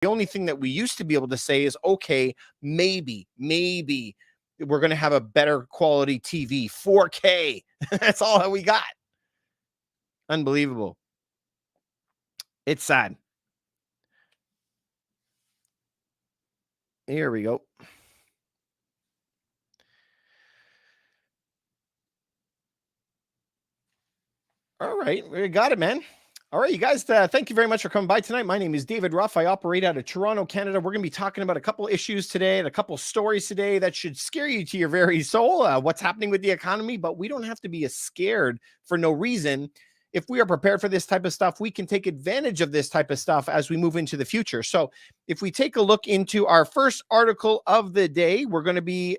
The only thing that we used to be able to say is, okay, maybe we're going to have a better quality TV, 4K. That's all that we got. Unbelievable. It's sad. Here we go. All right, we got it, man. All right, you guys, thank you very much for coming by tonight. My name is David Ruff. I operate out of Toronto, Canada. We're going to be talking about a couple issues today and a couple stories today that should scare you to your very soul, what's happening with the economy, but we don't have to be scared for no reason. If we are prepared for this type of stuff, we can take advantage of this type of stuff as we move into the future. So if we take a look into our first article of the day, we're going to be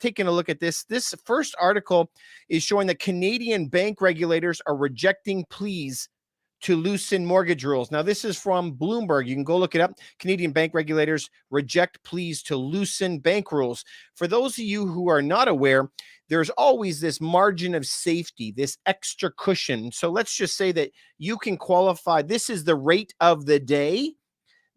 taking a look at this. This first article is showing that Canadian bank regulators are rejecting pleas to loosen mortgage rules. Now, this is from Bloomberg. You can go look it up. Canadian bank regulators reject pleas to loosen bank rules. For those of you who are not aware, there's always this margin of safety, this extra cushion. So let's just say that you can qualify. This is the rate of the day.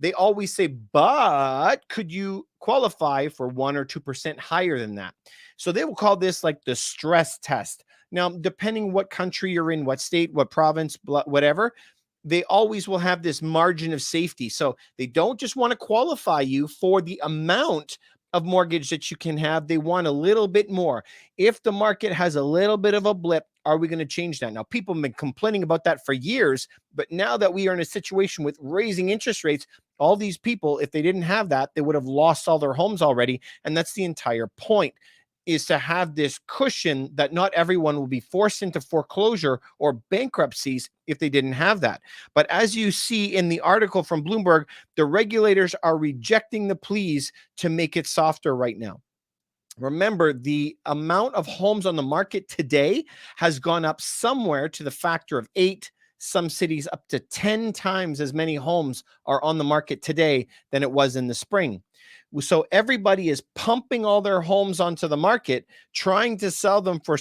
They always say, but could you qualify for 1 or 2% higher than that? So they will call this like the stress test. Now, depending what country you're in, what state, what province, whatever, they always will have this margin of safety. So they don't just want to qualify you for the amount of mortgage that you can have. They want a little bit more. If the market has a little bit of a blip, are we going to change that? Now, people have been complaining about that for years, but now that we are in a situation with raising interest rates, all these people, if they didn't have that, they would have lost all their homes already. And that's the entire point, is to have this cushion that not everyone will be forced into foreclosure or bankruptcies if they didn't have that. But as you see in the article from Bloomberg, the regulators are rejecting the pleas to make it softer right now. Remember, the amount of homes on the market today has gone up somewhere to the factor of 8. Some cities up to 10 times as many homes are on the market today than it was in the spring. So everybody is pumping all their homes onto the market, trying to sell them for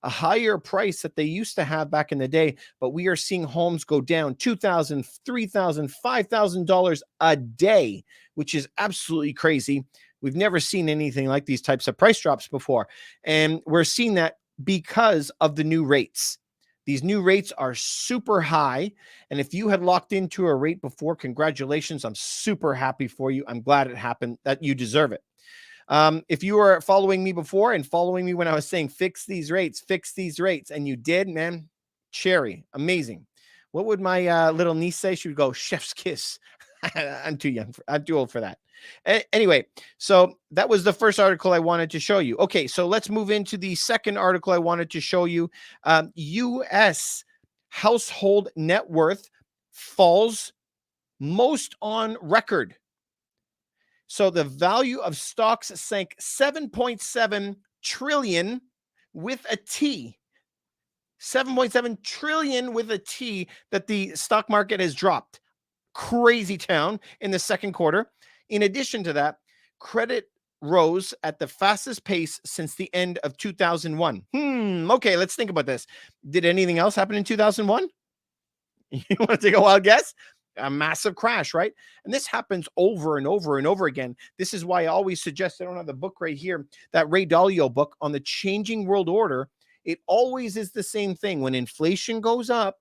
a higher price that they used to have back in the day. But we are seeing homes go down $2,000, $3,000, $5,000 a day, which is absolutely crazy. We've never seen anything like these types of price drops before. And we're seeing that because of the new rates. These new rates are super high. And if you had locked into a rate before, congratulations. I'm super happy for you. I'm glad it happened, that you deserve it. If you were following me before and following me when I was saying fix these rates, and you did, man, cherry, amazing. What would my little niece say? She would go, chef's kiss. I'm too young. I'm too old for that. Anyway, so that was the first article I wanted to show you. Okay, so let's move into the second article I wanted to show you. U.S. household net worth falls most on record. So the value of stocks sank 7.7 trillion with a T. 7.7 trillion with a T that the stock market has dropped. Crazy town in the second quarter. In addition to that, credit rose at the fastest pace since the end of 2001. Okay, let's think about this. Did anything else happen in 2001? You want to take a wild guess? A massive crash, right? And this happens over and over and over again. This is why I always suggest, I don't have the book right here, that Ray Dalio book on the changing world order. It always is the same thing. When inflation goes up,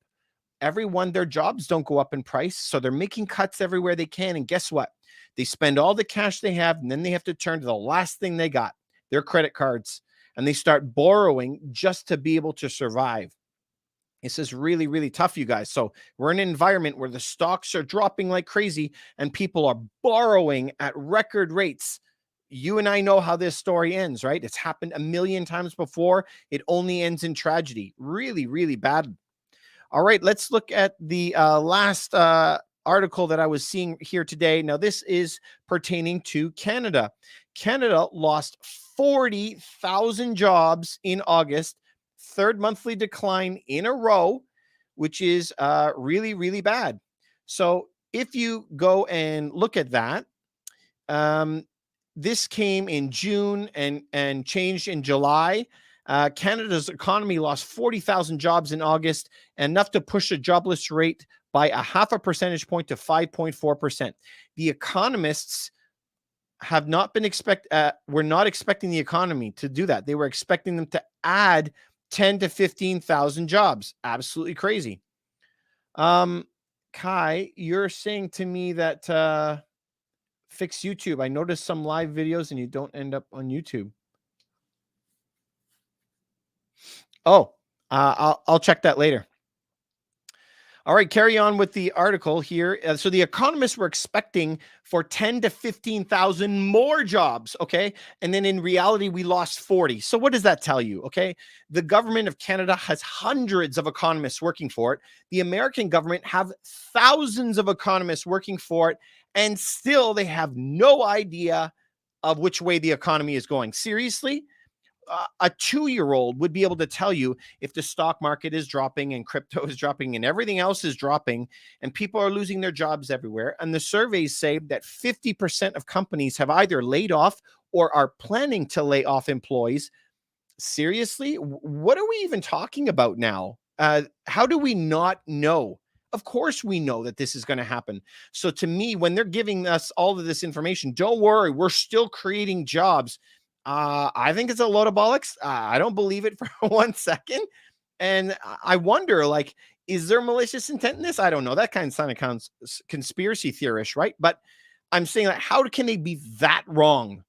everyone, their jobs don't go up in price. So they're making cuts everywhere they can. And guess what? They spend all the cash they have, and then they have to turn to the last thing they got, their credit cards. And they start borrowing just to be able to survive. This is really, really tough, you guys. So we're in an environment where the stocks are dropping like crazy and people are borrowing at record rates. You and I know how this story ends, right? It's happened a million times before. It only ends in tragedy. Really, really bad. All right, let's look at the last article that I was seeing here today. Now, this is pertaining to Canada. Canada lost 40,000 jobs in August, third monthly decline in a row, which is really, really bad. So if you go and look at that, this came in June and changed in July. Canada's economy lost 40,000 jobs in August, enough to push the jobless rate by a half a percentage point to 5.4%. The economists have not been we're not expecting the economy to do that. They were expecting them to add 10 to 15,000 jobs. Absolutely crazy. Kai, you're saying to me that fix YouTube. I noticed some live videos and you don't end up on YouTube. Oh, I'll check that later. All right, carry on with the article here. So the economists were expecting for 10 to 15,000 more jobs, okay? And then in reality, we lost 40. So what does that tell you, okay? The government of Canada has hundreds of economists working for it. The American government have thousands of economists working for it, and still they have no idea of which way the economy is going. Seriously? A 2-year-old would be able to tell you if the stock market is dropping and crypto is dropping and everything else is dropping and people are losing their jobs everywhere. And the surveys say that 50% of companies have either laid off or are planning to lay off employees. Seriously? What are we even talking about now? How do we not know? Of course we know that this is going to happen. So to me, when they're giving us all of this information, don't worry, we're still creating jobs. I think it's a load of bollocks. I don't believe it for 1 second. And I wonder, like, is there malicious intent in this? I don't know. That kind of sounds conspiracy theorist, right? But I'm saying, like, how can they be that wrong?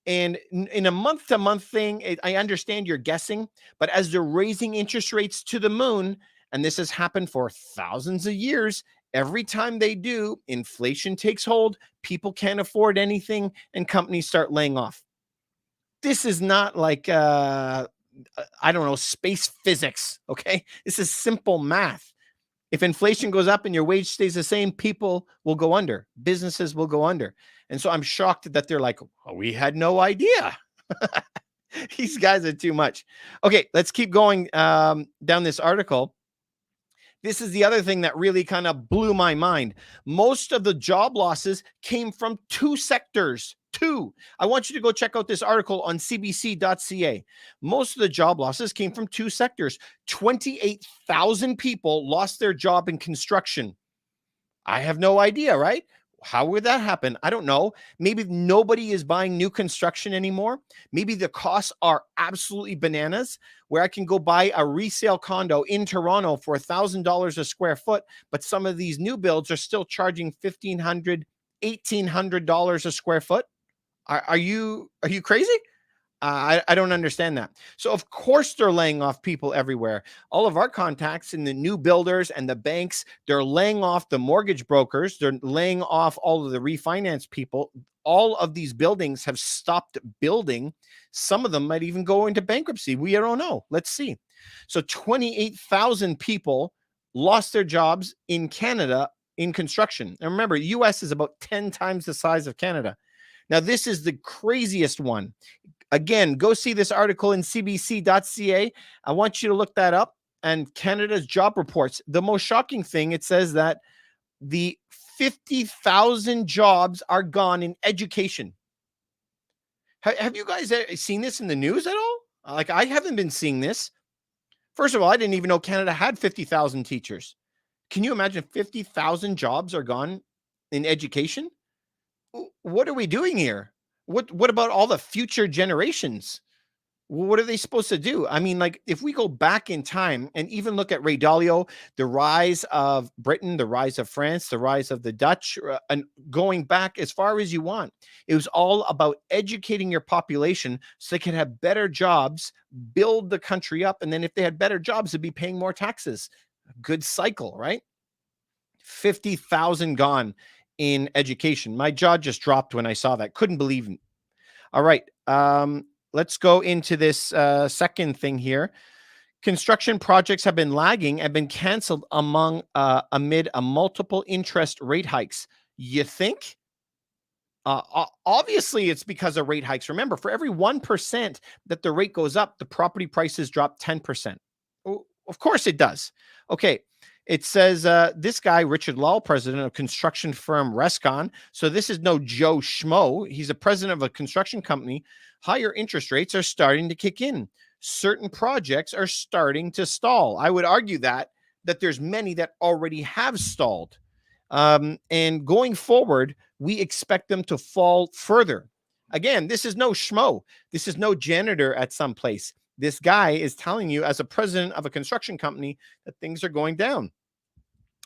And in a month-to-month thing, I understand you're guessing, but as they're raising interest rates to the moon, and this has happened for thousands of years, every time they do, inflation takes hold, people can't afford anything, and companies start laying off. This is not like, I don't know, space physics, okay? This is simple math. If inflation goes up and your wage stays the same, people will go under. Businesses will go under. And so I'm shocked that they're like, oh, we had no idea. These guys are too much. Okay, let's keep going down this article. This is the other thing that really kind of blew my mind. Most of the job losses came from 2 sectors. 2. I want you to go check out this article on cbc.ca. Most of the job losses came from 2 sectors. 28,000 people lost their job in construction. I have no idea, right? How would that happen? I don't know. Maybe nobody is buying new construction anymore. Maybe the costs are absolutely bananas, where I can go buy a resale condo in Toronto for $1,000 a square foot, but some of these new builds are still charging $1,500, $1,800 a square foot. Are you crazy? I don't understand that. So of course they're laying off people everywhere. All of our contacts in the new builders and the banks, they're laying off the mortgage brokers. They're laying off all of the refinance people. All of these buildings have stopped building. Some of them might even go into bankruptcy. We don't know. Let's see. So 28,000 people lost their jobs in Canada in construction. And remember, the US is about 10 times the size of Canada. Now, this is the craziest one. Again, go see this article in cbc.ca. I want you to look that up. And Canada's job reports. The most shocking thing, it says that the 50,000 jobs are gone in education. Have you guys seen this in the news at all? Like, I haven't been seeing this. First of all, I didn't even know Canada had 50,000 teachers. Can you imagine 50,000 jobs are gone in education? What are we doing here? What about all the future generations? What are they supposed to do? I mean, like, if we go back in time and even look at Ray Dalio, the rise of Britain, the rise of France, the rise of the Dutch, and going back as far as you want, it was all about educating your population so they could have better jobs, build the country up, and then if they had better jobs, they'd be paying more taxes. Good cycle, right? 50,000 gone in education. My jaw just dropped when I saw that. Couldn't believe it. All right. Let's go into this second thing here. Construction projects have been lagging and been canceled amid a multiple interest rate hikes. You think? Obviously, it's because of rate hikes. Remember, for every 1% that the rate goes up, the property prices drop 10%. Of course it does. Okay. It says this guy, Richard Lal, president of construction firm Rescon. So this is no Joe Schmo. He's a president of a construction company. Higher interest rates are starting to kick in. certain projects are starting to stall. I would argue that there's many that already have stalled. And going forward, we expect them to fall further. Again, this is no schmo. This is no janitor at some place. This guy is telling you, as a president of a construction company, that things are going down.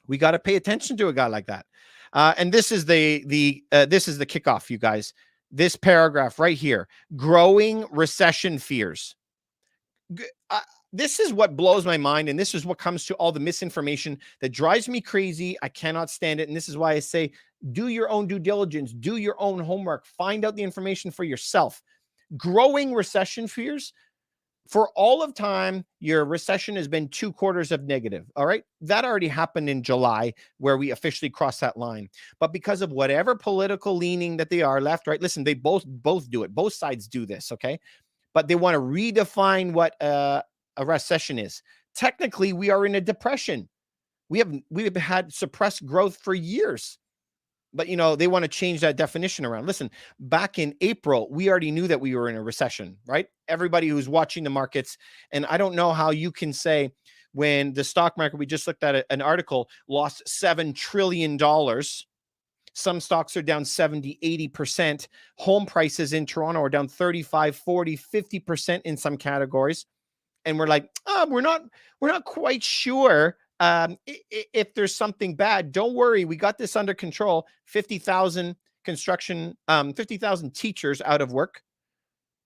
We got to pay attention to a guy like that. And this is the kickoff, you guys. This paragraph right here: growing recession fears. This is what blows my mind, and this is what comes to all the misinformation that drives me crazy. I cannot stand it, and this is why I say, do your own due diligence, do your own homework, find out the information for yourself. Growing recession fears. For all of time, your recession has been 2 quarters of negative. All right. That already happened in July, where we officially crossed that line. But because of whatever political leaning that they are, left, right, listen, they both do it. Both sides do this. Okay. But they want to redefine what a recession is. Technically, we are in a depression. We've had suppressed growth for years. But, they want to change that definition around. Listen, back in April, we already knew that we were in a recession, right? Everybody who's watching the markets. And I don't know how you can say, when the stock market, we just looked at an article, lost $7 trillion. Some stocks are down 70, 80%. Home prices in Toronto are down 35, 40, 50% in some categories. And we're like, we're not quite sure if there's something bad. Don't worry, we got this under control. 50,000 50,000 teachers out of work,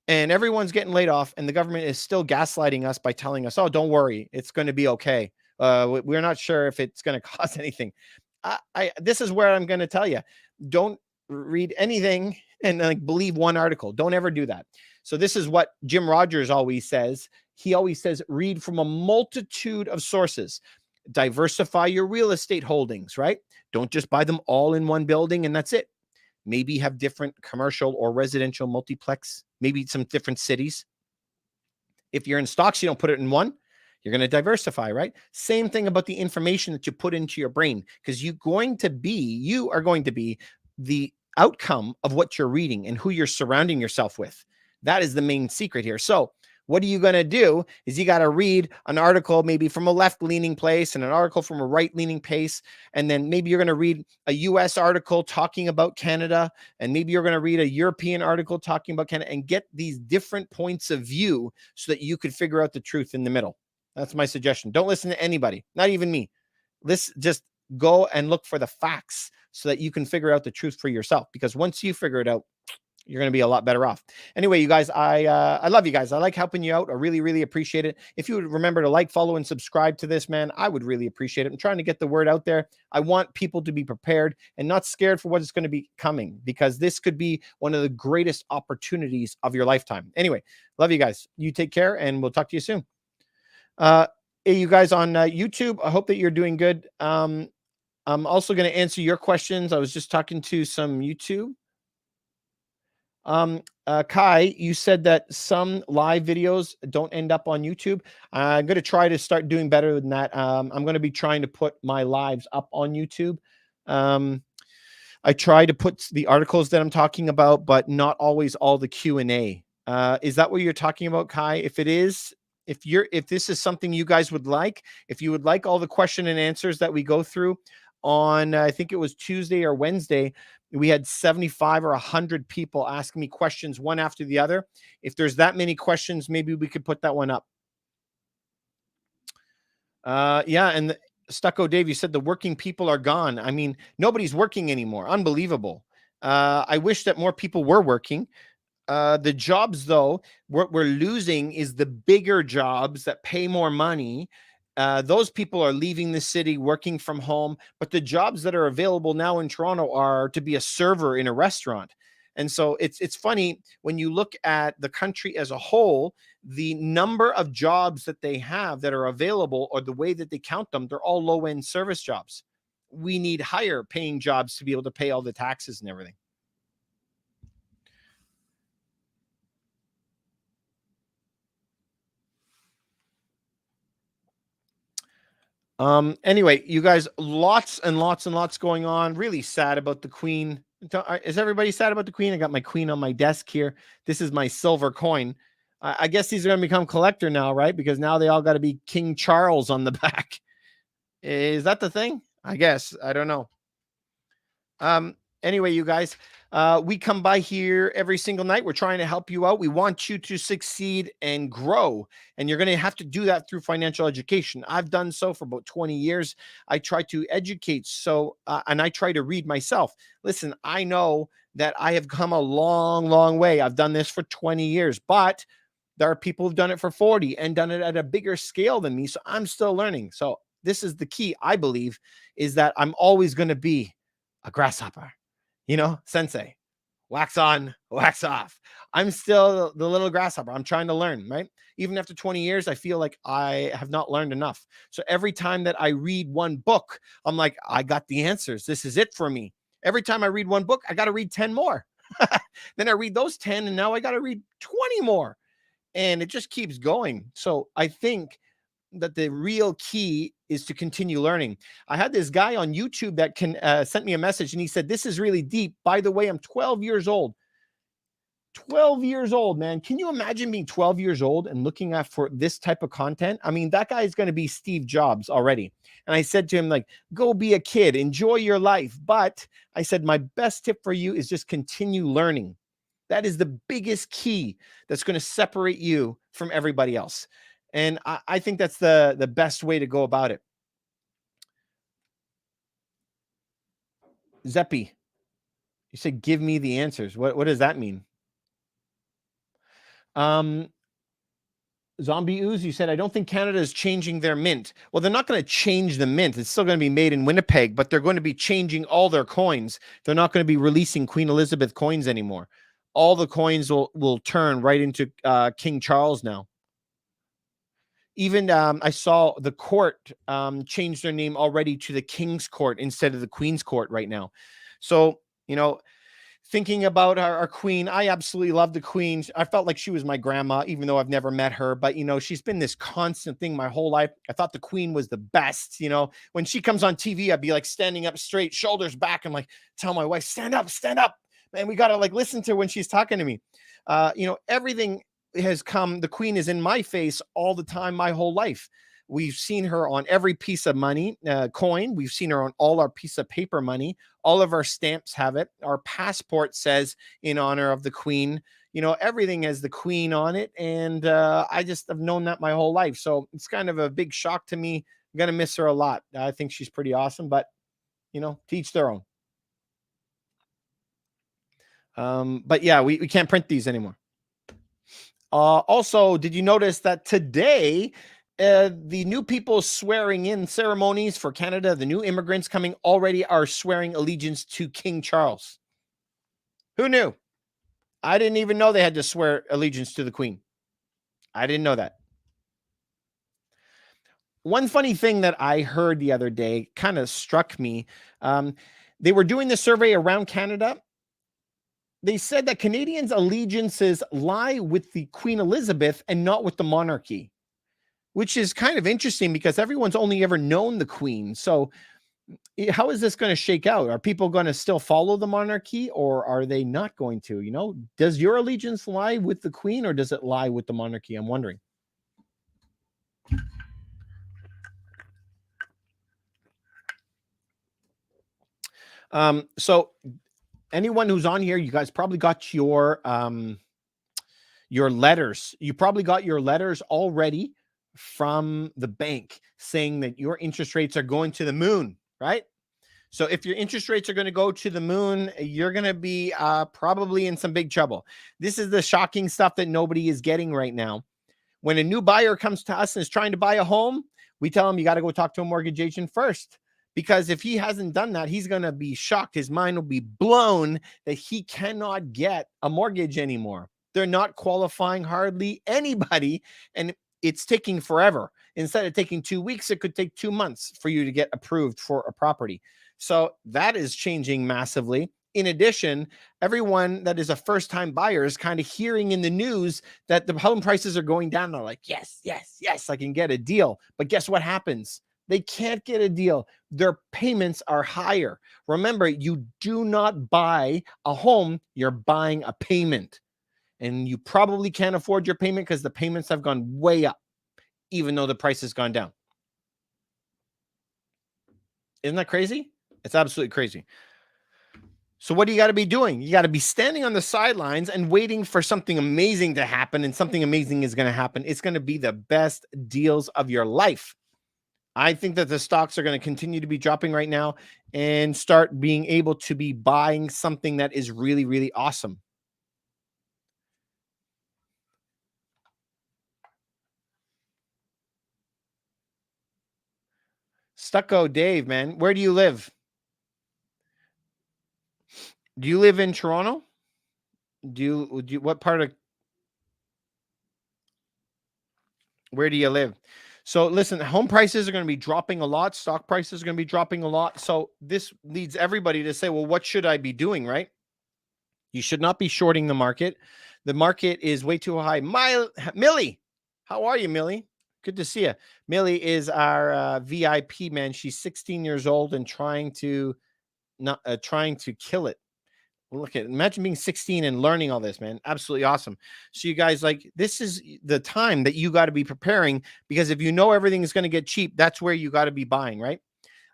and everyone's getting laid off, and the government is still gaslighting us by telling us, oh, don't worry, it's going to be okay. We're not sure if it's going to cause anything. This is where I'm going to tell you, don't read anything and believe one article. Don't ever do that. So this is what Jim Rogers always says. He always says, read from a multitude of sources. Diversify your real estate holdings, right? Don't just buy them all in one building and that's it. Maybe have different commercial or residential multiplex, maybe some different cities. If you're in stocks, you don't put it in one. You're going to diversify, right? Same thing about the information that you put into your brain, because you are going to be the outcome of what you're reading and who you're surrounding yourself with. That is the main secret here. So what are you going to do is you got to read an article maybe from a left-leaning place and an article from a right-leaning place. And then maybe you're going to read a U.S. article talking about Canada. And maybe you're going to read a European article talking about Canada, and get these different points of view so that you could figure out the truth in the middle. That's my suggestion. Don't listen to anybody, not even me. Just go and look for the facts so that you can figure out the truth for yourself. Because once you figure it out, you're going to be a lot better off. Anyway, you guys, I love you guys. I like helping you out. I really, really appreciate it. If you would remember to like, follow, and subscribe to this, man, I would really appreciate it. I'm trying to get the word out there. I want people to be prepared and not scared for what is going to be coming, because this could be one of the greatest opportunities of your lifetime. Anyway, love you guys. You take care, and we'll talk to you soon. Hey, you guys on YouTube, I hope that you're doing good. I'm also going to answer your questions. I was just talking to some YouTube. Kai, you said that some live videos don't end up on YouTube. I'm going to try to start doing better than that. I'm going to be trying to put my lives up on YouTube. I try to put the articles that I'm talking about, but not always all the Q&A. Is that what you're talking about, Kai? If it is, if this is something you guys would like, if you would like all the question and answers that we go through on, I think it was Tuesday or Wednesday, we had 75 or 100 people asking me questions one after the other. If there's that many questions, maybe we could put that one up. Yeah, and Stucco Dave, you said the working people are gone. I mean, nobody's working anymore. Unbelievable. I wish that more people were working. The jobs, though, what we're losing is the bigger jobs that pay more money. Those people are leaving the city, working from home, but the jobs that are available now in Toronto are to be a server in a restaurant. And so it's funny when you look at the country as a whole, the number of jobs that they have that are available, or the way that they count them, they're all low-end service jobs. We need higher paying jobs to be able to pay all the taxes and everything. Anyway, you guys, lots and lots and lots going on. Really sad about the Queen. Is everybody sad about the Queen? I got my Queen on my desk here. This is my silver coin. I guess these are going to become collector now, right? Because now they all got to be King Charles on the back. Is that the thing? I guess. I don't know. Anyway, you guys, we come by here every single night. We're trying to help you out. We want you to succeed and grow. And you're going to have to do that through financial education. I've done so for about 20 years. I try to educate. And I try to read myself. Listen, I know that I have come a long, long way. I've done this for 20 years, but there are people who've done it for 40 and done it at a bigger scale than me. So I'm still learning. So this is the key, I believe, is that I'm always going to be a grasshopper, sensei, wax on, wax off. I'm still the little grasshopper. I'm trying to learn, right? Even after 20 years, I feel like I have not learned enough. So every time that I read one book, I'm like, I got the answers. This is it for me. Every time I read one book, I got to read 10 more. Then I read those 10 and now I got to read 20 more. And it just keeps going. So I think that the real key is to continue learning. I had this guy on YouTube that sent me a message and he said, this is really deep. By the way, I'm 12 years old. 12 years old, man. Can you imagine being 12 years old and looking at for this type of content? I mean, that guy is going to be Steve Jobs already. And I said to him, like, go be a kid, enjoy your life. But I said, my best tip for you is just continue learning. That is the biggest key that's going to separate you from everybody else. And I think that's the best way to go about it. Zeppy, you said, give me the answers. What does that mean? Zombie Ooze, you said, I don't think Canada is changing their mint. Well, they're not going to change the mint. It's still going to be made in Winnipeg, but they're going to be changing all their coins. They're not going to be releasing Queen Elizabeth coins anymore. All the coins will turn right into King Charles now. Even I saw the court change their name already to the King's Court instead of the Queen's Court right now. So, thinking about our queen, I absolutely love the queen. I felt like she was my grandma, even though I've never met her. But, she's been this constant thing my whole life. I thought the queen was the best. When she comes on TV, I'd be like standing up straight, shoulders back. I'm like, tell my wife, stand up. Man, we got to like listen to her when she's talking to me. Everything has come. The queen is in my face all the time, my whole life. We've seen her on every piece of money, coin. We've seen her on all our piece of paper money. All of our stamps have it. Our passport says in honor of the queen. Everything has the queen on it. And I just have known that my whole life. So it's kind of a big shock to me. I'm going to miss her a lot. I think she's pretty awesome, but, to each their own. But yeah, we can't print these anymore. Also, did you notice that today, the new people swearing in ceremonies for Canada, the new immigrants coming already are swearing allegiance to King Charles? Who knew? I didn't even know they had to swear allegiance to the Queen. I didn't know that. One funny thing that I heard the other day kind of struck me. They were doing the survey around Canada. They said that Canadians' allegiances lie with the Queen Elizabeth and not with the monarchy, which is kind of interesting because everyone's only ever known the Queen. So how is this going to shake out? Are people going to still follow the monarchy or are they not going to? Does your allegiance lie with the Queen or does it lie with the monarchy? I'm wondering. So anyone who's on here, you guys probably got your letters. You probably got your letters already from the bank saying that your interest rates are going to the moon, right? So if your interest rates are going to go to the moon, you're going to be probably in some big trouble. This is the shocking stuff that nobody is getting right now. When a new buyer comes to us and is trying to buy a home, we tell him you got to go talk to a mortgage agent first. Because if he hasn't done that, he's going to be shocked. His mind will be blown that he cannot get a mortgage anymore. They're not qualifying hardly anybody, and it's taking forever. Instead of taking 2 weeks, it could take 2 months for you to get approved for a property. So that is changing massively. In addition, everyone that is a first-time buyer is kind of hearing in the news that the home prices are going down. They're like, yes, I can get a deal. But guess what happens? They can't get a deal. Their payments are higher. Remember, you do not buy a home, you're buying a payment. and you probably can't afford your payment because the payments have gone way up, even though the price has gone down. Isn't that crazy? It's absolutely crazy. So what do you got to be doing? You got to be standing on the sidelines and waiting for something amazing to happen, and something amazing is going to happen. It's going to be the best deals of your life. I think that the stocks are going to continue to be dropping right now and start being able to be buying something that is really, really awesome. Stucco Dave, man, where do you live? Do you live in Toronto? What part of, where do you live? So listen, home prices are going to be dropping a lot. Stock prices are going to be dropping a lot. So this leads everybody to say, well, what should I be doing, right? You should not be shorting the market. The market is way too high. Millie, how are you, Millie? Good to see you. Millie is our VIP, man. She's 16 years old and trying to kill it. Look at, imagine being 16 and learning all this, man. Absolutely awesome. So you guys, like, this is the time that you got to be preparing, because if you know everything is going to get cheap, that's where you got to be buying, right?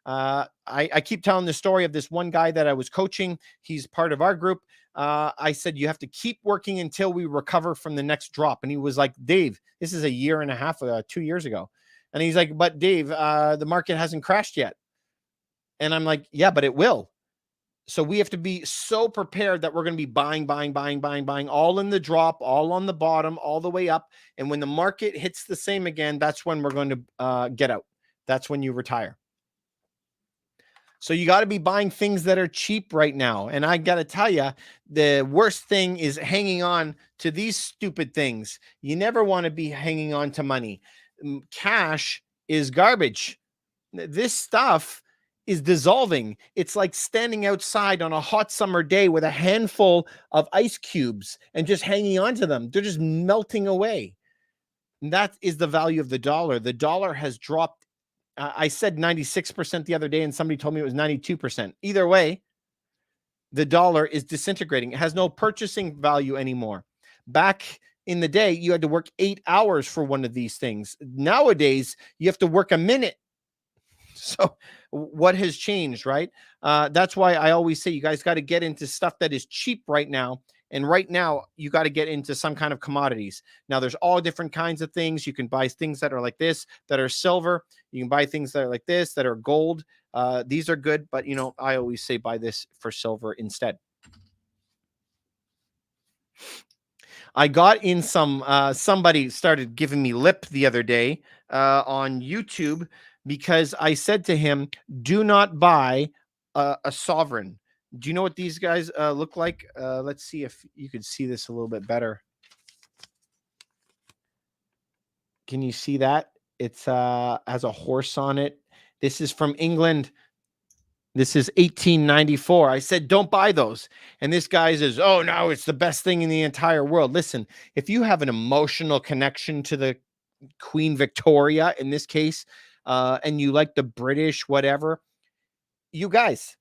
I keep telling the story of this one guy that I was coaching. He's part of our group. I said, you have to keep working until we recover from the next drop. And he was like, Dave, this is a year and a half, 2 years ago. And he's like, but Dave, the market hasn't crashed yet. And I'm like, yeah, but it will. So we have to be so prepared that we're going to be buying, all in the drop, all on the bottom, all the way up. And when the market hits the same again, that's when we're going to get out. That's when you retire. So you got to be buying things that are cheap right now. And I got to tell you, the worst thing is hanging on to these stupid things. You never want to be hanging on to money. Cash is garbage. This stuff is dissolving. It's like standing outside on a hot summer day with a handful of ice cubes and just hanging on to them. They're just melting away. And that is the value of the dollar. The dollar has dropped. I said 96% the other day, and somebody told me it was 92%. Either way, the dollar is disintegrating. It has no purchasing value anymore. Back in the day, you had to work 8 hours for one of these things. Nowadays, you have to work a minute. So what has changed, right? That's why I always say you guys got to get into stuff that is cheap right now. And right now, you got to get into some kind of commodities. Now, there's all different kinds of things. You can buy things that are like this, that are silver. You can buy things that are like this, that are gold. These are good, but, I always say buy this for silver instead. I got in somebody started giving me lip the other day on YouTube because I said to him, do not buy a sovereign. Do you know what these guys look like? Let's see if you could see this a little bit better. Can you see that? It's has a horse on it. This is from England. This is 1894. I said, don't buy those. And this guy says, oh, no, it's the best thing in the entire world. Listen, if you have an emotional connection to the Queen Victoria, in this case, and you like the British, whatever, you guys,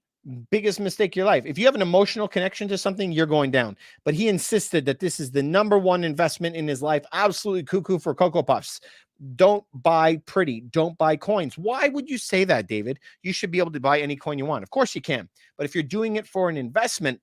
biggest mistake of your life. If you have an emotional connection to something, you're going down. But he insisted that this is the number one investment in his life. Absolutely cuckoo for Cocoa Puffs. Don't buy pretty. Don't buy coins. Why would you say that, David? You should be able to buy any coin you want. Of course you can. But if you're doing it for an investment,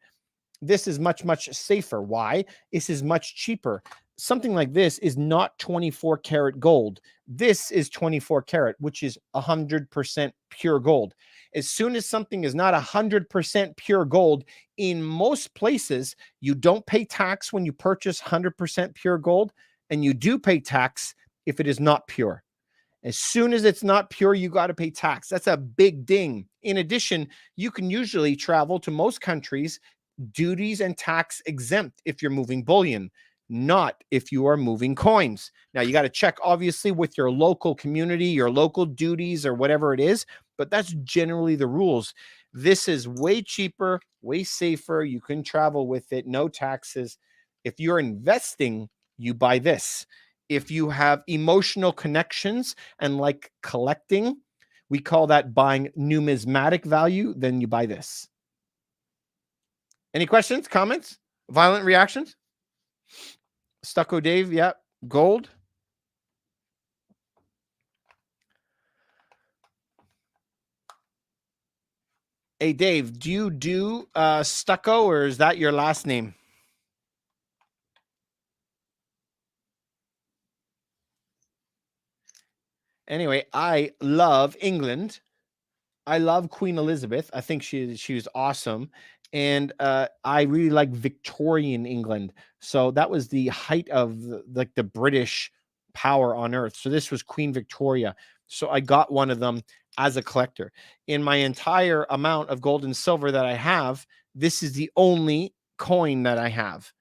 this is much, much safer. Why? This is much cheaper. Something like this is not 24 karat gold. This is 24 karat, which is 100% pure gold. As soon as something is not 100% pure gold, in most places, you don't pay tax when you purchase 100% pure gold, and you do pay tax if it is not pure. As soon as it's not pure, you got to pay tax. That's a big ding. In addition, you can usually travel to most countries duties and tax exempt if you're moving bullion, not if you are moving coins. Now, you got to check, obviously, with your local community, your local duties, or whatever it is, but that's generally the rules. This is way cheaper, way safer. You can travel with it, no taxes. If you're investing, you buy this. If you have emotional connections and like collecting, we call that buying numismatic value, then you buy this. Any questions, comments, violent reactions? Stucco Dave, yeah. Gold. Hey, Dave, do you do stucco, or is that your last name? Anyway, I love England. I love Queen Elizabeth. I think she was awesome, and I really like Victorian England. So that was the height of like the British power on earth. So this was Queen Victoria. So I got one of them as a collector. In my entire amount of gold and silver that I have, this is the only coin that I have,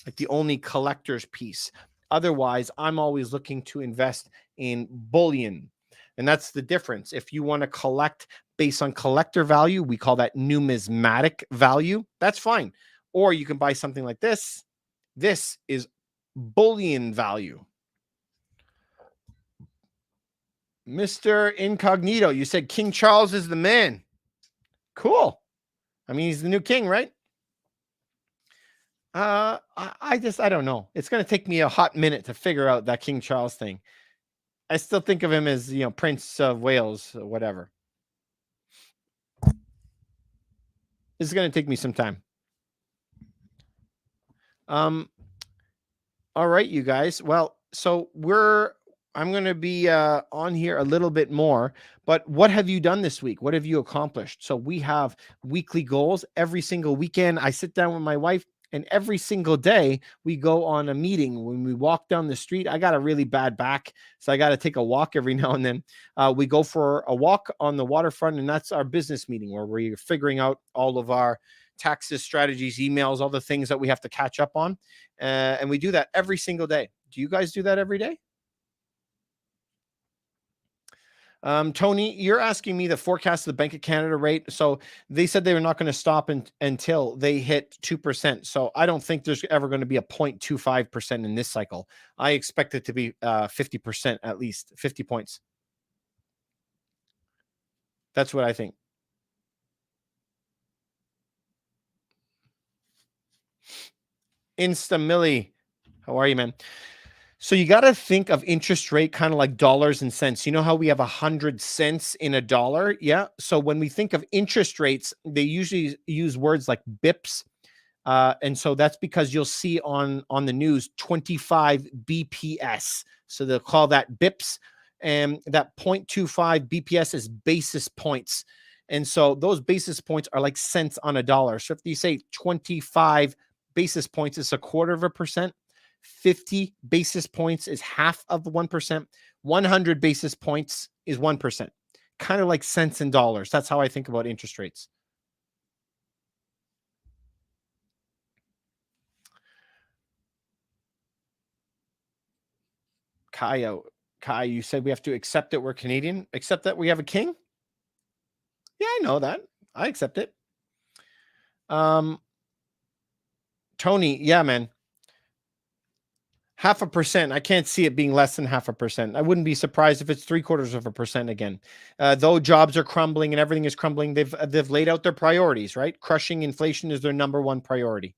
like the only collector's piece. Otherwise, I'm always looking to invest in bullion. And that's the difference. If you want to collect based on collector value, we call that numismatic value. That's fine. Or you can buy something like this. This is bullion value. Mr. Incognito, you said King Charles is the man. Cool. I mean, he's the new king, right? I don't know. It's going to take me a hot minute to figure out that King Charles thing. I still think of him as, Prince of Wales or whatever. This is going to take me some time. All right, you guys. Well, so I'm going to be on here a little bit more, but what have you done this week? What have you accomplished? So we have weekly goals every single weekend. I sit down with my wife, and every single day we go on a meeting. When we walk down the street, I got a really bad back, so I got to take a walk every now and then. We go for a walk on the waterfront, and that's our business meeting where we're figuring out all of our taxes, strategies, emails, all the things that we have to catch up on. And we do that every single day. Do you guys do that every day? Tony, you're asking me the forecast of the Bank of Canada rate. So they said they were not going to stop until they hit 2%. So I don't think there's ever going to be a 0.25% in this cycle. I expect it to be 50% at least, 50 points. That's what I think. Millie, how are you, man? So you got to think of interest rate kind of like dollars and cents. You know how we have 100 cents in a dollar? Yeah. So when we think of interest rates, they usually use words like bips. And so that's because you'll see on the news 25 BPS. So they'll call that bips. And that 0.25 BPS is basis points. And so those basis points are like cents on a dollar. So if you say 25 basis points is a quarter of a percent, 50 basis points is half of the 1%. 100 basis points is 1%. Kind of like cents and dollars. That's how I think about interest rates. Kai, you said we have to accept that we're Canadian, accept that we have a king? Yeah, I know that. I accept it. Tony, yeah, man. 0.5%. I can't see it being less than 0.5%. I wouldn't be surprised if it's 0.75% again. Though jobs are crumbling and everything is crumbling, they've laid out their priorities, right? Crushing inflation is their number one priority.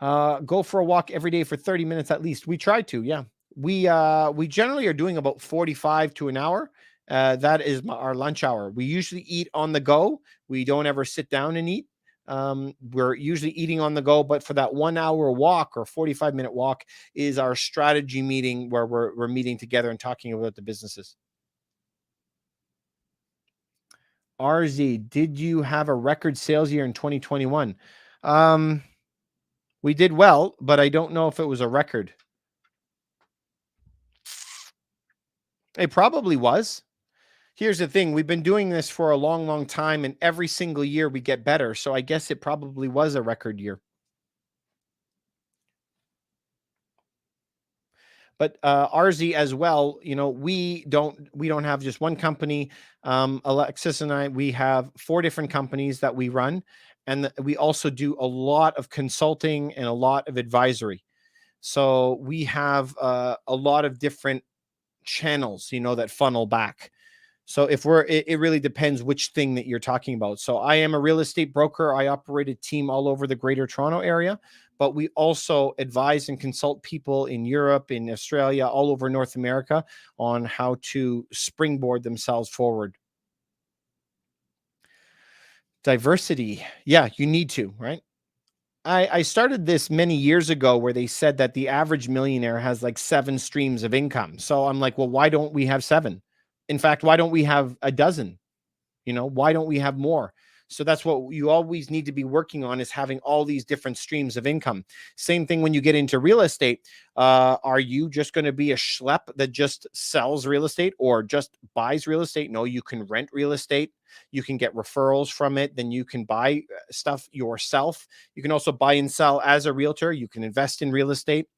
Go for a walk every day for 30 minutes at least. We try to, yeah. We generally are doing about 45 to an hour. That is our lunch hour. We usually eat on the go. We don't ever sit down and eat. We're usually eating on the go, but for that 1 hour walk or 45-minute walk is our strategy meeting where we're meeting together and talking about the businesses. RZ, did you have a record sales year in 2021? We did well, but I don't know if it was a record. It probably was. Here's the thing. We've been doing this for a long, long time, and every single year we get better. So I guess it probably was a record year. But RZ as well, we don't have just one company. Alexis and I, we have 4 different companies that we run, and we also do a lot of consulting and a lot of advisory. So we have a lot of different channels, that funnel back. So it really depends which thing that you're talking about. So I am a real estate broker. I operate a team all over the Greater Toronto area, but we also advise and consult people in Europe, in Australia, all over North America on how to springboard themselves forward. Diversity. Yeah, you need to, right? I started this many years ago where they said that the average millionaire has like 7 streams of income. So I'm like, well, why don't we have 7? In fact, why don't we have a dozen? Why don't we have more? So that's what you always need to be working on, is having all these different streams of income. Same thing when you get into real estate. Are you just going to be a schlep that just sells real estate or just buys real estate? No, you can rent real estate. You can get referrals from it. Then you can buy stuff yourself. You can also buy and sell as a realtor. You can invest in real estate.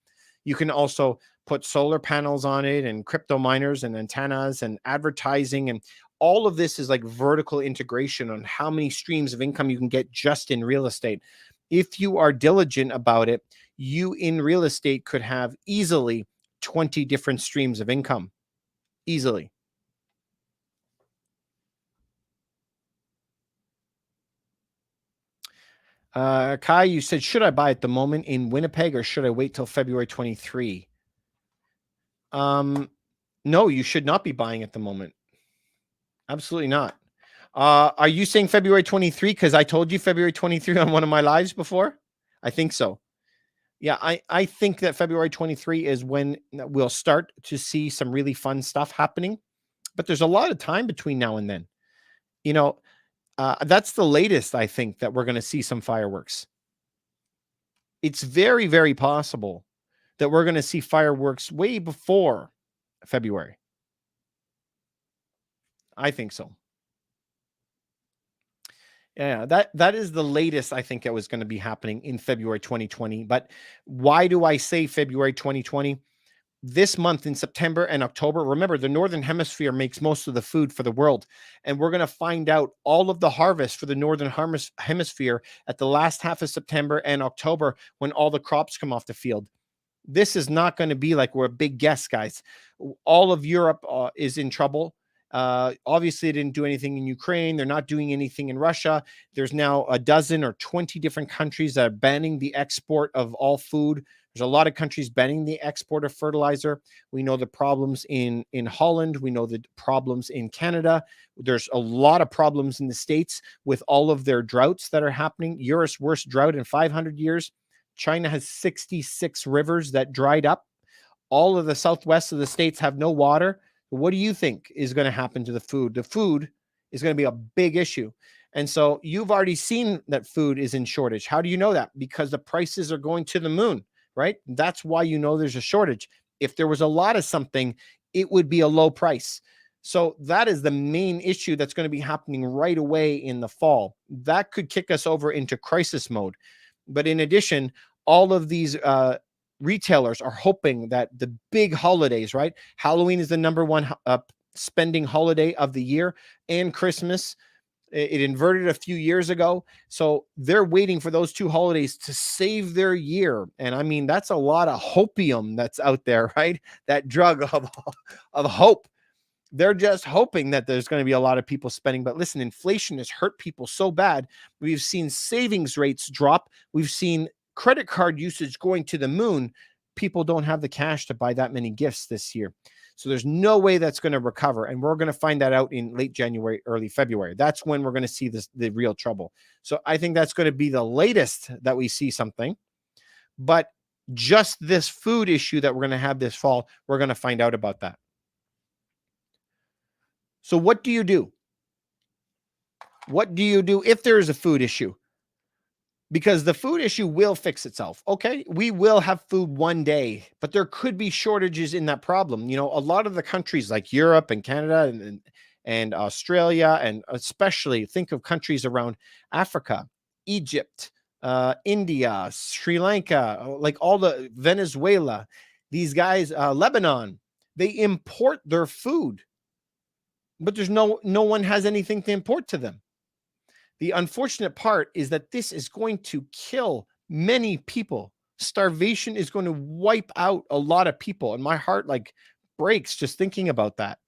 You can also put solar panels on it, and crypto miners and antennas and advertising, and all of this is like vertical integration on how many streams of income you can get just in real estate. If you are diligent about it, you in real estate could have easily 20 different streams of income. Easily. Kai, you said, should I buy at the moment in Winnipeg or should I wait till February 23? No, you should not be buying at the moment. Absolutely not. Are you saying February 23? Because I told you February 23 on one of my lives before. I think so. Yeah, I think that February 23 is when we'll start to see some really fun stuff happening. But there's a lot of time between now and then. You know, that's the latest I think that we're going to see some fireworks. It's very, very possible that we're going to see fireworks way before February. I think so. Yeah, that is the latest I think it was going to be happening in February 2020. But why do I say February 2020? This month in September and October, remember the Northern Hemisphere makes most of the food for the world. And we're going to find out all of the harvest for the Northern Hemisphere at the last half of September and October when all the crops come off the field. This is not going to be like we're a big guess, guys. All of Europe is in trouble. Obviously, they didn't do anything in Ukraine. They're not doing anything in Russia. There's now a dozen or 20 different countries that are banning the export of all food. There's a lot of countries banning the export of fertilizer. We know the problems in Holland. We know the problems in Canada. There's a lot of problems in the States with all of their droughts that are happening. Europe's worst drought in 500 years. China has 66 rivers that dried up. All of the southwest of the states have no water. What do you think is going to happen to the food? The food is going to be a big issue. And so you've already seen that food is in shortage. How do you know that? Because the prices are going to the moon, right? That's why you know there's a shortage. If there was a lot of something, it would be a low price. So that is the main issue that's going to be happening right away in the fall. That could kick us over into crisis mode. But in addition, all of these retailers are hoping that the big holidays, right? Halloween is the number one spending holiday of the year, and Christmas. It inverted a few years ago. So they're waiting for those 2 holidays to save their year. And I mean, that's a lot of hopium that's out there, right? That drug of hope. They're just hoping that there's going to be a lot of people spending. But listen, inflation has hurt people so bad. We've seen savings rates drop. We've seen credit card usage going to the moon. People don't have the cash to buy that many gifts this year. So there's no way that's going to recover. And we're going to find that out in late January, early February. That's when we're going to see the real trouble. So I think that's going to be the latest that we see something. But just this food issue that we're going to have this fall, we're going to find out about that. So what do you do? What do you do if there is a food issue? Because the food issue will fix itself. Okay, we will have food one day, but there could be shortages in that problem. A lot of the countries like Europe and Canada and Australia, and especially think of countries around Africa, Egypt, India, Sri Lanka, like all the Venezuela, these guys, Lebanon, they import their food, but there's no one has anything to import to them. The unfortunate part is that this is going to kill many people. Starvation is going to wipe out a lot of people. And my heart breaks just thinking about that.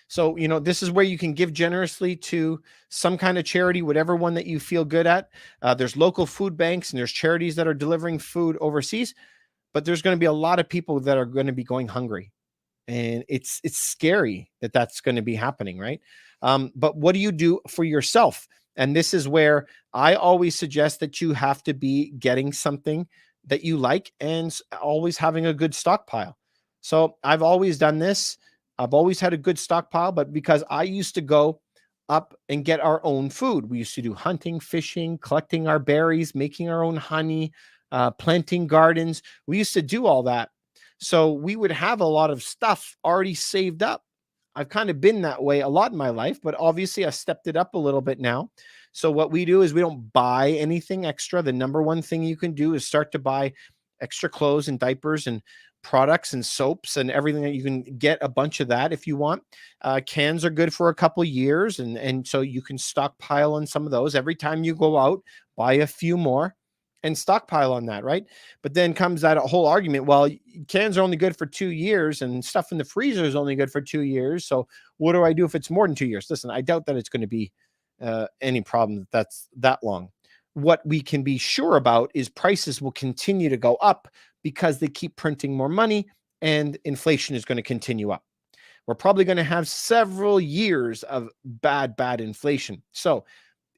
So, this is where you can give generously to some kind of charity, whatever one that you feel good at. There's local food banks and there's charities that are delivering food overseas, but there's going to be a lot of people that are going to be going hungry. And it's scary that that's going to be happening, right? But what do you do for yourself? And this is where I always suggest that you have to be getting something that you like and always having a good stockpile. So I've always done this. I've always had a good stockpile, but because I used to go up and get our own food, we used to do hunting, fishing, collecting our berries, making our own honey, planting gardens. We used to do all that. So we would have a lot of stuff already saved up. I've kind of been that way a lot in my life, but obviously I stepped it up a little bit now. So what we do is we don't buy anything extra. The number one thing you can do is start to buy extra clothes and diapers and products and soaps and everything that you can get a bunch of that if you want. Cans are good for a couple years. And so you can stockpile on some of those. Every time you go out, buy a few more and stockpile on that, right? But then comes that whole argument, well, cans are only good for 2 years and stuff in the freezer is only good for 2 years. So what do I do if it's more than 2 years? Listen, I doubt that it's going to be any problem that's that long. What we can be sure about is prices will continue to go up because they keep printing more money and inflation is going to continue up. We're probably going to have several years of bad inflation. So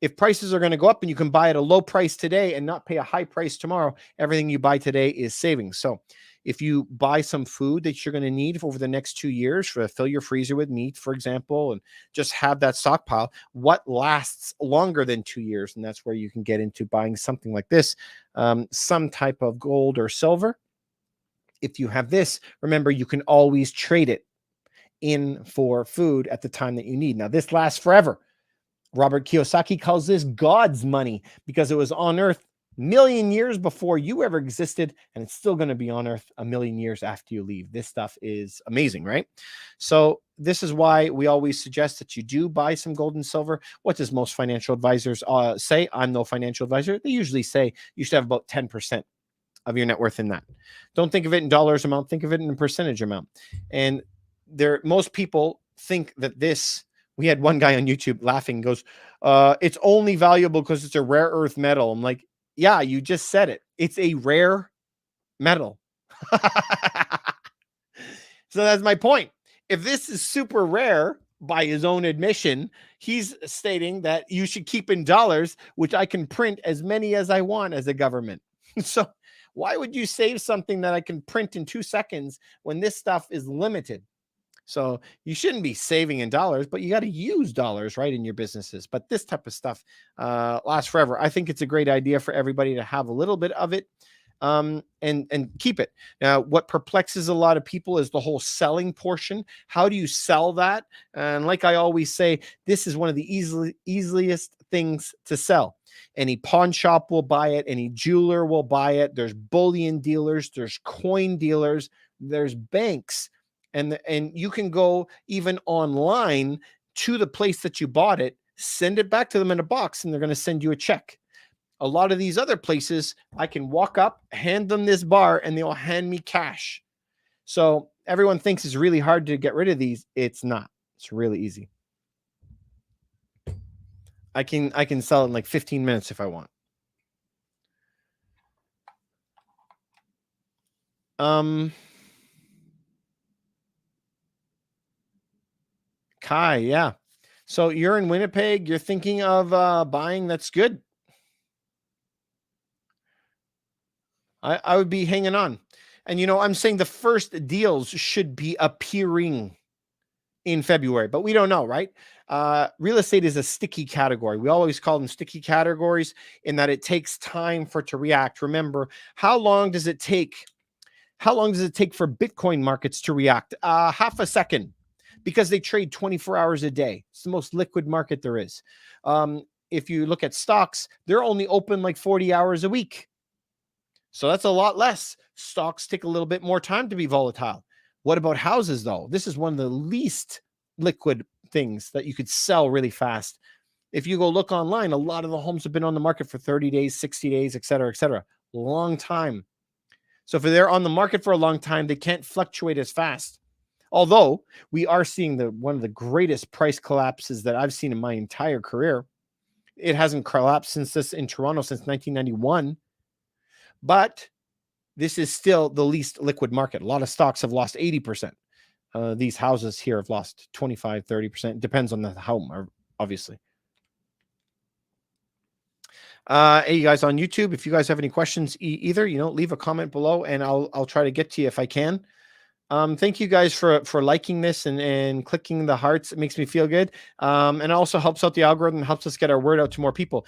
if prices are going to go up and you can buy at a low price today and not pay a high price tomorrow, everything you buy today is savings. So if you buy some food that you're going to need over the next 2 years to fill your freezer with meat, for example, and just have that stockpile, what lasts longer than 2 years? And that's where you can get into buying something like this, some type of gold or silver. If you have this, remember, you can always trade it in for food at the time that you need. Now, this lasts forever. Robert Kiyosaki calls this God's money because it was on Earth a million years before you ever existed, and it's still going to be on Earth a million years after you leave. This stuff is amazing, right? So this is why we always suggest that you do buy some gold and silver. What does most financial advisors say? I'm no financial advisor. They usually say you should have about 10% of your net worth in that. Don't think of it in dollars amount. Think of it in a percentage amount. And most people think that this. We had one guy on YouTube laughing, goes, it's only valuable because it's a rare earth metal. I'm like, yeah, you just said it. It's a rare metal. So that's my point. If this is super rare by his own admission, he's stating that you should keep in dollars, which I can print as many as I want as a government. So why would you save something that I can print in 2 seconds when this stuff is limited? So you shouldn't be saving in dollars, but you got to use dollars, right, in your businesses. But this type of stuff lasts forever. I think it's a great idea for everybody to have a little bit of it and keep it. Now, what perplexes a lot of people is the whole selling portion. How do you sell that? And like I always say, this is one of the easiest things to sell. Any pawn shop will buy it. Any jeweler will buy it. There's bullion dealers. There's coin dealers. There's banks. And you can go even online to the place that you bought it, send it back to them in a box, and they're going to send you a check. A lot of these other places, I can walk up, hand them this bar, and they'll hand me cash. So everyone thinks it's really hard to get rid of these. It's not. It's really easy. I can sell it in like 15 minutes if I want. Kai, yeah. So you're in Winnipeg. You're thinking of buying. That's good. I would be hanging on. And, I'm saying the first deals should be appearing in February, but we don't know, right? Real estate is a sticky category. We always call them sticky categories in that it takes time for it to react. Remember, how long does it take for Bitcoin markets to react? Half a second, because they trade 24 hours a day. It's the most liquid market there is. If you look at stocks, they're only open like 40 hours a week. So that's a lot less. Stocks take a little bit more time to be volatile. What about houses, though? This is one of the least liquid things that you could sell really fast. If you go look online, a lot of the homes have been on the market for 30 days, 60 days, et cetera, et cetera. Long time. So if they're on the market for a long time, they can't fluctuate as fast. Although we are seeing one of the greatest price collapses that I've seen in my entire career. It hasn't collapsed in Toronto since 1991, but this is still the least liquid market. A lot of stocks have lost 80%. These houses here have lost 25, 30%. Depends on the home, obviously. Hey, you guys on YouTube, if you guys have any questions either, leave a comment below and I'll try to get to you if I can. Thank you guys for liking this and clicking the hearts. It makes me feel good. And it also helps out the algorithm, helps us get our word out to more people.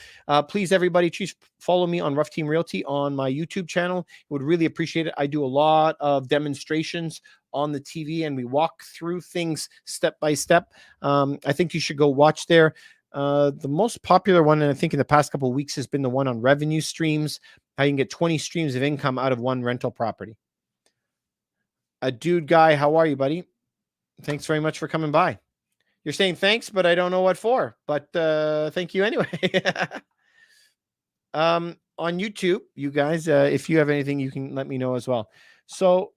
Please, everybody, please follow me on Rough Team Realty on my YouTube channel. Would really appreciate it. I do a lot of demonstrations on the TV and we walk through things step by step. I think you should go watch there. The most popular one, and I think in the past couple of weeks, has been the one on revenue streams, how you can get 20 streams of income out of one rental property. A dude guy, how are you, buddy? Thanks very much for coming by. You're saying thanks, but I don't know what for. But thank you anyway. On YouTube, you guys, if you have anything, you can let me know as well. So,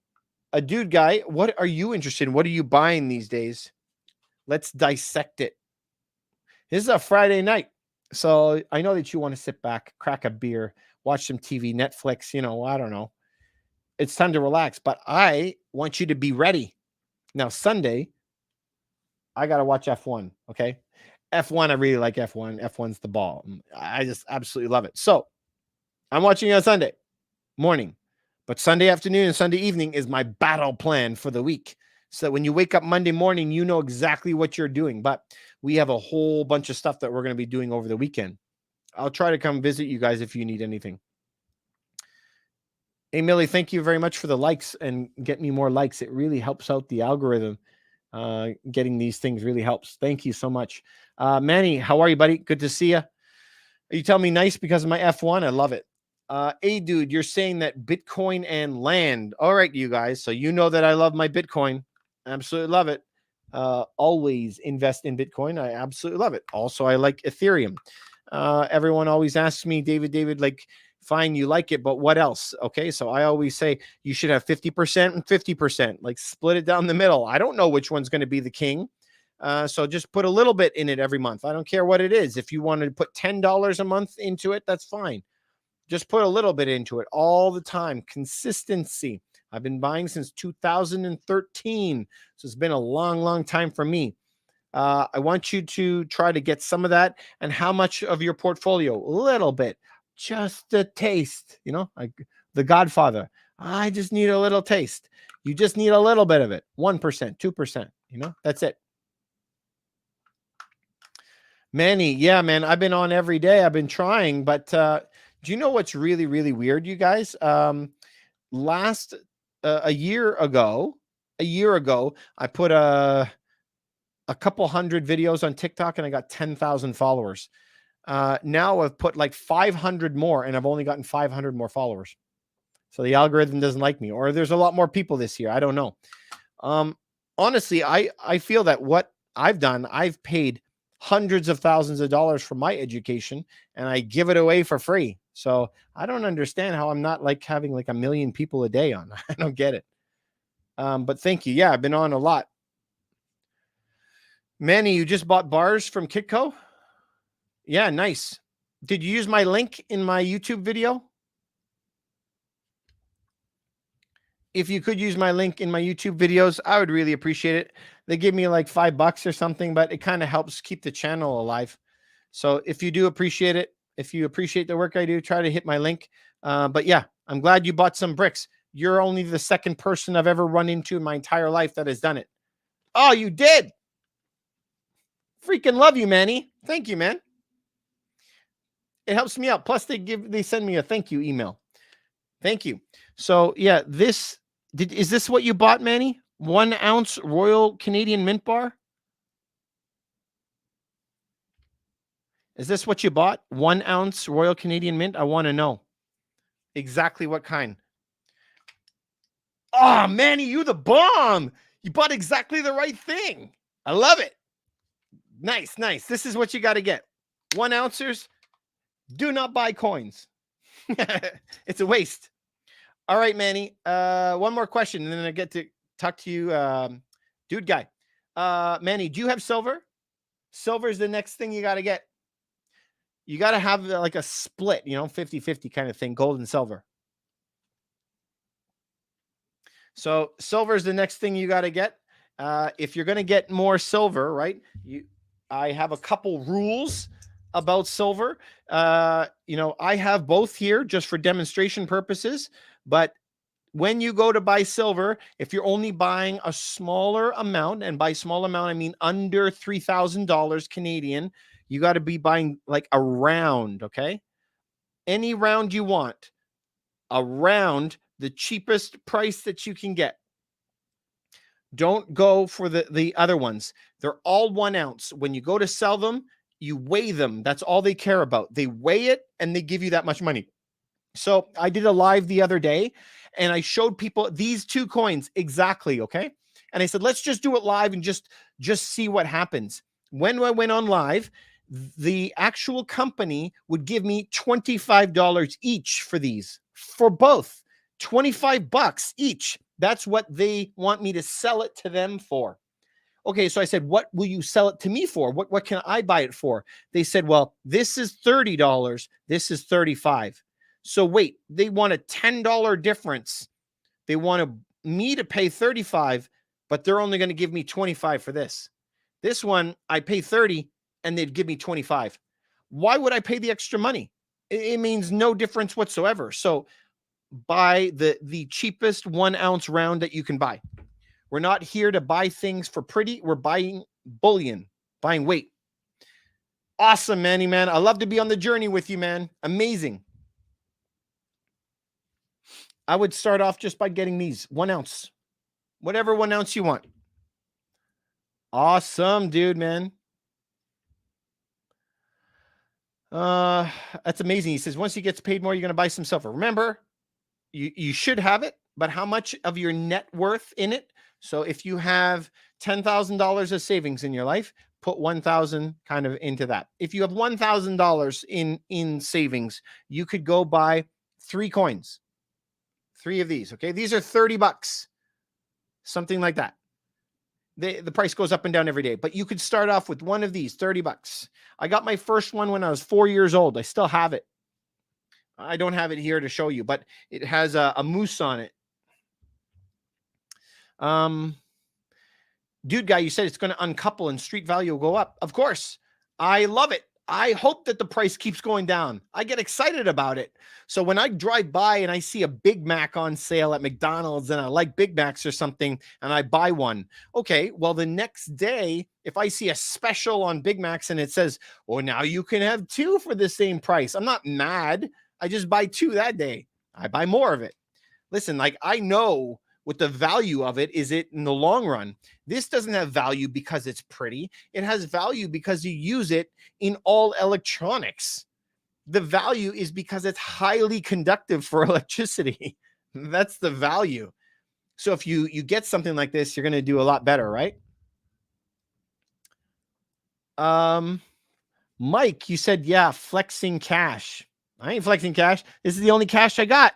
a dude guy, what are you interested in? What are you buying these days? Let's dissect it. This is a Friday night. So I know that you want to sit back, crack a beer, watch some TV, Netflix, I don't know. It's time to relax, but I want you to be ready. Now, Sunday, I got to watch F1, okay? F1, I really like F1. F1's the ball. I just absolutely love it. So I'm watching it on Sunday morning, but Sunday afternoon and Sunday evening is my battle plan for the week. So when you wake up Monday morning, you know exactly what you're doing. But we have a whole bunch of stuff that we're going to be doing over the weekend. I'll try to come visit you guys if you need anything. Hey, Millie, thank you very much for the likes and get me more likes. It really helps out the algorithm. Getting these things really helps. Thank you so much. Manny, how are you, buddy? Good to see you. Are you telling me nice because of my F1? I love it. Hey, dude, you're saying that Bitcoin and land. All right, you guys. So you know that I love my Bitcoin. Absolutely love it. Always invest in Bitcoin. I absolutely love it. Also, I like Ethereum. Everyone always asks me, David, like, fine, you like it, but what else? Okay, so I always say you should have 50% and 50%, like split it down the middle. I don't know which one's going to be the king. So just put a little bit in it every month. I don't care what it is. If you want to put $10 a month into it, that's fine. Just put a little bit into it all the time. Consistency. I've been buying since 2013. So it's been a long time for me. I want you to try to get some of that. And how much of your portfolio? A little bit. Just a taste, like The Godfather. I just need a little taste. You just need a little bit of it. 1%, 2%, that's it. Manny, yeah, man, I've been on every day. I've been trying, but do you know what's really, really weird, you guys? A year ago, I put a couple hundred videos on TikTok and I got 10,000 followers. Now I've put like 500 more and I've only gotten 500 more followers. So the algorithm doesn't like me, or there's a lot more people this year. I don't know. Honestly, I feel that what I've done, I've paid hundreds of thousands of dollars for my education and I give it away for free. So I don't understand how I'm not like having like 1 million people a day on. I don't get it. But thank you. Yeah, I've been on a lot. Manny, you just bought bars from Kitco? Yeah, nice. Did you use my link in my YouTube video? If you could use my link in my YouTube videos, I would really appreciate it. They give me like $5 or something, but it kind of helps keep the channel alive. So if you do appreciate it, if you appreciate the work I do, try to hit my link. But yeah, I'm glad you bought some bricks. You're only the second person I've ever run into in my entire life that has done it. Oh, you did. Freaking love you, Manny. Thank you, man. It helps me out. Plus they send me a thank you email. Thank you. So yeah, is this what you bought, Manny? 1 ounce Royal Canadian Mint bar? Is this what you bought? 1 ounce Royal Canadian Mint? I want to know exactly what kind. Oh, Manny, you the bomb. You bought exactly the right thing. I love it. Nice. This is what you got to get. 1 ouncers. Do not buy coins. It's a waste. All right, Manny. One more question, and then I get to talk to you Dude guy. Manny, do you have silver? Silver is the next thing you got to get. You got to have like a split, 50-50 kind of thing, gold and silver. So silver is the next thing you got to get. If you're going to get more silver, right? I have a couple rules about silver. I have both here just for demonstration purposes, but when you go to buy silver, if you're only buying a smaller amount, and by small amount, I mean under $3,000 Canadian, you got to be buying like a round, okay? Any round you want, around the cheapest price that you can get. Don't go for the other ones. They're all 1 ounce. When you go to sell them, you weigh them. That's all they care about. They weigh it and they give you that much money. So I did a live the other day and I showed people these 2 coins exactly, okay? And I said, let's just do it live and just see what happens. When I went on live, the actual company would give me $25 each for these, for both. $25 each. That's what they want me to sell it to them for. Okay, so I said, what will you sell it to me for? What can I buy it for? They said, well, this is $30. This is $35. So wait, they want a $10 difference. They want me to pay $35, but they're only going to give me $25 for this. This one, I pay $30 and they'd give me $25. Why would I pay the extra money? It means no difference whatsoever. So buy the cheapest 1 ounce round that you can buy. We're not here to buy things for pretty. We're buying bullion, buying weight. Awesome, Manny, man. I love to be on the journey with you, man. Amazing. I would start off just by getting these 1 ounce, whatever 1 ounce you want. Awesome, dude, man. That's amazing. He says, once he gets paid more, you're going to buy some silver. Remember, you should have it, but how much of your net worth in it? So if you have $10,000 of savings in your life, put 1,000 kind of into that. If you have $1,000 in savings, you could go buy 3 coins, 3 of these. Okay. These are $30, something like that. The price goes up and down every day, but you could start off with one of these, $30. I got my first one when I was 4 years old. I still have it. I don't have it here to show you, but it has a moose on it. Dude guy, you said it's going to uncouple and street value will go up. Of course. I love it. I hope that the price keeps going down. I get excited about it. So when I drive by and I see a Big Mac on sale at McDonald's and I like Big Macs or something and I buy one. Okay, well, the next day, if I see a special on Big Macs and it says, oh, now you can have 2 for the same price. I'm not mad. I just buy 2 that day. I buy more of it. Listen, like I know what the value of it is in the long run. This doesn't have value because it's pretty. It has value because you use it in all electronics. The value is because it's highly conductive for electricity. That's the value. So if you get something like this, you're going to do a lot better, right? Mike, you said, yeah, flexing cash. I ain't flexing cash. This is the only cash I got.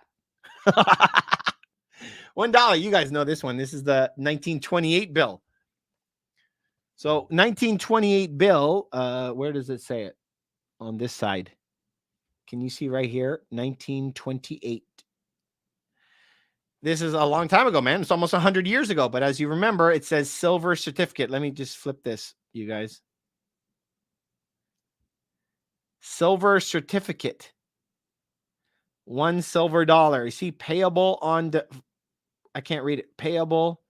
$1. You guys know this one. This is the 1928 bill. So 1928 bill, where does it say it? On this side. Can you see right here? 1928. This is a long time ago, man. It's almost 100 years ago. But as you remember, it says silver certificate. Let me just flip this, you guys. Silver certificate. $1 silver. You see, payable on the... I can't read it. Payable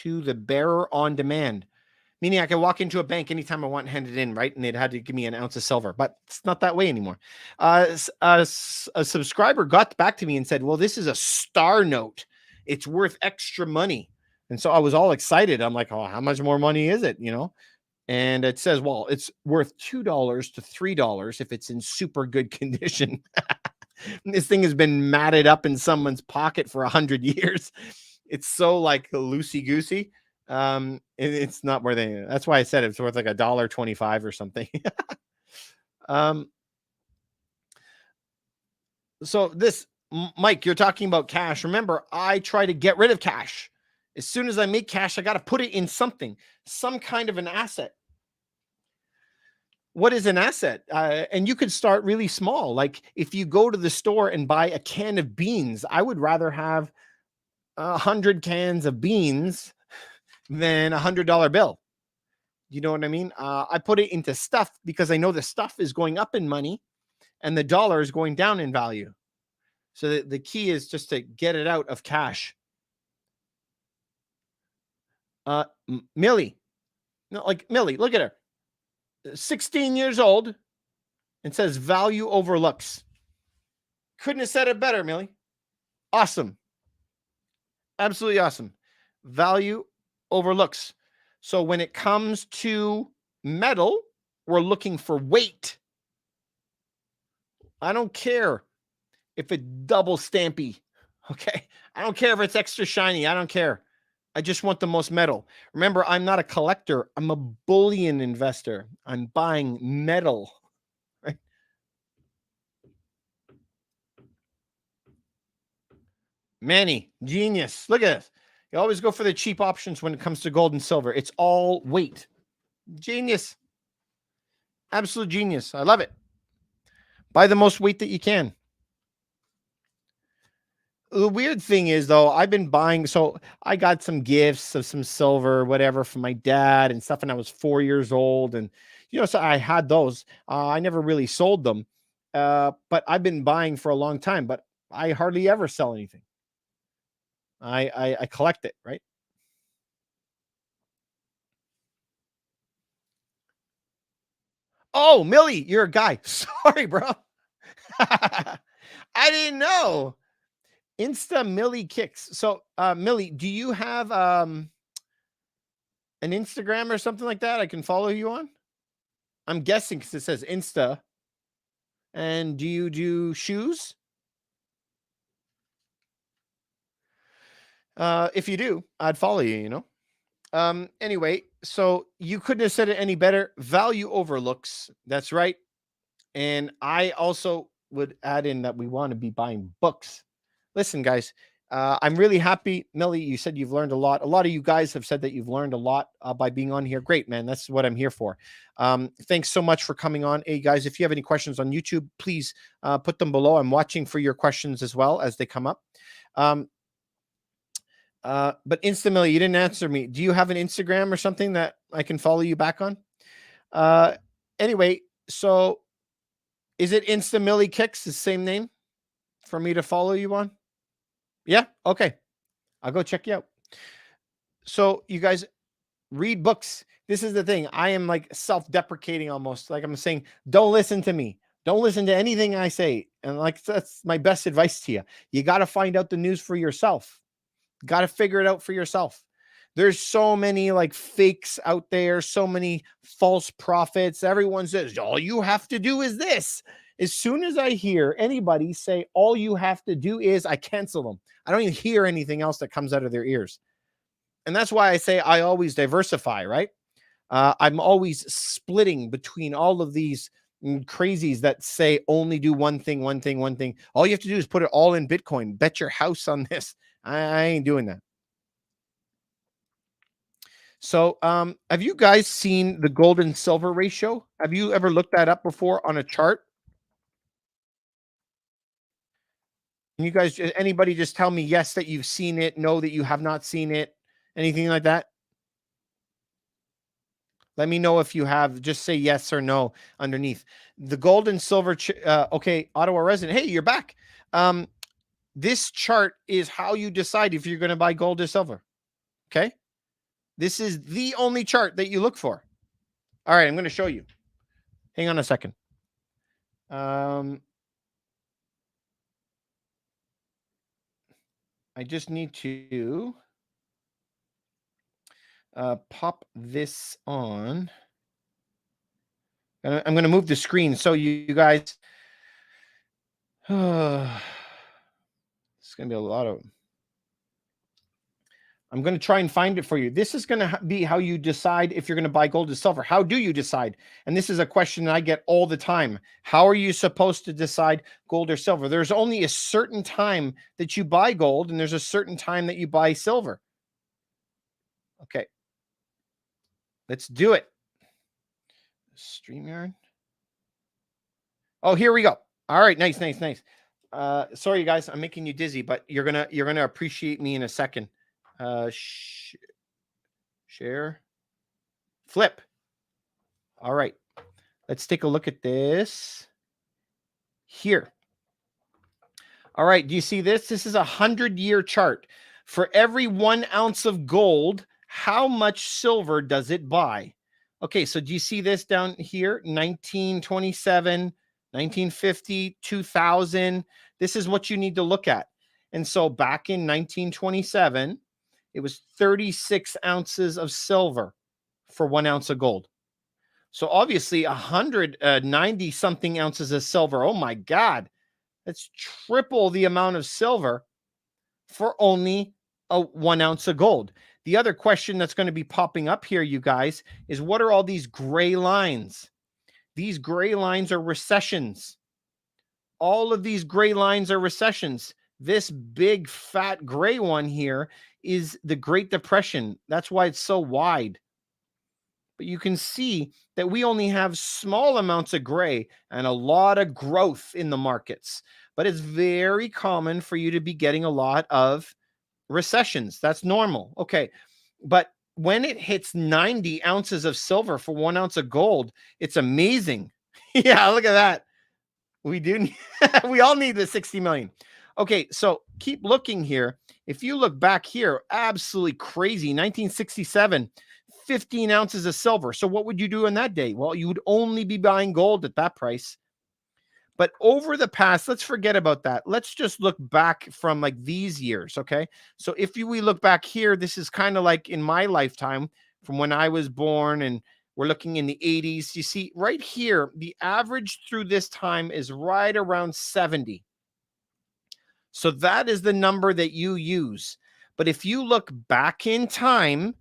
to the bearer on demand. Meaning I can walk into a bank anytime I want and hand it in, right? And they'd had to give me an ounce of silver. But it's not that way anymore. A subscriber got back to me and said, well, this is a star note. It's worth extra money. And so I was all excited. I'm like, oh, how much more money is it? And it says, well, it's worth $2 to $3 if it's in super good condition. This thing has been matted up in someone's pocket for 100 years. It's so like loosey-goosey. It's not worth anything. That's why I said it's worth like $1.25 or something. So this, Mike, you're talking about cash. Remember, I try to get rid of cash. As soon as I make cash, I got to put it in something, some kind of an asset. What is an asset? And you could start really small. Like if you go to the store and buy a can of beans, I would rather have 100 cans of beans than $100 bill. You know what I mean? I put it into stuff because I know the stuff is going up in money and the dollar is going down in value. So the key is just to get it out of cash. Millie, no, like Millie, look at her. 16 years old and says value over looks. Couldn't have said it better, Millie. Awesome. Absolutely awesome. Value over looks. So when it comes to metal, we're looking for weight. I don't care if it's double stampy. Okay. I don't care if it's extra shiny. I don't care. I just want the most metal. Remember, I'm not a collector. I'm a bullion investor. I'm buying metal. Right? Manny, genius. Look at this. You always go for the cheap options when it comes to gold and silver. It's all weight. Genius. Absolute genius. I love it. Buy the most weight that you can. The weird thing is, though, I've been buying. So I got some gifts of some silver, whatever, from my dad and stuff. And I was 4 years old. And, so I had those. I never really sold them. But I've been buying for a long time. But I hardly ever sell anything. I collect it, right? Oh, Millie, you're a guy. Sorry, bro. I didn't know. Insta Millie Kicks. So, Millie, do you have an Instagram or something like that I can follow you on? I'm guessing because it says Insta. And do you do shoes? If you do, I'd follow you, Anyway, so you couldn't have said it any better. Value over looks. That's right. And I also would add in that we want to be buying books. Listen, guys, I'm really happy. Millie, you said you've learned a lot. A lot of you guys have said that you've learned a lot by being on here. Great, man. That's what I'm here for. Thanks so much for coming on. Hey, guys, if you have any questions on YouTube, please put them below. I'm watching for your questions as well as they come up. But instantly, you didn't answer me. Do you have an Instagram or something that I can follow you back on? Anyway, so is it Insta Millie Kicks, the same name for me to follow you on? Yeah. Okay. I'll go check you out. So you guys read books. This is the thing. I am like self-deprecating almost. Like I'm saying, don't listen to me. Don't listen to anything I say. And like, that's my best advice to you. You got to find out the news for yourself. Got to figure it out for yourself. There's so many like fakes out there, so many false prophets. Everyone says, all you have to do is this. As soon as I hear anybody say, all you have to do is, I cancel them. I don't even hear anything else that comes out of their ears. And that's why I say I always diversify, right? I'm always splitting between all of these crazies that say only do one thing. All you have to do is put it all in Bitcoin. Bet your house on this. I ain't doing that. So, have you guys seen the gold and silver ratio? Have you ever looked that up before on a chart? Can you guys, anybody just tell me yes that you've seen it, no that you have not seen it, anything like that? Let me know if you have. Just say yes or no underneath. The gold and silver, okay, Ottawa resident. Hey, you're back. This chart is how you decide if you're going to buy gold or silver. Okay. This is the only chart that you look for. All right, I'm going to show you. Hang on a second. I just need to pop this on. I'm going to move the screen so you guys. It's going to be a lot of. I'm going to try and find it for you. This is going to be how you decide if you're going to buy gold or silver. How do you decide? And this is a question that I get all the time. How are you supposed to decide gold or silver? There's only a certain time that you buy gold and there's a certain time that you buy silver. Okay. Let's do it. StreamYard. Oh, here we go. All right, nice. Sorry, you guys, I'm making you dizzy, but you're gonna appreciate me in a second. Share, flip. All right, let's take a look at this here. All right, do you see this? This is a 100-year chart. For every 1 ounce of gold, how much silver does it buy? Okay, so do you see this down here? 1927, 1950, 2000. This is what you need to look at. And so back in 1927, it was 36 ounces of silver for 1 ounce of gold. So obviously 190 something ounces of silver. Oh my God. That's triple the amount of silver for only a 1 ounce of gold. The other question that's going to be popping up here, you guys, is what are all these gray lines? These gray lines are recessions. All of these gray lines are recessions. This big fat gray one here is the Great Depression. That's why it's so wide. But you can see that we only have small amounts of gray and a lot of growth in the markets. But it's very common for you to be getting a lot of recessions. That's normal. Okay. But when it hits 90 ounces of silver for 1 ounce of gold, it's amazing. Yeah, look at that. We do. We all need the 60 million. Okay, so keep looking here. If you look back here, absolutely crazy. 1967, 15 ounces of silver. So what would you do in that day? Well, you would only be buying gold at that price. But over the past, let's forget about that. Let's just look back from like these years, okay? So if we look back here, this is kind of like in my lifetime from when I was born, and we're looking in the 80s. You see right here, the average through this time is right around 70. So that is the number that you use. But if you look back in time,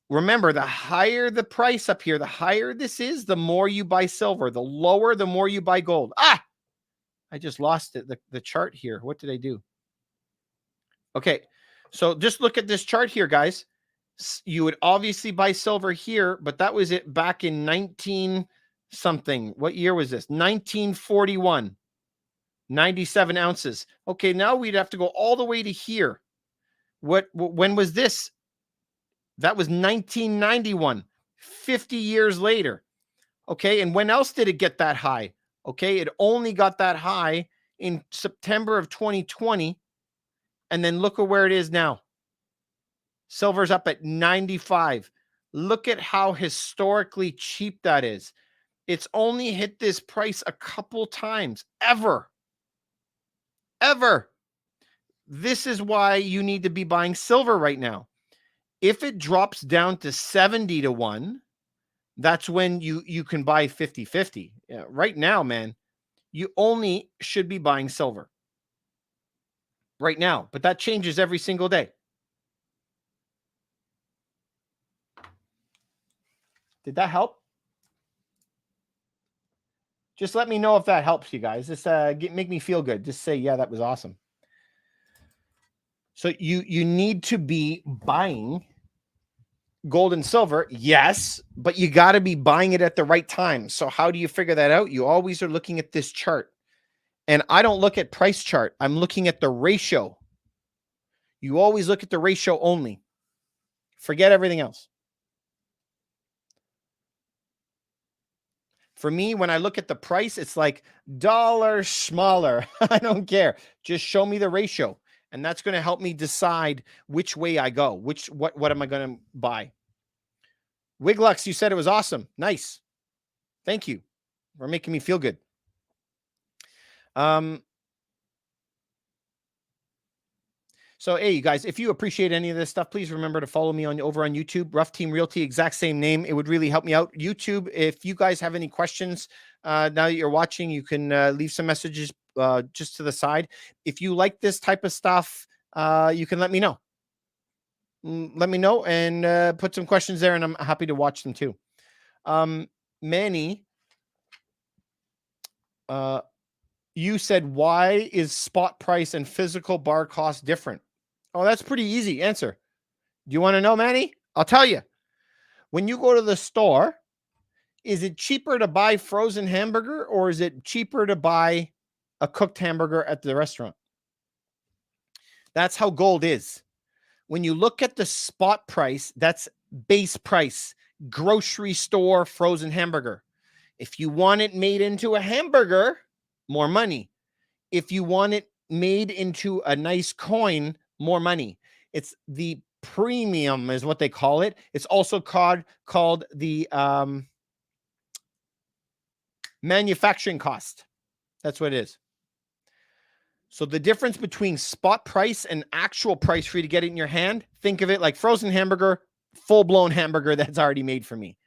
remember, the higher the price up here, the higher this is, the more you buy silver. The lower, the more you buy gold. I just lost it. The chart here. What did I do? Okay. So just look at this chart here, guys. You would obviously buy silver here, but that was it back in 19 something. What year was this? 1941. 97 ounces. Okay. Now we'd have to go all the way to here. When was this? That was 1991, 50 years later. Okay. And when else did it get that high? Okay. It only got that high in September of 2020. And then look at where it is now. Silver's up at 95. Look at how historically cheap that is. It's only hit this price a couple times ever. This is why you need to be buying silver right now. If it drops down to 70 to 1, that's when you can buy 50-50. Yeah, right now, man, you only should be buying silver right now, but that changes every single day. Did that help? Just let me know if that helps you guys. Just make me feel good. Just say, yeah, that was awesome. So you need to be buying gold and silver, yes, but you got to be buying it at the right time. So how do you figure that out? You always are looking at this chart. And I don't look at price chart. I'm looking at the ratio. You always look at the ratio only. Forget everything else. For me, when I look at the price, it's like dollar smaller. I don't care. Just show me the ratio. And that's going to help me decide which way I go. What am I going to buy? Wiglux, you said it was awesome. Nice. Thank you for making me feel good. So, hey, you guys, if you appreciate any of this stuff, please remember to follow me over on YouTube, Rough Team Realty, exact same name. It would really help me out. YouTube, if you guys have any questions, now that you're watching, you can leave some messages just to the side. If you like this type of stuff, you can let me know. Let me know and put some questions there, and I'm happy to watch them too. Manny, you said, why is spot price and physical bar cost different? Oh, that's pretty easy answer. Do you want to know, Manny? I'll tell you. When you go to the store, is it cheaper to buy frozen hamburger or is it cheaper to buy a cooked hamburger at the restaurant? That's how gold is. When you look at the spot price, that's base price, grocery store frozen hamburger. If you want it made into a hamburger, more money. If you want it made into a nice coin, more money. It's the premium is what they call it. It's also called the manufacturing cost. That's what it is. So the difference between spot price and actual price for you to get it in your hand, think of it like frozen hamburger, full-blown hamburger that's already made for me.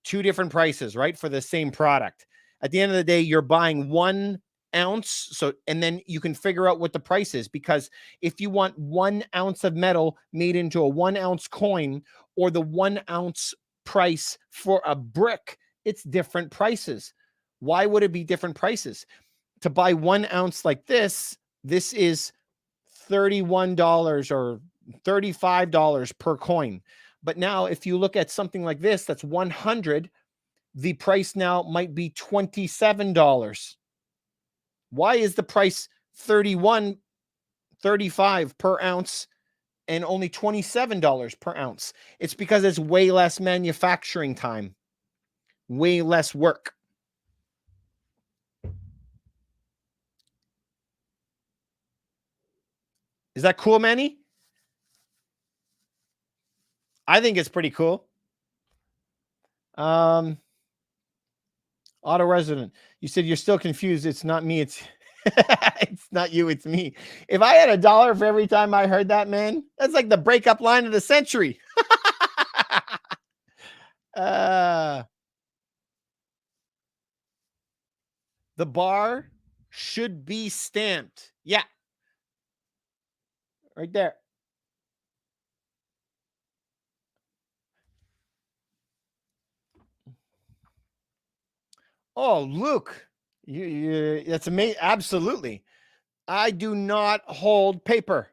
Two different prices, right? For the same product. At the end of the day, you're buying 1 ounce. So, and then you can figure out what the price is, because if you want 1 ounce of metal made into a 1 ounce coin, or the 1 ounce price for a brick, it's different prices. Why would it be different prices? To buy 1 ounce like this is $31 or $35 per coin. But now if you look at something like this, that's 100, the price now might be $27. Why is the price $35 per ounce and only $27 per ounce? It's because it's way less manufacturing time, way less work. Is that cool, Manny? I think it's pretty cool. Auto resident, you said you're still confused. It's not me. It's it's not you. It's me. If I had $1 for every time I heard that, man, that's like the breakup line of the century. The bar should be stamped. Yeah. Right there. Oh, Luke, that's amazing. Absolutely. I do not hold paper.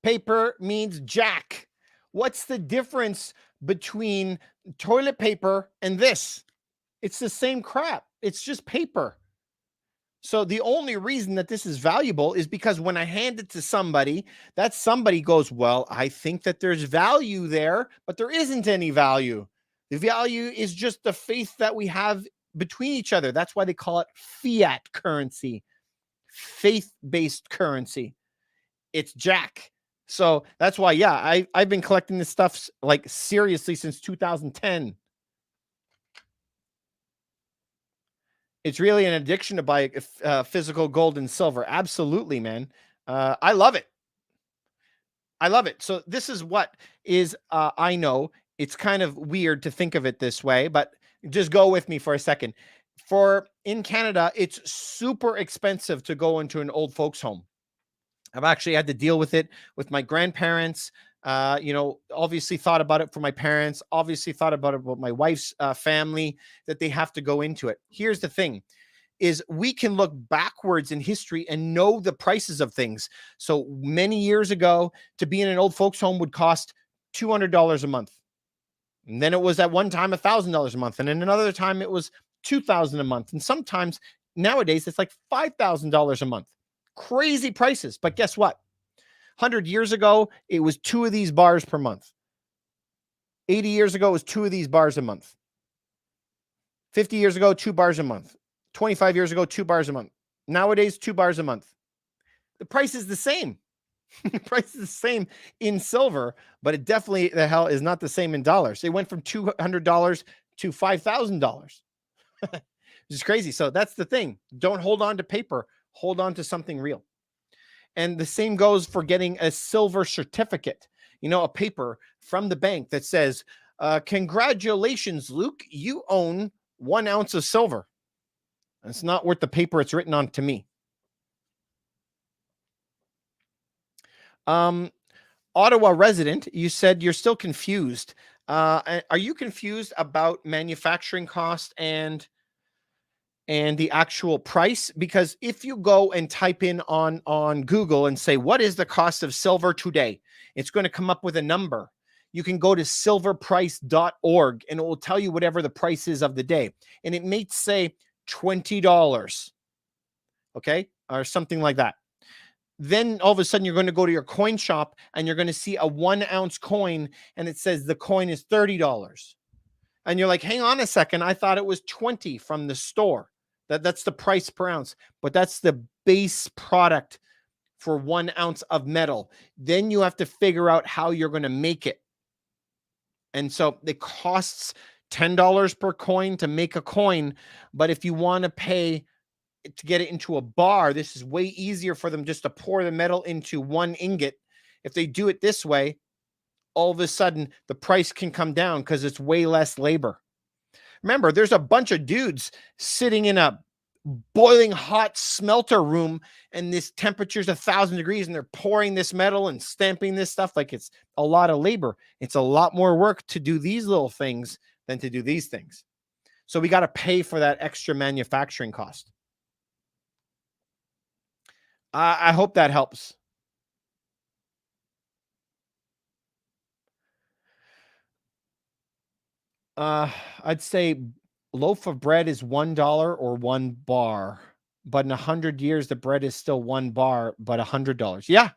Paper means jack. What's the difference between toilet paper and this? It's the same crap. It's just paper. So the only reason that this is valuable is because when I hand it to somebody, that somebody goes, well, I think that there's value there, but there isn't any value. The value is just the faith that we have between each other. That's why they call it fiat currency, faith-based currency. It's jack. So that's why, yeah, I've been collecting this stuff like seriously since 2010. It's really an addiction to buy physical gold and silver. Absolutely, man. I love it. I love it. So this is what is, I know it's kind of weird to think of it this way, but just go with me for a second. In Canada, it's super expensive to go into an old folks home. I've actually had to deal with it with my grandparents. Obviously thought about it for my parents, obviously thought about it with my wife's family, that they have to go into it. Here's the thing is we can look backwards in history and know the prices of things. So many years ago, to be in an old folks home would cost $200 a month. And then it was at one time $1,000 a month. And then another time it was $2,000 a month. And sometimes nowadays it's like $5,000 a month. Crazy prices. But guess what? 100 years ago, it was 2 of these bars per month. 80 years ago, it was 2 of these bars a month. 50 years ago, 2 bars a month. 25 years ago, 2 bars a month. Nowadays, 2 bars a month. The price is the same. The price is the same in silver, but it definitely the hell is not the same in dollars. It went from $200 to $5,000. Which is crazy. So that's the thing. Don't hold on to paper. Hold on to something real. And the same goes for getting a silver certificate, a paper from the bank that says, congratulations, Luke, you own 1 ounce of silver. It's not worth the paper it's written on to me. Ottawa resident, you said you're still confused. Are you confused about manufacturing cost and and the actual price, because if you go and type in on Google and say what is the cost of silver today, it's going to come up with a number. You can go to silverprice.org and it will tell you whatever the price is of the day, and it may say $20, okay, or something like that. Then all of a sudden you're going to go to your coin shop and you're going to see a 1 ounce coin and it says the coin is $30. And you're like, hang on a second, I thought it was 20 from the store. That's the price per ounce, but that's the base product for 1 ounce of metal. Then you have to figure out how you're going to make it. And so it costs $10 per coin to make a coin. But if you want to pay to get it into a bar, this is way easier for them just to pour the metal into one ingot. If they do it this way, all of a sudden the price can come down because it's way less labor. Remember, there's a bunch of dudes sitting in a boiling hot smelter room and this temperature's 1,000 degrees and they're pouring this metal and stamping this stuff. Like, it's a lot of labor. It's a lot more work to do these little things than to do these things. So we got to pay for that extra manufacturing cost. I hope that helps. I'd say loaf of bread is $1 or 1 bar, but in 100 years, the bread is still 1 bar, but $100. Yeah,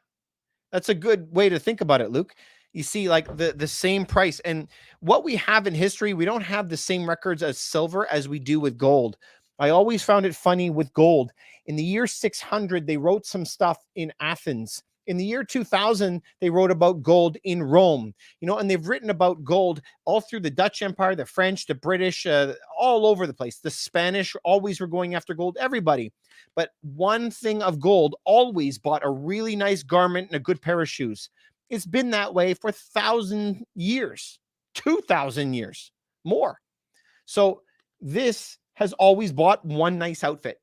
that's a good way to think about it, Luke. You see, like the same price. And what we have in history, we don't have the same records as silver as we do with gold. I always found it funny with gold. In the year 600, they wrote some stuff in Athens. In the year 2000, they wrote about gold in Rome, and they've written about gold all through the Dutch Empire, the French, the British, all over the place. The Spanish always were going after gold, everybody. But one thing of gold always bought a really nice garment and a good pair of shoes. It's been that way for 1,000 years, 2,000 years, more. So this has always bought one nice outfit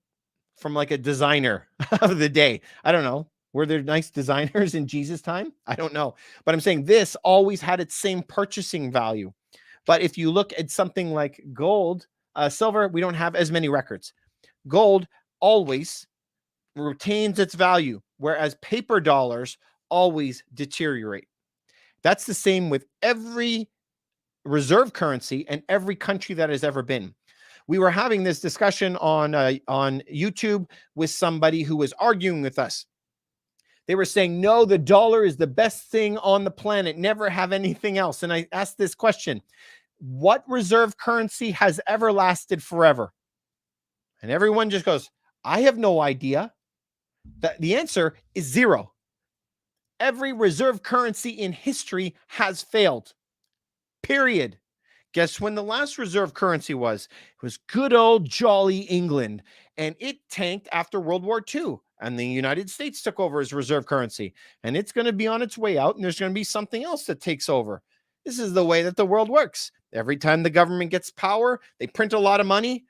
from like a designer of the day. I don't know. Were there nice designers in Jesus' time? I don't know. But I'm saying this always had its same purchasing value. But if you look at something like gold, silver, we don't have as many records. Gold always retains its value, whereas paper dollars always deteriorate. That's the same with every reserve currency and every country that has ever been. We were having this discussion on YouTube with somebody who was arguing with us. They were saying, no, the dollar is the best thing on the planet. Never have anything else. And I asked this question: what reserve currency has ever lasted forever? And everyone just goes, I have no idea. The answer is zero. Every reserve currency in history has failed. Period. Guess when the last reserve currency was? It was good old jolly England. And it tanked after World War II. And the United States took over as reserve currency. And it's going to be on its way out. And there's going to be something else that takes over. This is the way that the world works. Every time the government gets power, they print a lot of money.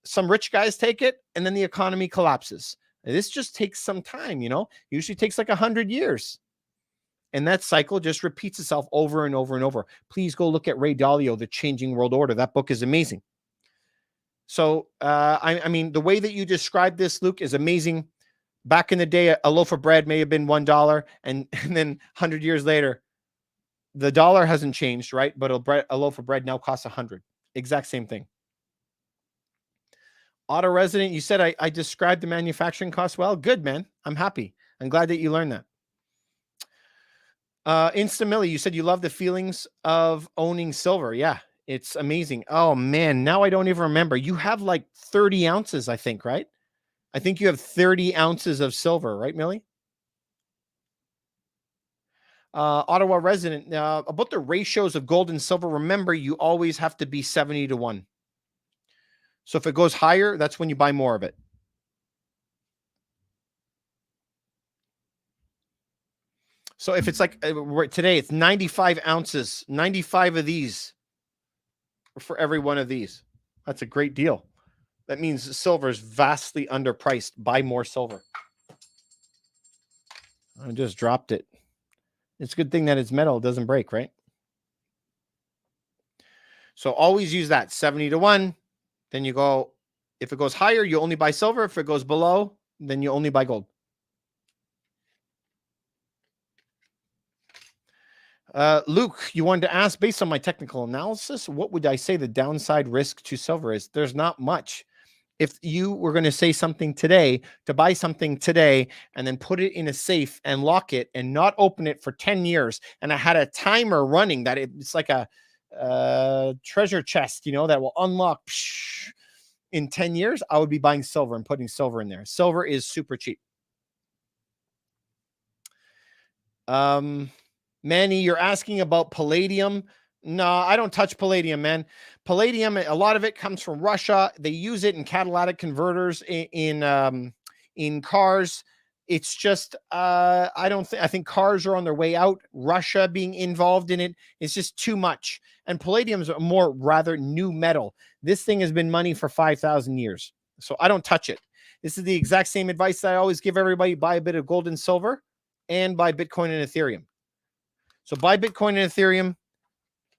Some rich guys take it. And then the economy collapses. And this just takes some time, Usually takes like 100 years. And that cycle just repeats itself over and over and over. Please go look at Ray Dalio, The Changing World Order. That book is amazing. So, I mean, the way that you described this, Luke, is amazing. Back in the day, a loaf of bread may have been $1, and then 100 years later, the dollar hasn't changed, right? But a loaf of bread now costs 100. Exact same thing. Auto resident, you said I described the manufacturing cost well. Good, man. I'm happy. I'm glad that you learned that. Instamilly, you said you love the feelings of owning silver. Yeah, it's amazing. Oh man, now I don't even remember. You have like 30 ounces, I think, right? I think you have 30 ounces of silver, right, Millie? Ottawa resident, about the ratios of gold and silver, remember, you always have to be 70-1. So if it goes higher, that's when you buy more of it. So if it's like today, it's 95 ounces, 95 of these for every one of these. That's a great deal. That means silver is vastly underpriced. Buy more silver. I just dropped it. It's a good thing that it's metal. It doesn't break, right? So always use that 70-1. Then you go If it goes higher, you only buy silver. If it goes below, then you only buy gold. Luke, you wanted to ask, based on my technical analysis, what would I say the downside risk to silver is? There's not much. If you were going to say something today, to buy something today and then put it in a safe and lock it and not open it for 10 years, and I had a timer running that it's like a treasure chest, that will unlock in 10 years, I would be buying silver and putting silver in there. Silver is super cheap. Manny, you're asking about palladium. No, I don't touch palladium, man. Palladium, a lot of it comes from Russia. They use it in catalytic converters in cars. It's just I think cars are on their way out. Russia being involved in it is just too much. And palladium is a more rather new metal. This thing has been money for 5,000 years. So I don't touch it. This is the exact same advice that I always give everybody: buy a bit of gold and silver and buy Bitcoin and Ethereum. So buy Bitcoin and Ethereum,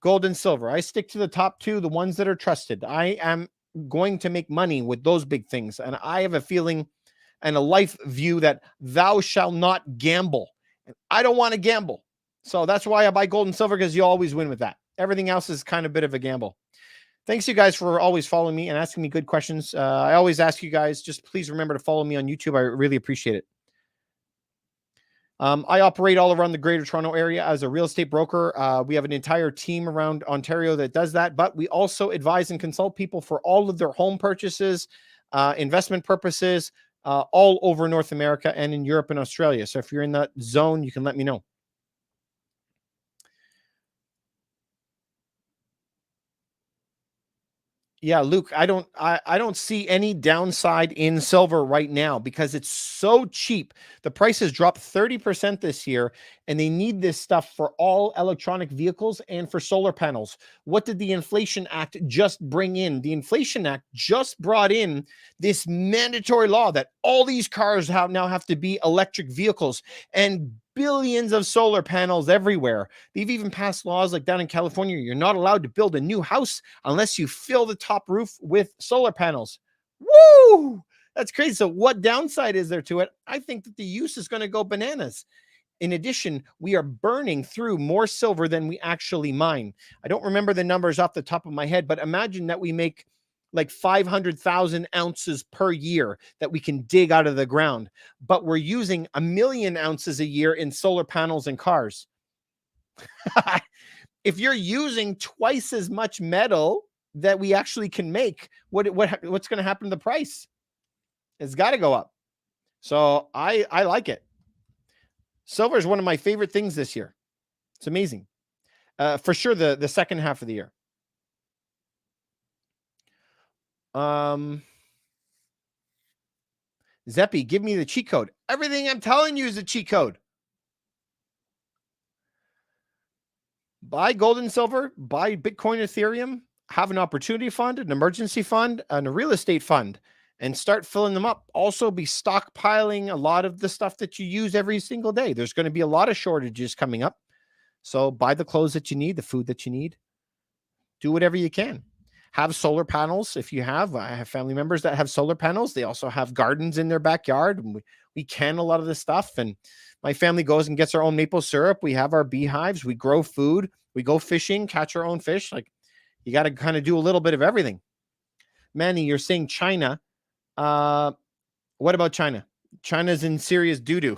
gold and silver. I stick to the top two, the ones that are trusted. I am going to make money with those big things. And I have a feeling and a life view that thou shalt not gamble. And I don't want to gamble. So that's why I buy gold and silver, because you always win with that. Everything else is kind of a bit of a gamble. Thanks, you guys, for always following me and asking me good questions. I always ask you guys, just please remember to follow me on YouTube. I really appreciate it. I operate all around the Greater Toronto area as a real estate broker. We have an entire team around Ontario that does that, but we also advise and consult people for all of their home purchases, investment purposes, all over North America and in Europe and Australia. So if you're in that zone, you can let me know. Yeah, Luke, I don't see any downside in silver right now because it's so cheap. The price has dropped 30% this year, and they need this stuff for all electronic vehicles and for solar panels. What did the Inflation Act just bring in? The Inflation Act just brought in this mandatory law that all these cars now have to be electric vehicles, and billions of solar panels everywhere. They've even passed laws like down in California, you're not allowed to build a new house unless you fill the top roof with solar panels. Woo! That's crazy. So what downside is there to it? I think that the use is going to go bananas. In addition, we are burning through more silver than we actually mine. I don't remember the numbers off the top of my head, but imagine that we make like 500,000 ounces per year that we can dig out of the ground, but we're using 1 million ounces a year in solar panels and cars. If you're using twice as much metal that we actually can make, what's going to happen to the price? It's got to go up. So I like it. Silver is one of my favorite things this year. It's amazing. For sure, the second half of the year. Zeppy, give me the cheat code. Everything I'm telling you is a cheat code. Buy gold and silver, buy Bitcoin, Ethereum, have an opportunity fund, an emergency fund, and a real estate fund, and start filling them up. Also be stockpiling a lot of the stuff that you use every single day. There's going to be a lot of shortages coming up. So buy the clothes that you need, the food that you need. Do whatever you can. Have solar panels if you have. I have family members that have solar panels. They also have gardens in their backyard. We can a lot of this stuff. And my family goes and gets our own maple syrup. We have our beehives. We grow food. We go fishing, catch our own fish. Like, you got to kind of do a little bit of everything. Manny, you're saying China. What about China? China's in serious doo-doo.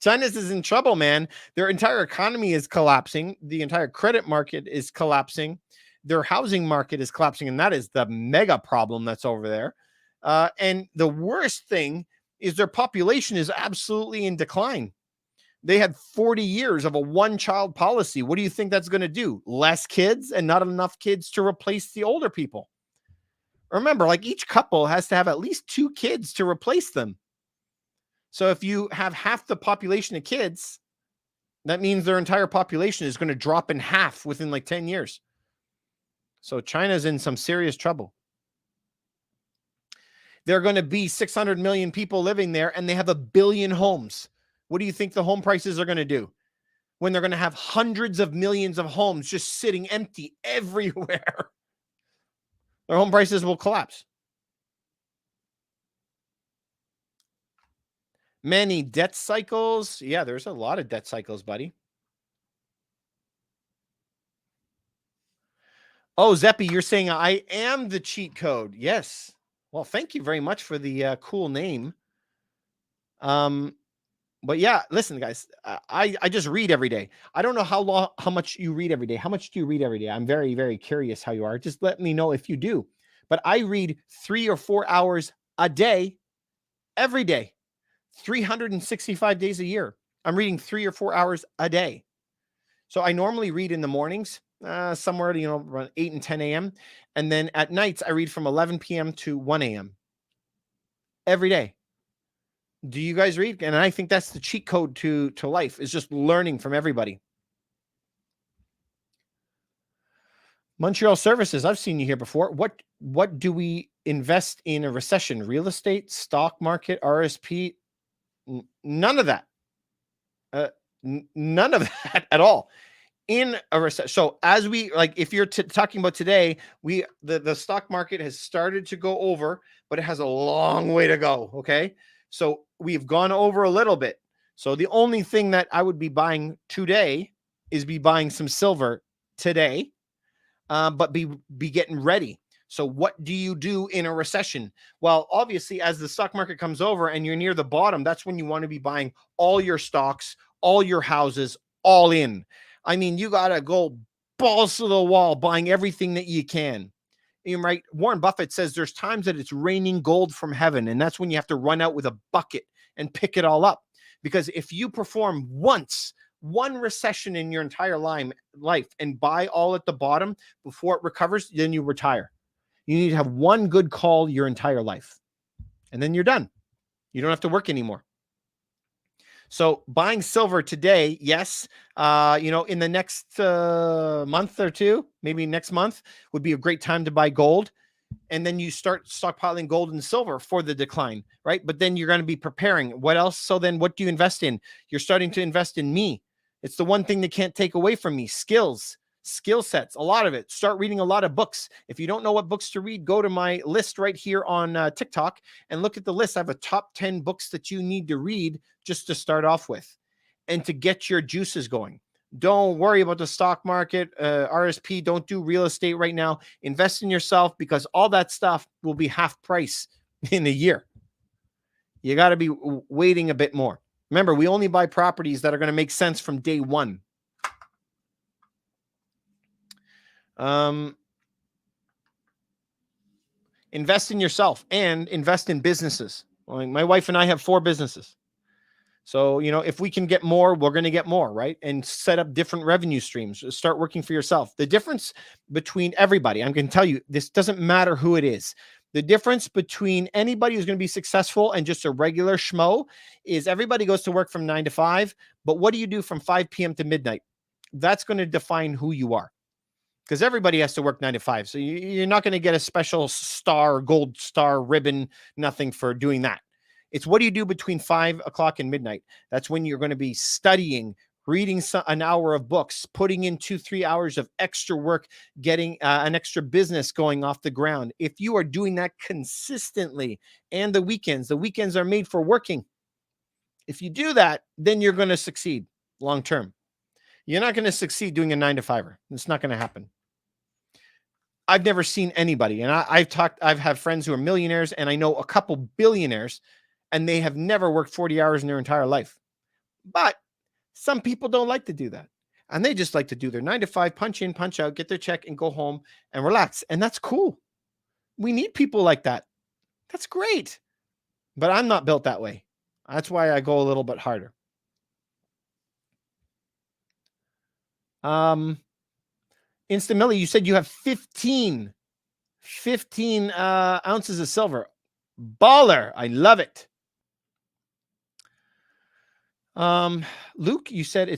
China's is in trouble, man. Their entire economy is collapsing. The entire credit market is collapsing. Their housing market is collapsing, and that is the mega problem that's over there. And the worst thing is their population is absolutely in decline. They had 40 years of a one-child policy. What do you think that's going to do? Less kids and not enough kids to replace the older people. Remember, like, each couple has to have at least 2 kids to replace them. So if you have half the population of kids, that means their entire population is going to drop in half within like 10 years. So China's in some serious trouble. There are going to be 600 million people living there, and they have 1 billion homes. What do you think the home prices are going to do when they're going to have hundreds of millions of homes just sitting empty everywhere? Their home prices will collapse. Many debt cycles. Yeah, there's a lot of debt cycles, buddy. Oh, Zeppy, you're saying I am the cheat code. Yes. Well, thank you very much for the cool name. But yeah, listen, guys, I just read every day. I don't know how much you read every day. How much do you read every day? I'm very, very curious how you are. Just let me know if you do. But I read 3 or 4 hours a day, every day, 365 days a year. I'm reading 3 or 4 hours a day. So I normally read in the mornings, somewhere, around 8 and 10 a.m. And then at nights, I read from 11 p.m. to 1 a.m. every day. Do you guys read? And I think that's the cheat code to life, is just learning from everybody. Montreal Services, I've seen you here before. What do we invest in a recession? Real estate, stock market, RSP? None of that. None of that at all. In a recession. So as we, like, if you're talking about today, the stock market has started to go over, but it has a long way to go. Okay. So we've gone over a little bit. So the only thing that I would be buying today is be buying some silver today, but be getting ready. So what do you do in a recession? Well, obviously, as the stock market comes over and you're near the bottom, that's when you want to be buying all your stocks, all your houses, all in. I mean, you got to go balls to the wall buying everything that you can. Right? Warren Buffett says there's times that it's raining gold from heaven, and that's when you have to run out with a bucket and pick it all up. Because if you perform one recession in your entire life and buy all at the bottom before it recovers, then you retire. You need to have one good call your entire life, and then you're done. You don't have to work anymore. So buying silver today, yes, in the next month or two, maybe next month, would be a great time to buy gold. And then you start stockpiling gold and silver for the decline, right? But then you're going to be preparing. What else? So then what do you invest in? You're starting to invest in me. It's the one thing they can't take away from me. Skills, skill sets, a lot of it. Start reading a lot of books. If you don't know what books to read, go to my list right here on TikTok and look at the list. I have a top 10 books that you need to read just to start off with and to get your juices going. Don't worry about the stock market, RSP. Don't do real estate right now. Invest in yourself, because all that stuff will be half price in a year. You got to be waiting a bit more. Remember, we only buy properties that are going to make sense from day one. Invest in yourself and invest in businesses. My wife and I have 4 businesses. So, if we can get more, we're going to get more, right? And set up different revenue streams. Start working for yourself. The difference between everybody, I'm going to tell you, this doesn't matter who it is. The difference between anybody who's going to be successful and just a regular schmo is everybody goes to work from 9 to 5. But what do you do from 5 p.m. to midnight? That's going to define who you are. Because everybody has to work 9 to 5. So you're not going to get a special star, gold star, ribbon, nothing for doing that. It's what do you do between 5 o'clock and midnight? That's when you're going to be studying, reading an hour of books, putting in 2-3 hours of extra work, getting an extra business going off the ground. If you are doing that consistently, and the weekends are made for working. If you do that, then you're going to succeed long term. You're not going to succeed doing a 9 to 5er. It's not going to happen. I've never seen anybody, and I've had friends who are millionaires, and I know a couple billionaires, and they have never worked 40 hours in their entire life. But some people don't like to do that. And they just like to do their 9 to 5, punch in, punch out, get their check and go home and relax. And that's cool. We need people like that. That's great. But I'm not built that way. That's why I go a little bit harder. Instamilly, you said you have 15 ounces of silver. Baller. I love it. Luke, you said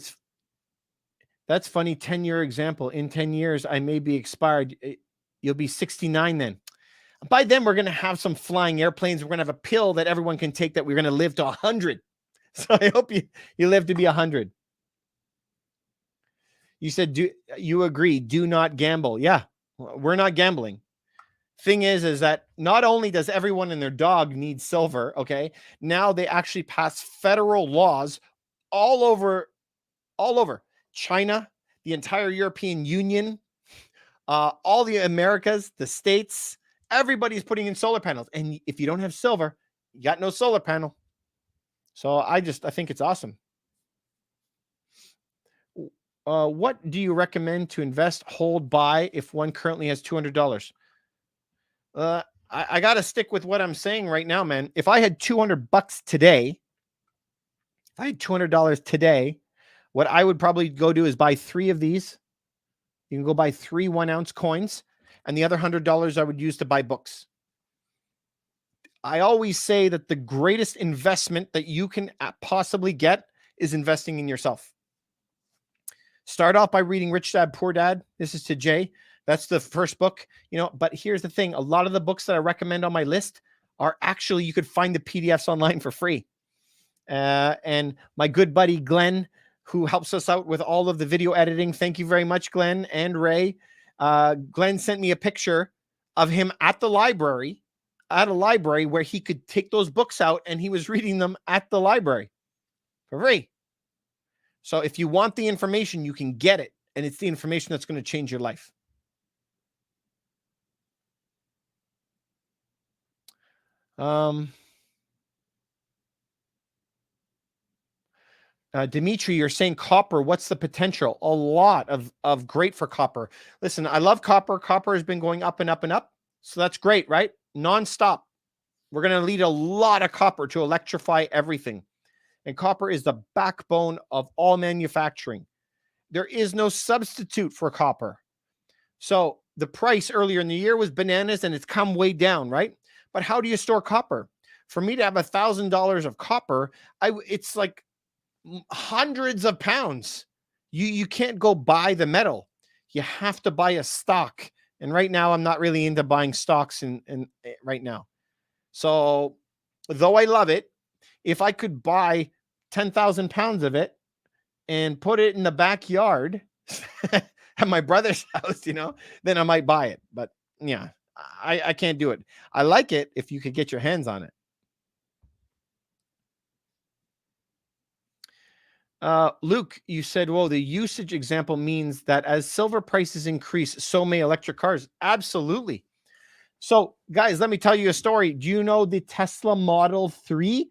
that's funny. 10-year example. In 10 years, I may be expired. You'll be 69 then. By then, we're going to have some flying airplanes. We're going to have a pill that everyone can take that we're going to live to 100. So I hope you live to be 100. You said, do you agree? Do not gamble. Yeah, we're not gambling. Thing is that not only does everyone and their dog need silver, okay, now they actually pass federal laws all over, all over China, the entire European Union, all the Americas, the states, everybody's putting in solar panels. And if you don't have silver, you got no solar panel. So I think it's awesome. What do you recommend to invest, hold, buy if one currently has $200? I got to stick with what I'm saying right now, man. If I had $200 today, if I had $200 today, what I would probably go do is buy 3 of these. You can go buy 3 1-ounce coins, and the other $100 I would use to buy books. I always say that the greatest investment that you can possibly get is investing in yourself. Start off by reading Rich Dad, Poor Dad. This is to Jay. That's the first book, but here's the thing. A lot of the books that I recommend on my list are actually, you could find the PDFs online for free. And my good buddy, Glenn, who helps us out with all of the video editing. Thank you very much, Glenn and Ray. Glenn sent me a picture of him at a library where he could take those books out and he was reading them at the library for free. So if you want the information, you can get it. And it's the information that's going to change your life. Dimitri, you're saying copper. What's the potential? A lot of great for copper. Listen, I love copper. Copper has been going up and up and up. So that's great, right? Nonstop. We're going to need a lot of copper to electrify everything. And copper is the backbone of all manufacturing. There is no substitute for copper. So the price earlier in the year was bananas and it's come way down, right? But how do you store copper? For me to have $1,000 of copper, it's like hundreds of pounds. You can't go buy the metal. You have to buy a stock. And right now, I'm not really into buying stocks in right now. So though I love it, if I could buy 10,000 pounds of it and put it in the backyard at my brother's house, then I might buy it. But yeah, I can't do it. I like it if you could get your hands on it. Luke, you said, well, the usage example means that as silver prices increase, so may electric cars. Absolutely. So guys, let me tell you a story. Do you know the Tesla Model 3?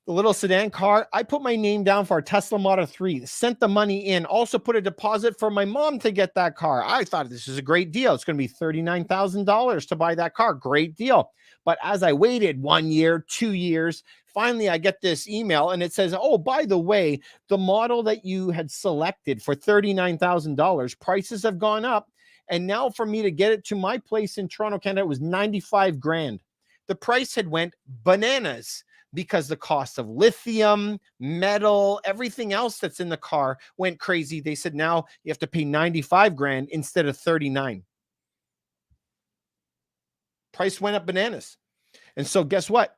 The little sedan car? I put my name down for a Tesla Model 3, sent the money in, also put a deposit for my mom to get that car. I thought this is a great deal. It's going to be $39,000 to buy that car. Great deal. But as I waited 1 year, 2 years, finally I get this email and it says, oh, by the way, the model that you had selected for $39,000, prices have gone up. And now for me to get it to my place in Toronto, Canada, it was $95,000. The price had went bananas because the cost of lithium, metal, everything else that's in the car went crazy. They said, now you have to pay $95,000 instead of $39,000. Price went up bananas. And so guess what?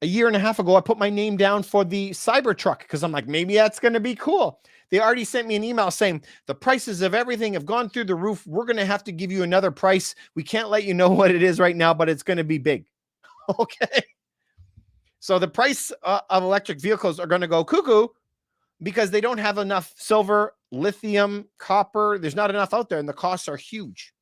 A year and a half ago, I put my name down for the Cybertruck because I'm like, maybe that's going to be cool. They already sent me an email saying the prices of everything have gone through the roof. We're going to have to give you another price. We can't let you know what it is right now, but it's going to be big. Okay. So the price of electric vehicles are going to go cuckoo because they don't have enough silver, lithium, copper. There's not enough out there and the costs are huge.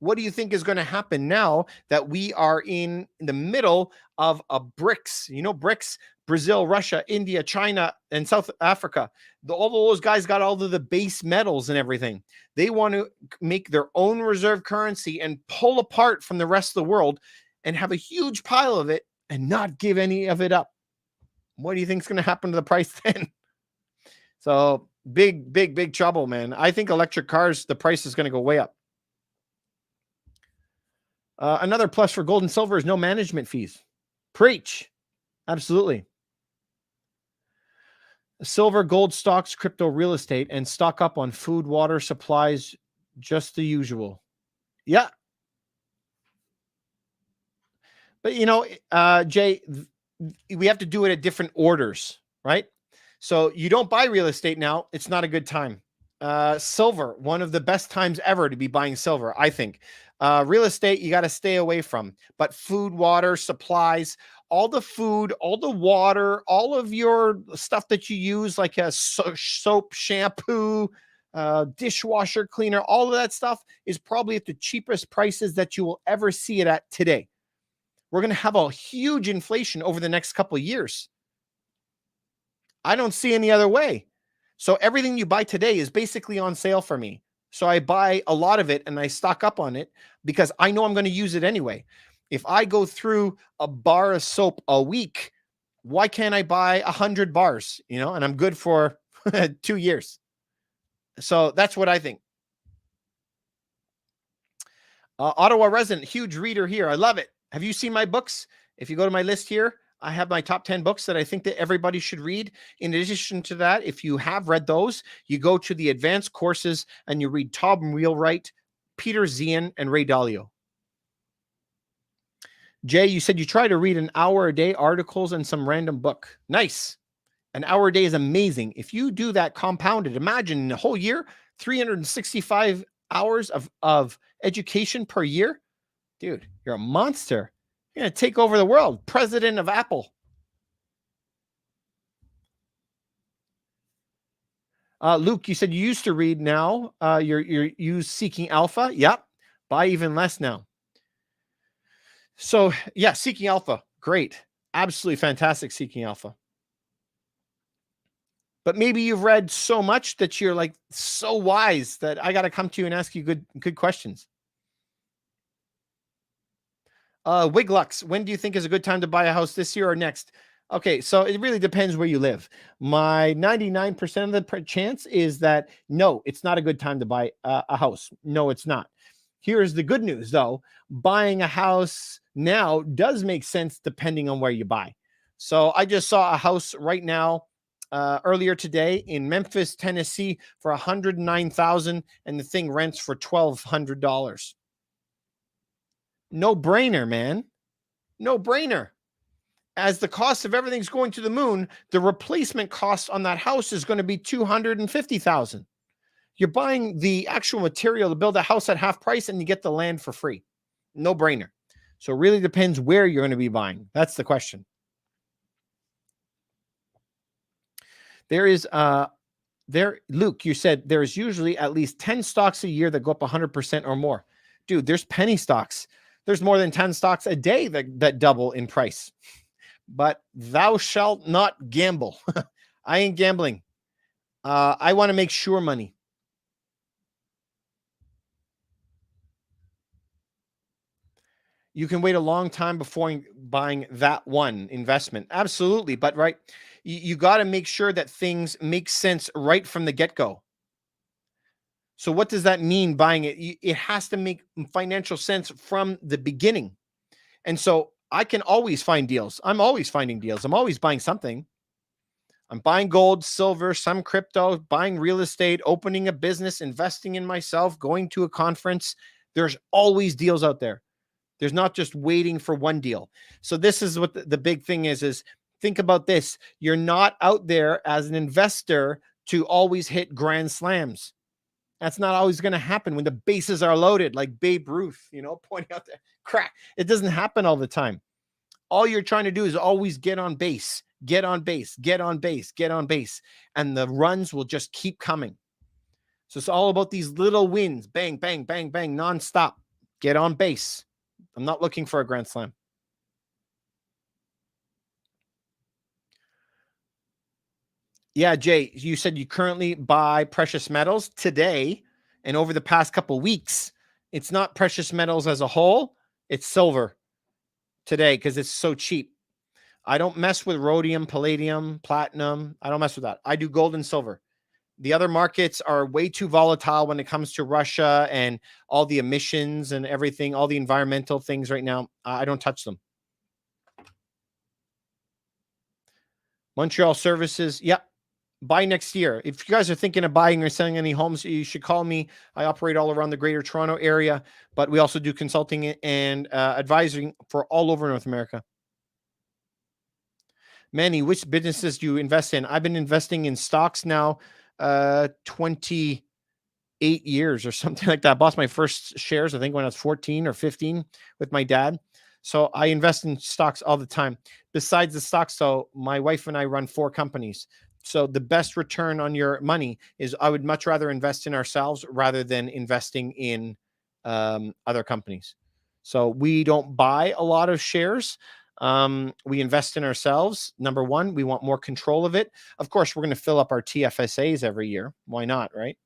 What do you think is going to happen now that we are in the middle of a BRICS? BRICS, Brazil, Russia, India, China, and South Africa. All those guys got all of the base metals and everything. They want to make their own reserve currency and pull apart from the rest of the world and have a huge pile of it and not give any of it up. What do you think is going to happen to the price then? So big trouble, man. I think electric cars, the price is going to go way up. Another plus for gold and silver is no management fees. Preach. Absolutely. Silver, gold stocks, crypto, real estate, and stock up on food, water, supplies, just the usual. Yeah. But, Jay, we have to do it at different orders, right? So you don't buy real estate now. It's not a good time. Silver, one of the best times ever to be buying silver, I think. Real estate, you got to stay away from. But food, water, supplies, all the food, all the water, all of your stuff that you use, like a soap, shampoo, dishwasher cleaner, all of that stuff is probably at the cheapest prices that you will ever see it at today. We're going to have a huge inflation over the next couple of years. I don't see any other way. So everything you buy today is basically on sale for me. So I buy a lot of it and I stock up on it because I know I'm going to use it anyway. If I go through a bar of soap a week, why can't I buy 100 bars, and I'm good for 2 years. So that's what I think. Ottawa resident, huge reader here. I love it. Have you seen my books? If you go to my list here, I have my top 10 books that I think that everybody should read. In addition to that, if you have read those, you go to the advanced courses and you read Tom Wheelwright, Peter Zian, and Ray Dalio. Jay, you said you try to read an hour a day, articles, and some random book. Nice. An hour a day is amazing. If you do that compounded, imagine in a whole year, 365 hours of education per year. Dude, you're a monster. You're going to take over the world. President of Apple. Luke, you said you used to read now. You're Seeking Alpha. Yep. Buy even less now. So yeah, Seeking Alpha. Great. Absolutely fantastic Seeking Alpha. But maybe you've read so much that you're like so wise that I got to come to you and ask you good questions. Wiglux, when do you think is a good time to buy a house, this year or next? Okay, so it really depends where you live. My 99% of the chance is that no, it's not a good time to buy a house. No, it's not. Here's the good news, though. Buying a house now does make sense depending on where you buy. So I just saw a house right now earlier today in Memphis, Tennessee for $109,000, and the thing rents for $1,200. No brainer, man. No brainer. As the cost of everything's going to the moon, the replacement cost on that house is going to be $250,000. You're buying the actual material to build a house at half price and you get the land for free. No brainer. So it really depends where you're going to be buying. That's the question. Luke, you said there's usually at least 10 stocks a year that go up 100% or more. Dude, there's penny stocks. There's more than 10 stocks a day that double in price. But thou shalt not gamble. I ain't gambling. I want to make sure money. You can wait a long time before buying that one investment. Absolutely. But right, you got to make sure that things make sense right from the get-go. So what does that mean, buying it? It has to make financial sense from the beginning. And so I can always find deals. I'm always finding deals. I'm always buying something. I'm buying gold, silver, some crypto, buying real estate, opening a business, investing in myself, going to a conference. There's always deals out there. There's not just waiting for one deal. So this is what the big thing is think about this. You're not out there as an investor to always hit grand slams. That's not always going to happen when the bases are loaded, like Babe Ruth, pointing out the crack. It doesn't happen all the time. All you're trying to do is always get on base, get on base, get on base, get on base. And the runs will just keep coming. So it's all about these little wins. Bang, bang, bang, bang, nonstop. Get on base. I'm not looking for a grand slam. Yeah, Jay, you said you currently buy precious metals today and over the past couple of weeks. It's not precious metals as a whole. It's silver today because it's so cheap. I don't mess with rhodium, palladium, platinum. I don't mess with that. I do gold and silver. The other markets are way too volatile when it comes to Russia and all the emissions and everything, all the environmental things right now. I don't touch them. Montreal services. Yep. Buy next year. If you guys are thinking of buying or selling any homes, you should call me. I operate all around the greater Toronto area, but we also do consulting and advising for all over North America. Manny, which businesses do you invest in? I've been investing in stocks now 20 8 years or something like that. I bought my first shares, I think, when I was 14 or 15 with my dad. So I invest in stocks all the time. Besides the stocks, though, my wife and I run 4 companies. So the best return on your money is I would much rather invest in ourselves rather than investing in other companies. So we don't buy a lot of shares. We invest in ourselves. Number one, we want more control of it. Of course, we're going to fill up our TFSAs every year. Why not, right?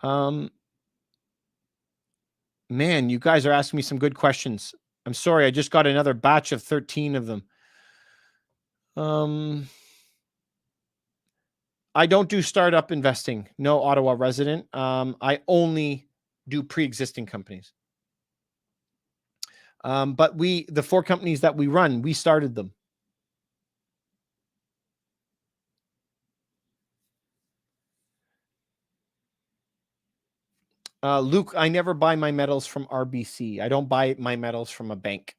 Um, Man, you guys are asking me some good questions. I'm sorry, I just got another batch of 13 of them. Um, I don't do startup investing. No, Ottawa resident. I only do pre-existing companies. But the 4 companies that we run, we started them. Luke, I never buy my metals from RBC. I don't buy my metals from a bank.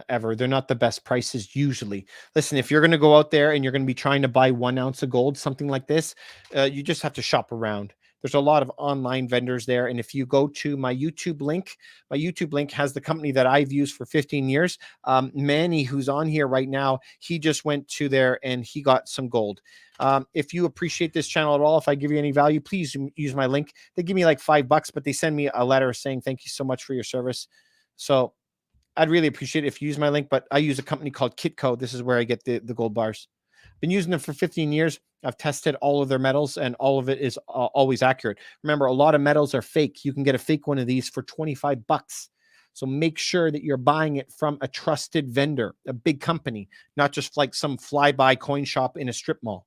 Ever. They're not the best prices usually. Listen, if you're going to go out there and you're going to be trying to buy 1 ounce of gold, something like this, you just have to shop around. There's a lot of online vendors there. And if you go to my YouTube link has the company that I've used for 15 years. Manny, who's on here right now, he just went to there and he got some gold. If you appreciate this channel at all, if I give you any value, please use my link. They give me like $5, but they send me a letter saying, thank you so much for your service. So I'd really appreciate it if you use my link, but I use a company called Kitco. This is where I get the gold bars. Been using them for 15 years. I've tested all of their metals and all of it is always accurate. Remember, a lot of metals are fake. You can get a fake one of these for $25. So make sure that you're buying it from a trusted vendor, a big company, not just like some flyby coin shop in a strip mall.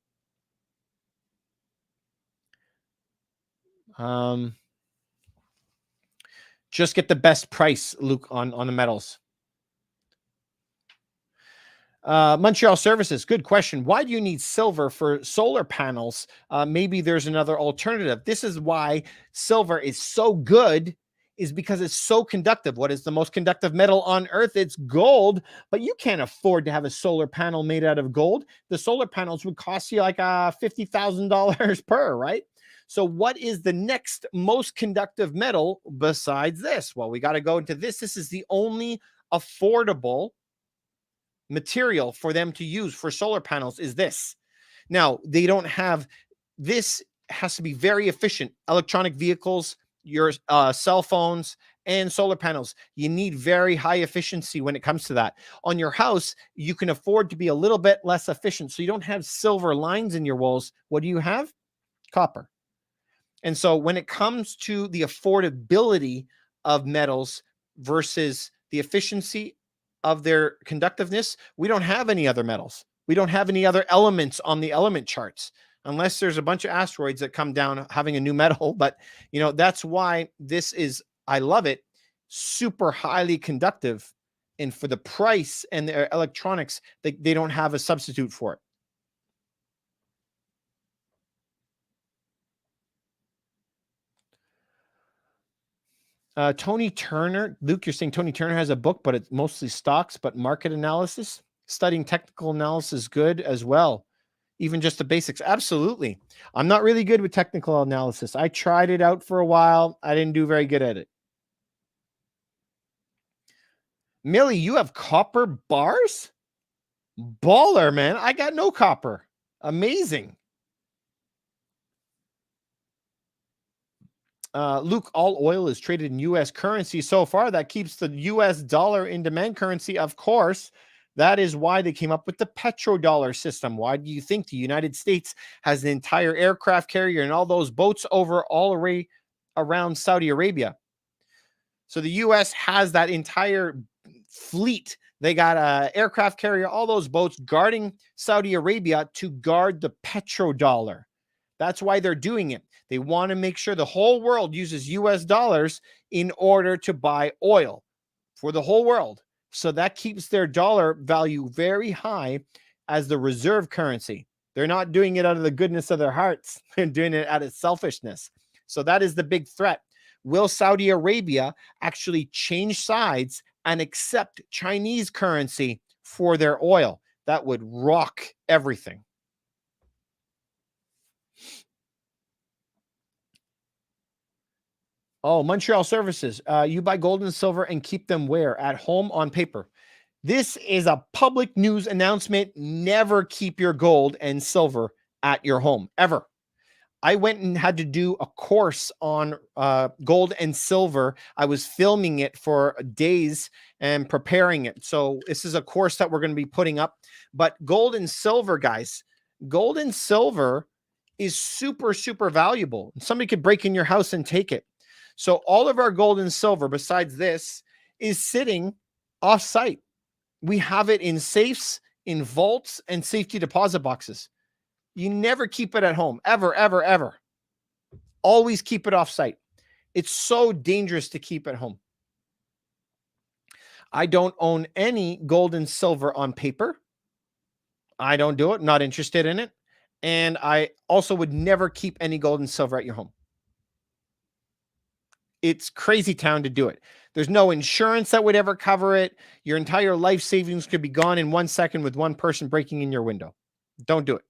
Just get the best price, Luke, on the metals. Montreal Services, good question. Why do you need silver for solar panels? Maybe there's another alternative. This is why silver is so good, is because it's so conductive. What is the most conductive metal on earth? It's gold, but you can't afford to have a solar panel made out of gold. The solar panels would cost you like $50,000 per, right? So what is the next most conductive metal besides this? Well, we got to go into this. This is the only affordable material for them to use for solar panels is this. Now, they don't have this, has to be very efficient. Electronic vehicles, your cell phones, and solar panels. You need very high efficiency when it comes to that. On your house, you can afford to be a little bit less efficient. So you don't have silver lines in your walls. What do you have? Copper. And so when it comes to the affordability of metals versus the efficiency of their conductiveness, we don't have any other metals. We don't have any other elements on the element charts, unless there's a bunch of asteroids that come down having a new metal. But, that's why this is, I love it, super highly conductive. And for the price and their electronics, they don't have a substitute for it. Tony Turner, Luke, you're saying Tony Turner has a book, but it's mostly stocks, but market analysis. Studying technical analysis good as well. Even just the basics. Absolutely. I'm not really good with technical analysis. I tried it out for a while. I didn't do very good at it. Millie, you have copper bars? Baller, man. I got no copper. Amazing. Luke, all oil is traded in U.S. currency so far. That keeps the U.S. dollar in demand currency, of course. That is why they came up with the petrodollar system. Why do you think the United States has an entire aircraft carrier and all those boats over all around Saudi Arabia? So the U.S. has that entire fleet. They got an aircraft carrier, all those boats guarding Saudi Arabia to guard the petrodollar. That's why they're doing it. They want to make sure the whole world uses US dollars in order to buy oil for the whole world. So that keeps their dollar value very high as the reserve currency. They're not doing it out of the goodness of their hearts. They're doing it out of selfishness. So that is the big threat. Will Saudi Arabia actually change sides and accept Chinese currency for their oil? That would rock everything. Oh, Montreal Services. You buy gold and silver and keep them where? At home, on paper. This is a public news announcement. Never keep your gold and silver at your home, ever. I went and had to do a course on gold and silver. I was filming it for days and preparing it. So this is a course that we're going to be putting up. But gold and silver, guys, gold and silver is super, super valuable. Somebody could break in your house and take it. So all of our gold and silver, besides this, is sitting off site. We have it in safes, in vaults, and safety deposit boxes. You never keep it at home, ever, ever, ever. Always keep it off site. It's so dangerous to keep at home. I don't own any gold and silver on paper. I don't do it, not interested in it. And I also would never keep any gold and silver at your home. It's crazy town to do it. There's no insurance that would ever cover it. Your entire life savings could be gone in 1 second with one person breaking in your window. Don't do it.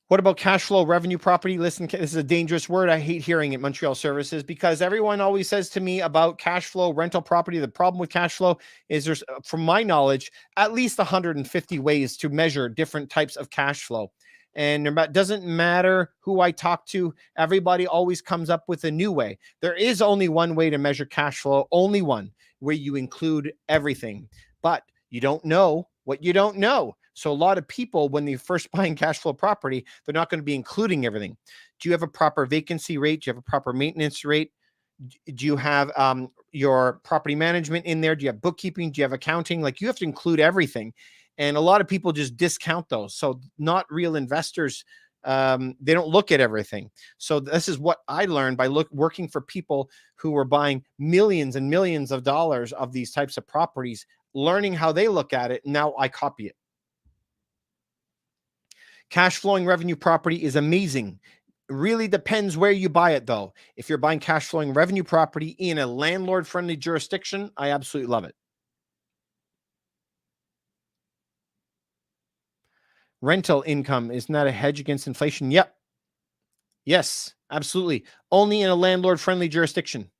What about cash flow revenue property? Listen, this is a dangerous word. I hate hearing it, Montreal Services, because everyone always says to me about cash flow rental property. The problem with cash flow is there's, from my knowledge, at least 150 ways to measure different types of cash flow. And it doesn't matter who I talk to, everybody always comes up with a new way. There is only one way to measure cash flow, only one, where you include everything. But you don't know what you don't know. So a lot of people, when they're first buying cash flow property, they're not going to be including everything. Do you have a proper vacancy rate? Do you have a proper maintenance rate? Do you have your property management in there? Do you have bookkeeping? Do you have accounting? Like, you have to include everything. And a lot of people just discount those. So not real investors, they don't look at everything. So this is what I learned by working for people who were buying millions and millions of dollars of these types of properties, learning how they look at it. Now I copy it. Cash flowing revenue property is amazing. It really depends where you buy it, though. If you're buying cash flowing revenue property in a landlord-friendly jurisdiction, I absolutely love it. Rental income is not a hedge against inflation. Yep. Yes, absolutely. Only in a landlord-friendly jurisdiction.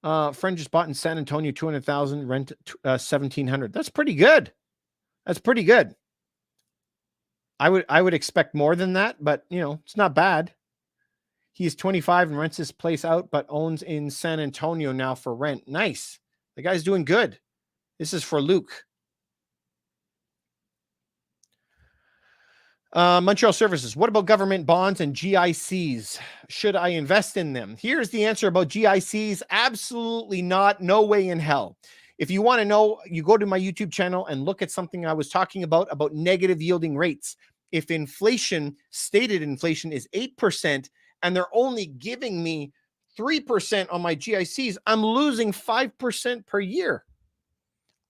Friend just bought in San Antonio, 200,000, rent 1,700. That's pretty good. That's pretty good. I would expect more than that, but it's not bad. He's 25 and rents his place out, but owns in San Antonio now for rent. Nice. The guy's doing good. This is for Luke. Montreal Services. What about government bonds and GICs? Should I invest in them? Here's the answer about GICs. Absolutely not. No way in hell. If you want to know, you go to my YouTube channel and look at something I was talking about negative yielding rates. If inflation, stated inflation, is 8% and they're only giving me 3% on my GICs, I'm losing 5% per year.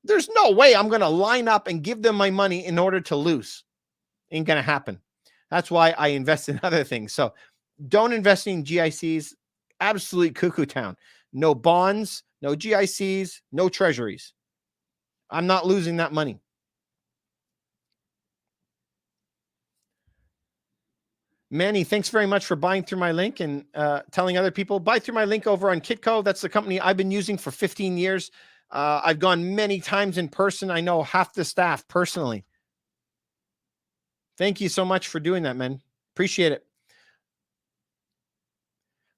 There's no way I'm going to line up and give them my money in order to lose. Ain't going to happen. That's why I invest in other things. So don't invest in GICs. Absolute cuckoo town. No bonds, no GICs, no treasuries. I'm not losing that money. Manny, thanks very much for buying through my link and telling other people. Buy through my link over on Kitco. That's the company I've been using for 15 years. I've gone many times in person. I know half the staff personally. Thank you so much for doing that, man. Appreciate it.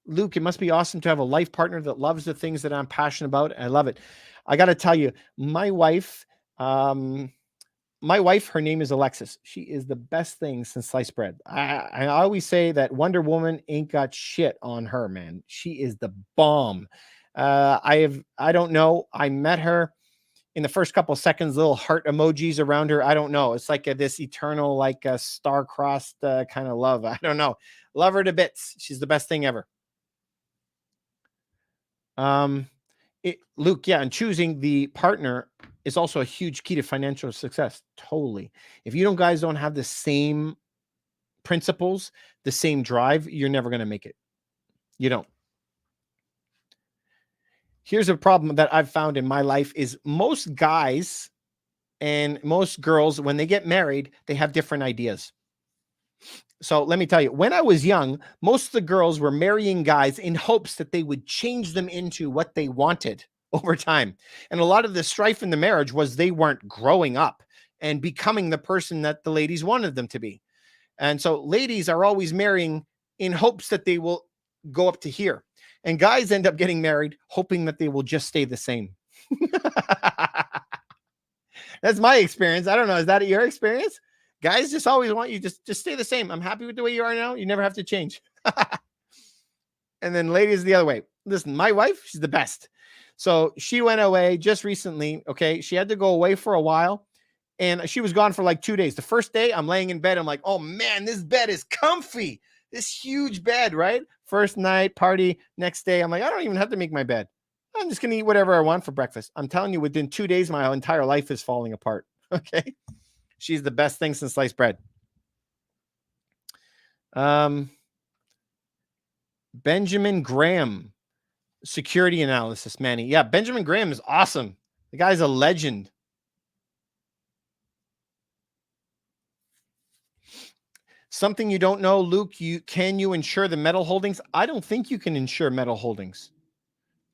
Luke, it must be awesome to have a life partner that loves the things that I'm passionate about. I love it. I got to tell you, my wife, her name is Alexis. She is the best thing since sliced bread. I always say that Wonder Woman ain't got shit on her, man. She is the bomb. I don't know. I met her in the first couple of seconds, little heart emojis around her. I don't know. It's like this eternal, like a star-crossed kind of love. I don't know. Love her to bits. She's the best thing ever. Luke, yeah, and choosing the partner is also a huge key to financial success. Totally. If you guys don't have the same principles, the same drive, you're never going to make it. You don't. Here's a problem that I've found in my life is most guys and most girls, when they get married, they have different ideas. So let me tell you, when I was young, most of the girls were marrying guys in hopes that they would change them into what they wanted over time. And a lot of the strife in the marriage was they weren't growing up and becoming the person that the ladies wanted them to be. And so ladies are always marrying in hopes that they will go up to here. And guys end up getting married hoping that they will just stay the same. That's my experience. I don't know. Is that your experience? Guys just always want you just stay the same. I'm happy with the way you are now. You never have to change. And then ladies the other way. Listen, my wife, she's the best. So she went away just recently. Okay. She had to go away for a while and she was gone for like 2 days. The first day I'm laying in bed. I'm like, oh man, this bed is comfy. This huge bed, right? First night party. Next day, I'm like, I don't even have to make my bed. I'm just going to eat whatever I want for breakfast. I'm telling you, within 2 days, my entire life is falling apart. Okay. She's the best thing since sliced bread. Benjamin Graham, security analysis, Manny. Yeah, Benjamin Graham is awesome. The guy's a legend. Something you don't know, Luke, can you insure the metal holdings? I don't think you can insure metal holdings.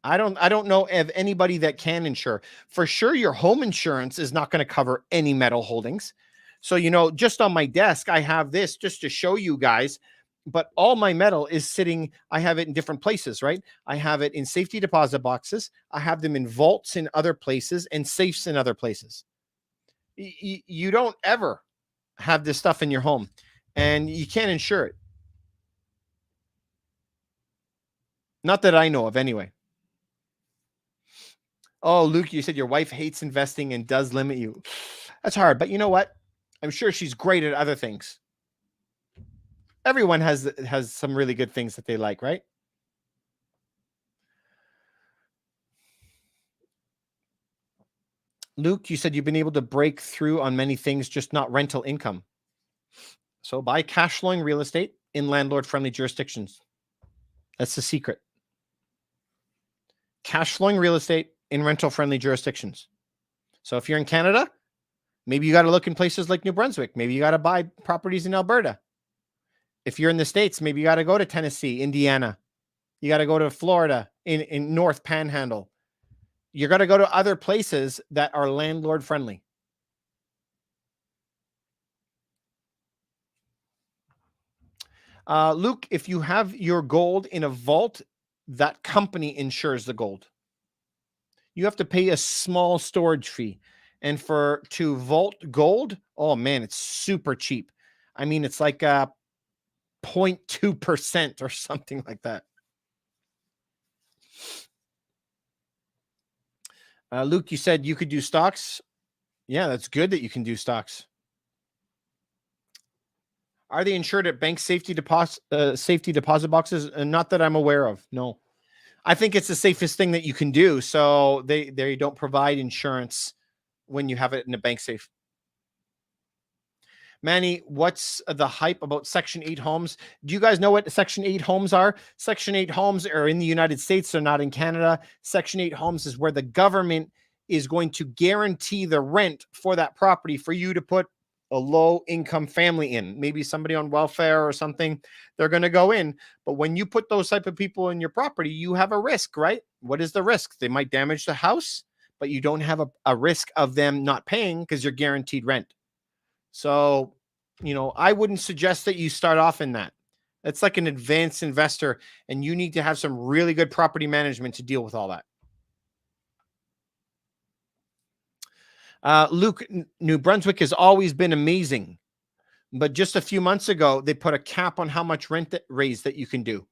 I don't know of anybody that can insure. For sure, your home insurance is not going to cover any metal holdings. So, just on my desk, I have this just to show you guys, but all my metal is sitting, I have it in different places, right? I have it in safety deposit boxes. I have them in vaults in other places and safes in other places. You don't ever have this stuff in your home and you can't insure it. Not that I know of anyway. Oh, Luke, you said your wife hates investing and does limit you. That's hard, but you know what? I'm sure she's great at other things. Everyone has some really good things that they like, right? Luke, you said you've been able to break through on many things, just not rental income. So buy cash flowing real estate in landlord-friendly jurisdictions. That's the secret. Cash flowing real estate in rental-friendly jurisdictions. So if you're in Canada, maybe you got to look in places like New Brunswick. Maybe you got to buy properties in Alberta. If you're in the States, maybe you got to go to Tennessee, Indiana. You got to go to Florida in North Panhandle. You got to go to other places that are landlord friendly. Luke, if you have your gold in a vault, that company insures the gold. You have to pay a small storage fee. And to vault gold, oh man, it's super cheap. I mean, it's like 0.2% or something like that. Luke, you said you could do stocks. Yeah, that's good that you can do stocks. Are they insured at bank safety deposit boxes? Not that I'm aware of. No, I think it's the safest thing that you can do. So they don't provide insurance when you have it in a bank safe. Manny, what's the hype about Section 8 homes? Do you guys know what Section 8 homes are? Section 8 homes are in the United States. They're not in Canada. Section 8 homes is where the government is going to guarantee the rent for that property for you to put a low income family in, maybe somebody on welfare or something. They're going to go in. But when you put those type of people in your property, you have a risk, right? What is the risk? They might damage the house, but you don't have a risk of them not paying because you're guaranteed rent. So, I wouldn't suggest that you start off in that. It's like an advanced investor, and you need to have some really good property management to deal with all that. Luke, New Brunswick has always been amazing, but just a few months ago, they put a cap on how much rent raise that you can do.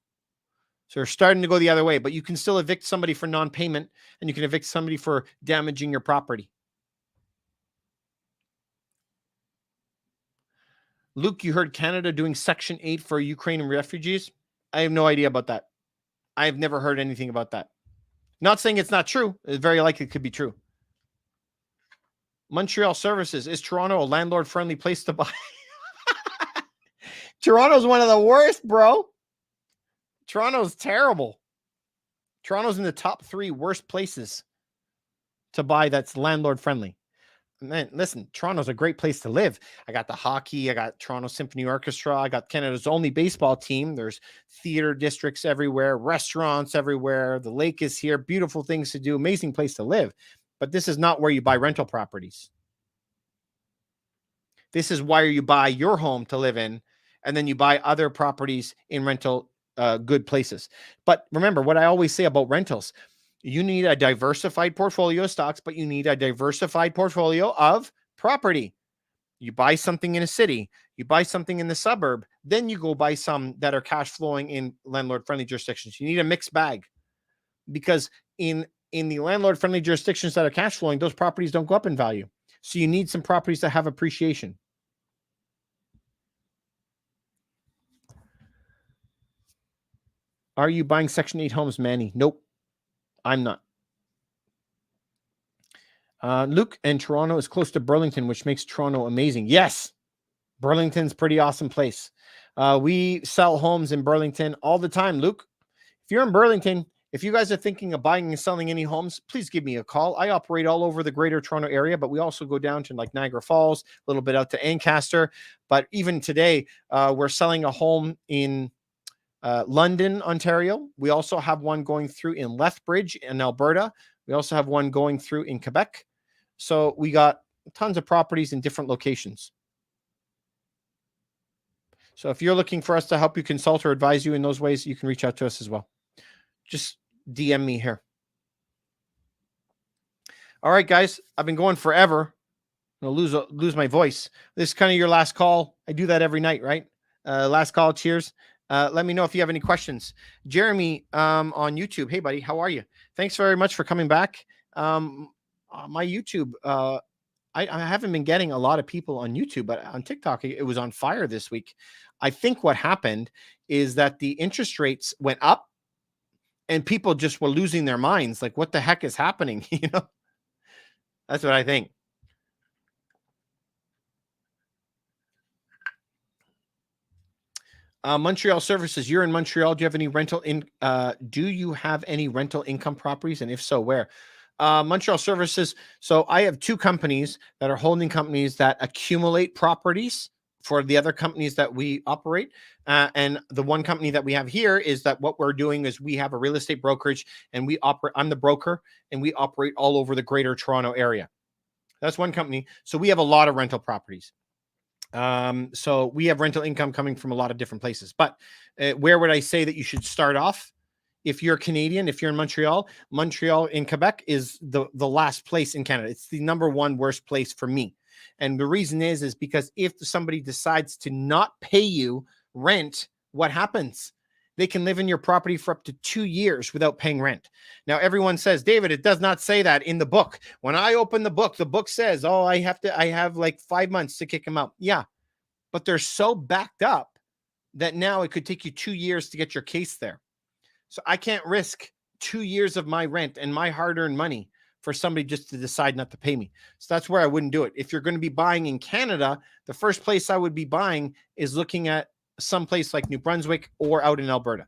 So they're starting to go the other way, but you can still evict somebody for non-payment, and you can evict somebody for damaging your property. Luke, you heard Canada doing Section 8 for Ukrainian refugees? I have no idea about that. I have never heard anything about that. Not saying it's not true. It's very likely it could be true. Montreal Services. Is Toronto a landlord-friendly place to buy? Toronto's one of the worst, bro. Toronto's terrible. Toronto's in the top 3 worst places to buy that's landlord-friendly. Man, listen, Toronto's a great place to live. I got the hockey, I got Toronto Symphony Orchestra, I got Canada's only baseball team. There's theater districts everywhere, restaurants everywhere. The lake is here, beautiful things to do, amazing place to live. But this is not where you buy rental properties. This is where you buy your home to live in, and then you buy other properties in rental good places. But remember what I always say about rentals: you need a diversified portfolio of stocks, but you need a diversified portfolio of property. You buy something in a city, you buy something in the suburb, then you go buy some that are cash flowing in landlord friendly jurisdictions. You need a mixed bag, because in the landlord friendly jurisdictions that are cash flowing, those properties don't go up in value. So you need some properties that have appreciation. Are you buying Section 8 homes, Manny? Nope, I'm not. Luke, and Toronto is close to Burlington, which makes Toronto amazing. Yes, Burlington's pretty awesome place. We sell homes in Burlington all the time, Luke. If you're in Burlington, if you guys are thinking of buying and selling any homes, please give me a call. I operate all over the greater Toronto area, but we also go down to like Niagara Falls, a little bit out to Ancaster. But even today, we're selling a home in London, Ontario. We also have one going through in Lethbridge in Alberta. We also have one going through in Quebec. So we got tons of properties in different locations. So if you're looking for us to help you consult or advise you in those ways, you can reach out to us as well. Just DM me here. All right, guys, I've been going forever. I'm gonna lose my voice. This is kind of your last call. I do that every night, right? Last call. Cheers. Let me know if you have any questions. Jeremy on YouTube. Hey, buddy, how are you? Thanks very much for coming back. My YouTube, I haven't been getting a lot of people on YouTube, but on TikTok, it was on fire this week. I think what happened is that the interest rates went up and people just were losing their minds. Like, what the heck is happening? That's what I think. Montreal Services, you're in Montreal. Do you have any do you have any rental income properties? And if so, where? Montreal Services. So I have two companies that are holding companies that accumulate properties for the other companies that we operate. And the one company that we have here is that what we're doing is we have a real estate brokerage and I'm the broker, and we operate all over the greater Toronto area. That's one company. So we have a lot of rental properties. So we have rental income coming from a lot of different places. But where would I say that you should start off? If you're Canadian, if you're in Montreal in Quebec is the last place in Canada. It's the number one worst place for me. And the reason is because if somebody decides to not pay you rent, what happens? They can live in your property for up to 2 years without paying rent. Now, everyone says, David, it does not say that in the book. When I open the book says, oh, I have like 5 months to kick them out. Yeah, but they're so backed up that now it could take you 2 years to get your case there. So I can't risk 2 years of my rent and my hard-earned money for somebody just to decide not to pay me. So that's where I wouldn't do it. If you're going to be buying in Canada, the first place I would be buying is looking at some place like New Brunswick or out in Alberta.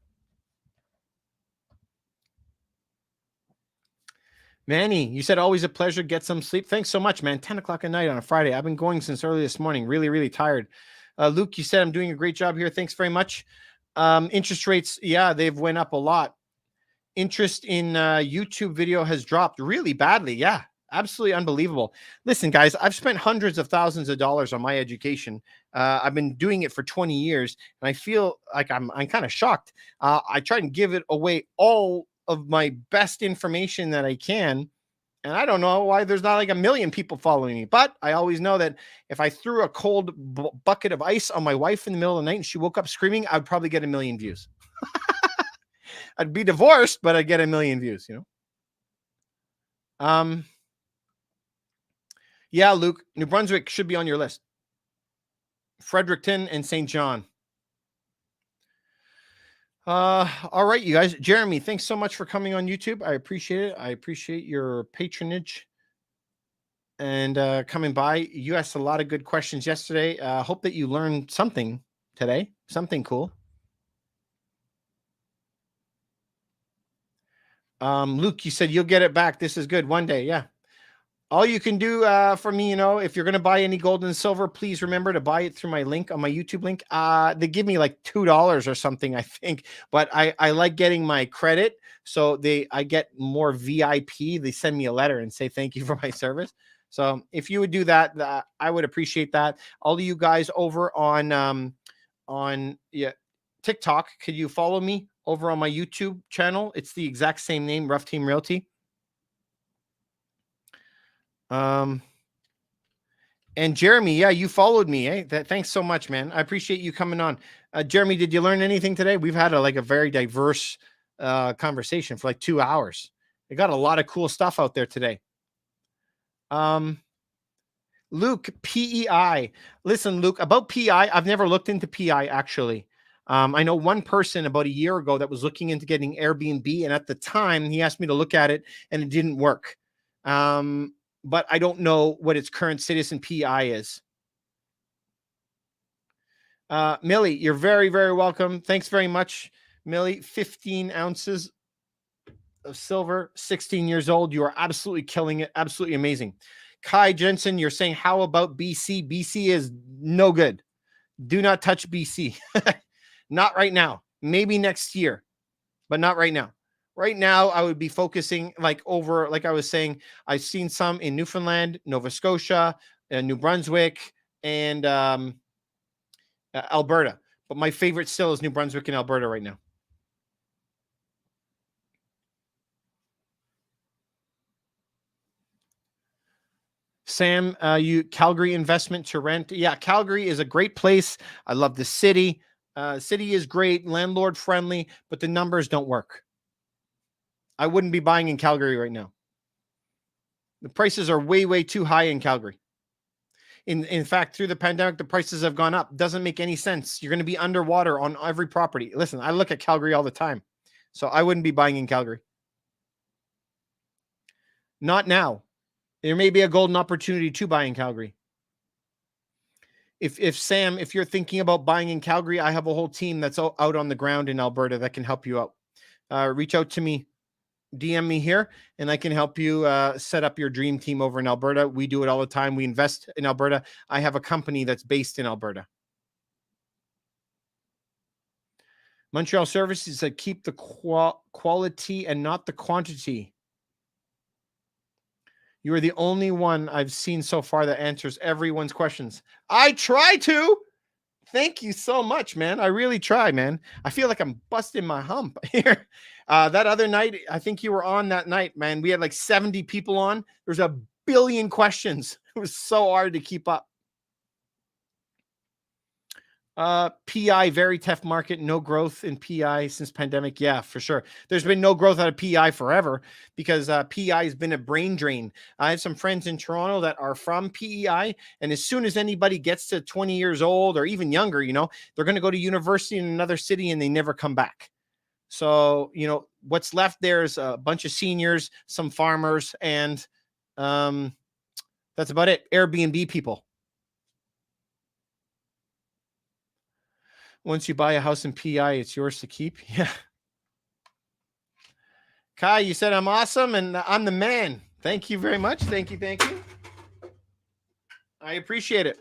Manny, you said always a pleasure. Get some sleep. Thanks so much, man. 10 o'clock at night on a Friday. I've been going since early this morning. Really, really tired. Luke, you said I'm doing a great job here. Thanks very much. Interest rates, yeah, they've went up a lot. Interest in YouTube video has dropped really badly. Yeah, absolutely unbelievable. Listen, guys, I've spent hundreds of thousands of dollars on my education. I've been doing it for 20 years, and I feel like I'm kind of shocked. I try and give it away all of my best information that I can. And I don't know why there's not like 1 million people following me, but I always know that if I threw a cold bucket of ice on my wife in the middle of the night and she woke up screaming, I'd probably get 1 million views. I'd be divorced, but I'd get 1 million views, Yeah, Luke, New Brunswick should be on your list. Fredericton and St. John. All right, you guys. Jeremy, thanks so much for coming on YouTube. I appreciate it. I appreciate your patronage and coming by. You asked a lot of good questions yesterday. Hope that you learned something today, something cool. Luke, you said you'll get it back. This is good. One day, yeah. All you can do for me, if you're going to buy any gold and silver, please remember to buy it through my link on my YouTube link. They give me like $2 or something, I think, but I like getting my credit. So I get more VIP. They send me a letter and say, thank you for my service. So if you would do that, I would appreciate that. All of you guys over on TikTok, could you follow me over on my YouTube channel? It's the exact same name, Rough Team Realty. And Jeremy, yeah, you followed me. Thanks so much, man. I appreciate you coming on. Jeremy, did you learn anything today? We've had a very diverse conversation for like 2 hours. We got a lot of cool stuff out there today. Luke, PEI. Listen, Luke, about PEI, I've never looked into PEI actually. I know one person about a year ago that was looking into getting Airbnb, and at the time he asked me to look at it and it didn't work. But I don't know what its current status in PEI is. Millie, you're very, very welcome. Thanks very much, Millie. 15 ounces of silver, 16 years old. You are absolutely killing it. Absolutely amazing. Kai Jensen, you're saying, how about BC? BC is no good. Do not touch BC. Not right now. Maybe next year, but not right now. Right now, I would be focusing like I was saying, I've seen some in Newfoundland, Nova Scotia, New Brunswick, and Alberta. But my favorite still is New Brunswick and Alberta right now. Sam, Calgary investment to rent. Yeah, Calgary is a great place. I love the city. City is great, landlord friendly, but the numbers don't work. I wouldn't be buying in Calgary right now. The prices are way, way too high in Calgary. In fact, through the pandemic, the prices have gone up. Doesn't make any sense. You're going to be underwater on every property. Listen, I look at Calgary all the time. So I wouldn't be buying in Calgary. Not now. There may be a golden opportunity to buy in Calgary. If Sam, if you're thinking about buying in Calgary, I have a whole team that's out on the ground in Alberta that can help you out. Reach out to me, DM me here, and I can help you set up your dream team over in Alberta. We do it all the time. We invest in Alberta. I have a company that's based in Alberta. Montreal Services that keep the quality and not the quantity. You are the only one I've seen so far that answers everyone's questions. I try to. Thank you so much, man. I really try, man. I feel like I'm busting my hump here. That other night, I think you were on that night, man. We had like 70 people on. There's a billion questions. It was so hard to keep up. PI, very tough market. No growth in PI since pandemic. Yeah, for sure. There's been no growth out of PI forever because PI has been a brain drain. I have some friends in Toronto that are from PEI, and as soon as anybody gets to 20 years old or even younger, they're going to go to university in another city and they never come back. So, what's left there is a bunch of seniors, some farmers, and that's about it. Airbnb people. Once you buy a house in PI, it's yours to keep. Yeah. Kai, you said I'm awesome and I'm the man. Thank you very much. Thank you. I appreciate it.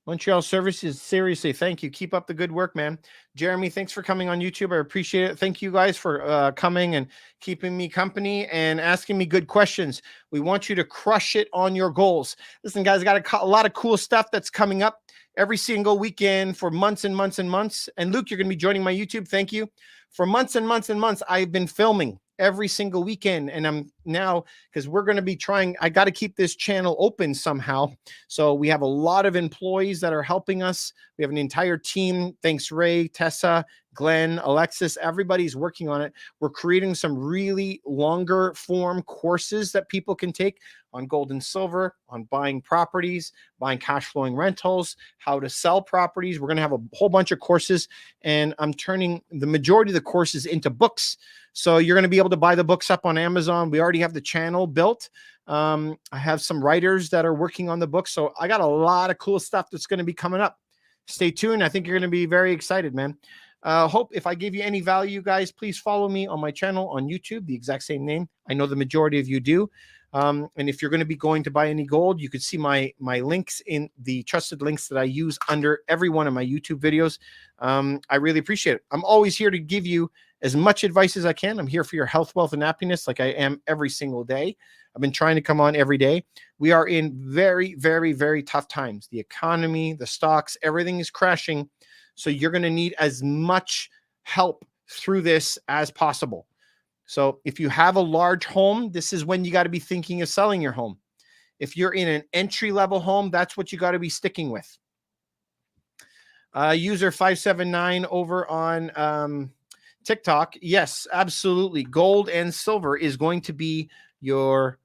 Montreal Services, seriously, thank you. Keep up the good work, man. Jeremy, thanks for coming on YouTube. I appreciate it. Thank you guys for coming and keeping me company and asking me good questions. We want you to crush it on your goals. Listen, guys, I got a lot of cool stuff that's coming up every single weekend for months and months and months. And Luke, you're going to be joining my YouTube. Thank you. For months and months and months, I've been filming every single weekend. And I'm now, because we're going to be trying, I got to keep this channel open somehow. So we have a lot of employees that are helping us. We have an entire team. Thanks, Ray, Tessa, Glenn, Alexis, everybody's working on it. We're creating some really longer form courses that people can take on gold and silver, on buying properties, buying cash flowing rentals, how to sell properties. We're going to have a whole bunch of courses, and I'm turning the majority of the courses into books. So you're going to be able to buy the books up on Amazon. We already have the channel built. I have some writers that are working on the book. So I got a lot of cool stuff that's going to be coming up. Stay tuned. I think you're going to be very excited, man. Hope if I gave you any value, guys, please follow me on my channel on YouTube, the exact same name. I know the majority of you do. And if you're going to be going to buy any gold, you could see my links in the trusted links that I use under every one of my YouTube videos. I really appreciate it. I'm always here to give you as much advice as I can. I'm here for your health, wealth, and happiness like I am every single day. I've been trying to come on every day. We are in very, very, very tough times. The economy, the stocks, everything is crashing. So you're going to need as much help through this as possible. So if you have a large home, this is when you got to be thinking of selling your home. If you're in an entry-level home, that's what you got to be sticking with. User 579 over on TikTok. Yes, absolutely. Gold and silver is going to be your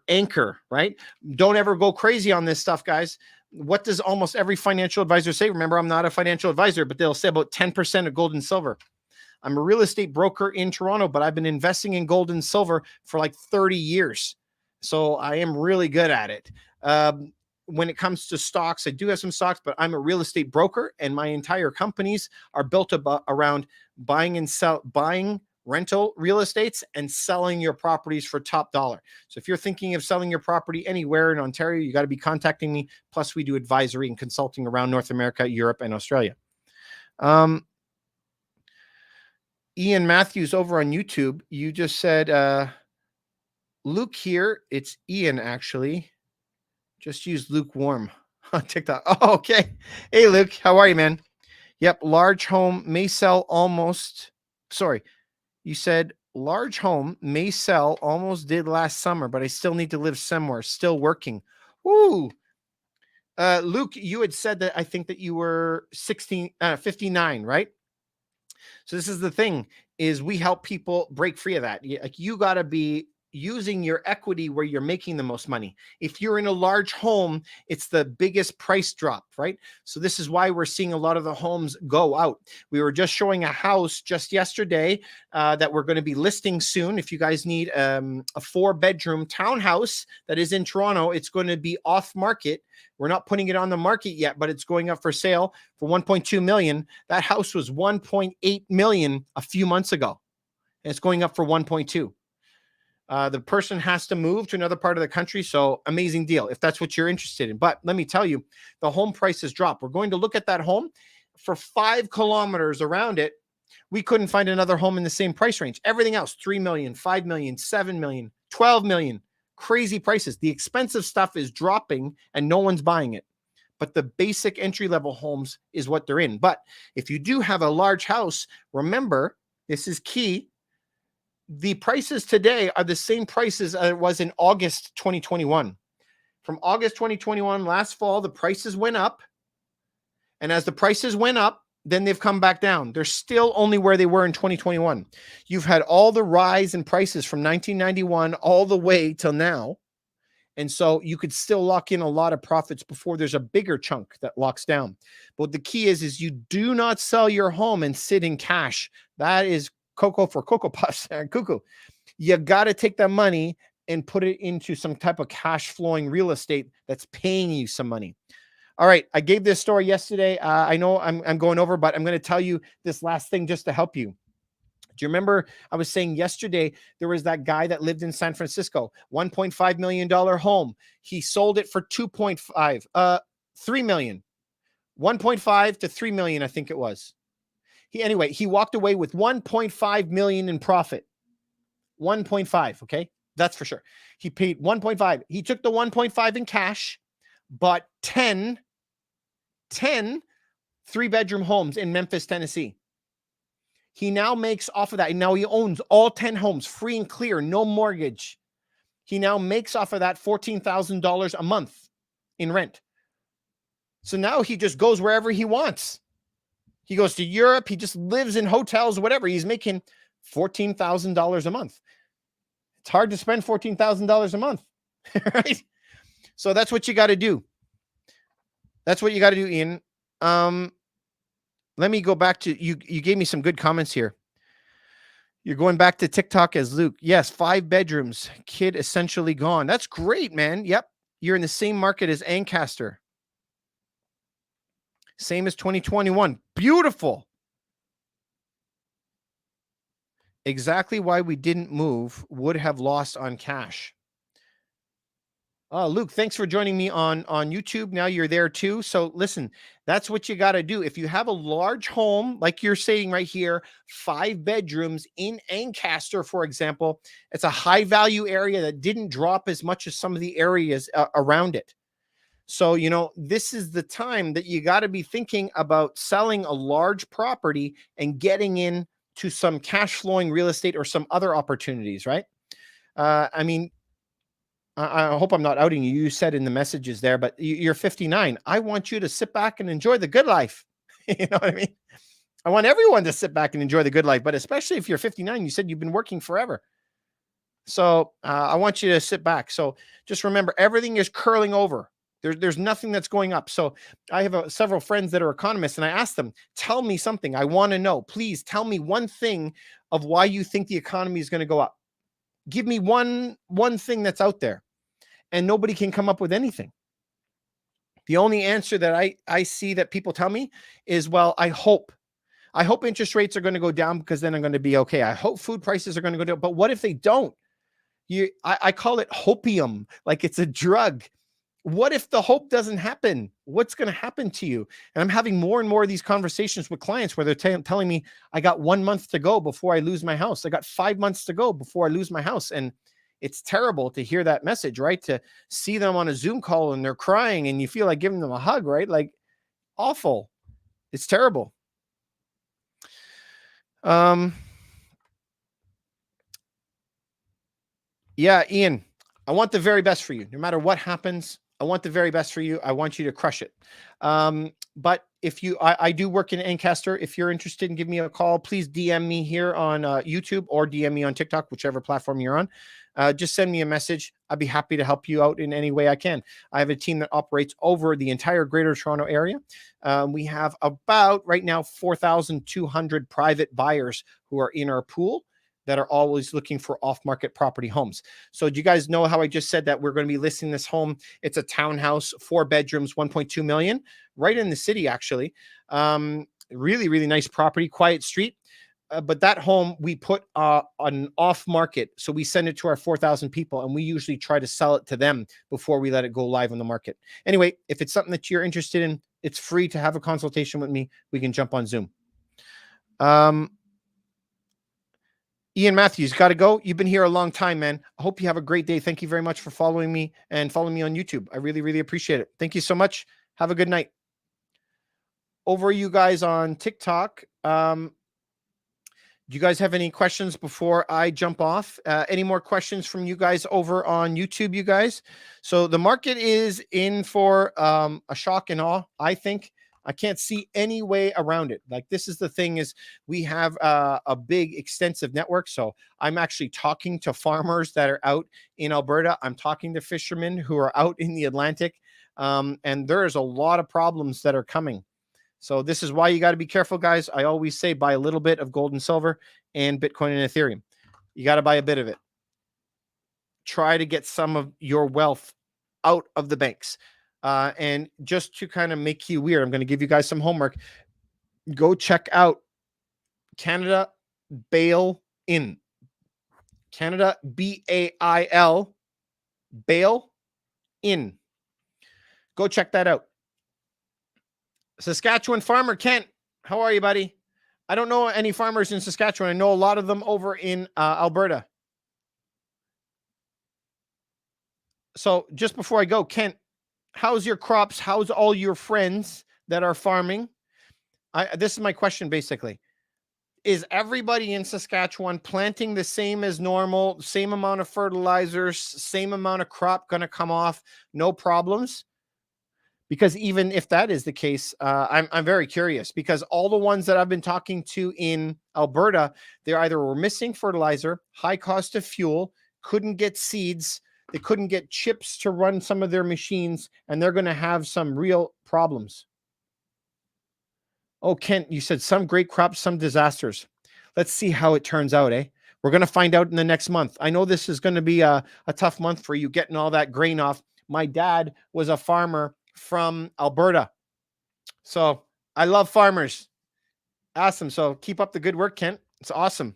anchor, right? Don't ever go crazy on this stuff, guys. What does almost every financial advisor say? Remember, I'm not a financial advisor, but they'll say about 10% of gold and silver. I'm a real estate broker in Toronto, but I've been investing in gold and silver for like 30 years. So I am really good at it. When it comes to stocks, I do have some stocks, but I'm a real estate broker, and my entire companies are built around buying rental real estates and selling your properties for top dollar. So if you're thinking of selling your property anywhere in Ontario, you got to be contacting me. Plus, we do advisory and consulting around North America, Europe, and Australia. Ian Matthews over on YouTube, you just said, Luke here. It's Ian, actually. Just use lukewarm on TikTok. Oh, okay. Hey, Luke. How are you, man? Yep. Large home may sell almost. Sorry. You said large home may sell almost did last summer, but I still need to live somewhere. Still working. Ooh. Luke, you had said that I think that you were 59, right? So this is the thing, is we help people break free of that. Like, you got to be using your equity where you're making the most money. If you're in a large home, it's the biggest price drop, right? So this is why we're seeing a lot of the homes go out. We were just showing a house just yesterday that we're going to be listing soon. If you guys need a 4-bedroom townhouse that is in Toronto, it's going to be off market. We're not putting it on the market yet, but it's going up for sale for 1.2 million. That house was 1.8 million a few months ago, and it's going up for 1.2. The person has to move to another part of the country. So amazing deal if that's what you're interested in. But let me tell you, the home prices drop. We're going to look at that home for 5 kilometers around it. We couldn't find another home in the same price range. Everything else, 3 million, 5 million, 7 million, 12 million. Crazy prices. The expensive stuff is dropping and no one's buying it. But the basic entry-level homes is what they're in. But if you do have a large house, remember, this is key. The prices today are the same prices as it was in August 2021. From August 2021, last fall, the prices went up. And as the prices went up, then they've come back down. They're still only where they were in 2021. You've had all the rise in prices from 1991 all the way till now. And so you could still lock in a lot of profits before there's a bigger chunk that locks down. But the key is you do not sell your home and sit in cash. That is Cocoa for Cocoa Puffs and cuckoo. You got to take that money and put it into some type of cash flowing real estate that's paying you some money. All right. I gave this story yesterday. I know I'm going over, but I'm going to tell you this last thing just to help you. Do you remember I was saying yesterday, there was that guy that lived in San Francisco, $1.5 million home. He sold it for 3 million, 1.5 to 3 million. I think it was. He walked away with 1.5 million in profit. 1.5. Okay. That's for sure. He paid 1.5. He took the 1.5 in cash, bought 10 3-bedroom homes in Memphis, Tennessee. He now makes off of that. And now he owns all 10 homes free and clear, no mortgage. He now makes off of that $14,000 a month in rent. So now he just goes wherever he wants. He goes to Europe. He just lives in hotels, whatever. He's making $14,000 a month. It's hard to spend $14,000 a month, right? So that's what you got to do. That's what you got to do, Ian. Let me go back to you. You gave me some good comments here. You're going back to TikTok as Luke. Yes, 5 bedrooms. Kid essentially gone. That's great, man. Yep. You're in the same market as Ancaster. Same as 2021. Beautiful. Exactly why we didn't move would have lost on cash. Luke, thanks for joining me on YouTube. Now you're there too. So listen, that's what you got to do. If you have a large home, like you're saying right here, 5 bedrooms in Ancaster, for example, it's a high value area that didn't drop as much as some of the areas around it. So, this is the time that you got to be thinking about selling a large property and getting in to some cash flowing real estate or some other opportunities, right? I mean, I hope I'm not outing you. You said in the messages there, but you're 59. I want you to sit back and enjoy the good life. You know what I mean? I want everyone to sit back and enjoy the good life, but especially if you're 59, you said you've been working forever. So I want you to sit back. So just remember, everything is curling over. There's nothing that's going up. So I have several friends that are economists, and I asked them, tell me something. I want to know. Please tell me one thing of why you think the economy is going to go up. Give me one thing that's out there. And nobody can come up with anything. The only answer that I see that people tell me is, well, I hope interest rates are going to go down because then I'm going to be okay. I hope food prices are going to go down. But what if they don't? I call it hopium, like it's a drug. What if the hope doesn't happen? What's going to happen to you? And I'm having more and more of these conversations with clients where they're telling me, I got 1 month to go before I lose my house. I got 5 months to go before I lose my house. And it's terrible to hear that message, right? To see them on a Zoom call and they're crying and you feel like giving them a hug, right? Like, awful. It's terrible. Yeah, Ian, I want the very best for you. No matter what happens, I want the very best for you. I want you to crush it. But if I do work in Ancaster. If you're interested in giving me a call, please DM me here on YouTube or DM me on TikTok, whichever platform you're on. Just send me a message. I'd be happy to help you out in any way I can. I have a team that operates over the entire Greater Toronto area. We have about right now 4,200 private buyers who are in our pool that are always looking for off-market property homes. So do you guys know how I just said that we're going to be listing this home? It's a townhouse, 4 bedrooms, 1.2 million, right in the city, actually. Really, really nice property, quiet street. But that home we put on off market. So we send it to our 4,000 people and we usually try to sell it to them before we let it go live on the market. Anyway, if it's something that you're interested in, it's free to have a consultation with me. We can jump on Zoom. Ian Matthews, got to go. You've been here a long time, man. I hope you have a great day. Thank you very much for following me and following me on YouTube. I really, really appreciate it. Thank you so much. Have a good night. Over you guys on TikTok. Do you guys have any questions before I jump off? Any more questions from you guys over on YouTube, you guys? So the market is in for a shock and awe, I think. I can't see any way around it. Like, this is the thing, is we have a big extensive network. So I'm actually talking to farmers that are out in Alberta. I'm talking to fishermen who are out in the Atlantic. And there's a lot of problems that are coming. So this is why you got to be careful, guys. I always say buy a little bit of gold and silver and Bitcoin and Ethereum. You got to buy a bit of it. Try to get some of your wealth out of the banks. And just to kind of make you weird, I'm going to give you guys some homework. Go check out Canada Bail In. Canada BAIL Bail In. Go check that out. Saskatchewan farmer Kent, how are you, buddy? I don't know any farmers in Saskatchewan. I know a lot of them over in Alberta. So just before I go, Kent, how's your crops? How's all your friends that are farming? This is my question, basically. Is everybody in Saskatchewan planting the same as normal, same amount of fertilizers, same amount of crop going to come off, no problems? Because even if that is the case, I'm very curious, because all the ones that I've been talking to in Alberta, they either were missing fertilizer, high cost of fuel, couldn't get seeds, they couldn't get chips to run some of their machines, and they're going to have some real problems. Oh, Kent, you said some great crops, some disasters. Let's see how it turns out, eh? We're going to find out in the next month. I know this is going to be a tough month for you getting all that grain off. My dad was a farmer from Alberta. So I love farmers. Awesome. So keep up the good work, Kent. It's awesome.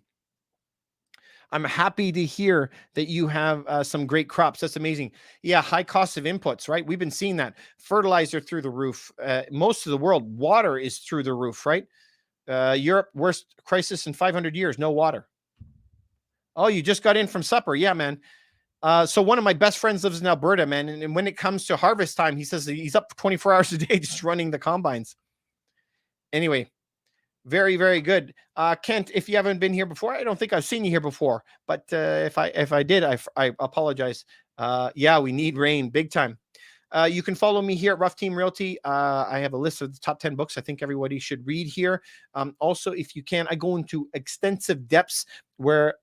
I'm happy to hear that you have some great crops. That's amazing. Yeah, high cost of inputs, right? We've been seeing that. Fertilizer through the roof. Most of the world, water is through the roof, right? Europe, worst crisis in 500 years, no water. Oh, you just got in from supper. Yeah, man. So one of my best friends lives in Alberta, man. And when it comes to harvest time, he says that he's up 24 hours a day just running the combines. Anyway, very, very good. Kent, if you haven't been here before, I don't think I've seen you here before, but if I did, I apologize. Yeah, we need rain big time. You can follow me here at Rough Team Realty. I have a list of the top 10 books I think everybody should read here. Also, if you can, I go into extensive depths where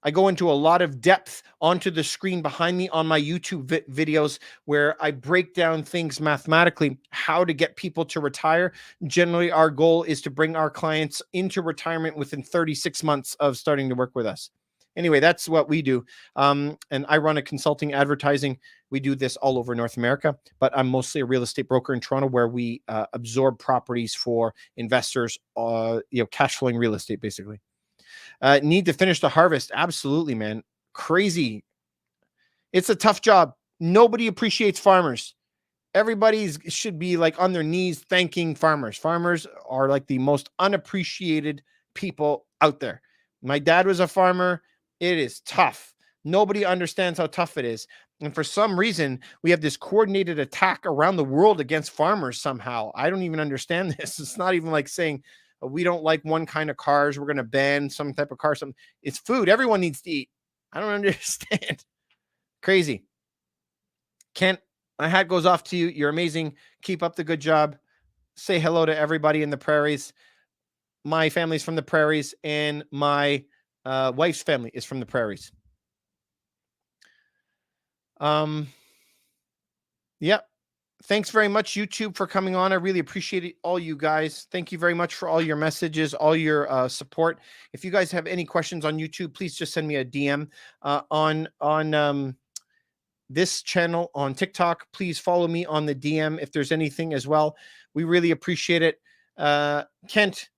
I go into a lot of depth onto the screen behind me on my YouTube videos where I break down things mathematically, how to get people to retire. Generally, our goal is to bring our clients into retirement within 36 months of starting to work with us. Anyway, that's what we do. And I run a consulting advertising. We do this all over North America, but I'm mostly a real estate broker in Toronto where we absorb properties for investors, cash flowing real estate, basically. Need to finish the harvest. Absolutely, man. Crazy. It's a tough job. Nobody appreciates farmers. Everybody should be like on their knees thanking farmers. Farmers are like the most unappreciated people out there. My dad was a farmer. It is tough. Nobody understands how tough it is. And for some reason, we have this coordinated attack around the world against farmers somehow. I don't even understand this. It's not even like saying, we don't like one kind of cars, we're going to ban some type of car. It's food. Everyone needs to eat. I don't understand. Crazy. Kent, my hat goes off to you. You're amazing. Keep up the good job. Say hello to everybody in the prairies. My family's from the prairies, and my wife's family is from the prairies. Yeah. Thanks very much, YouTube, for coming on. I really appreciate it, all you guys. Thank you very much for all your messages, all your support. If you guys have any questions on YouTube, please just send me a DM on this channel on TikTok. Please follow me on the DM if there's anything as well. We really appreciate it. Kent,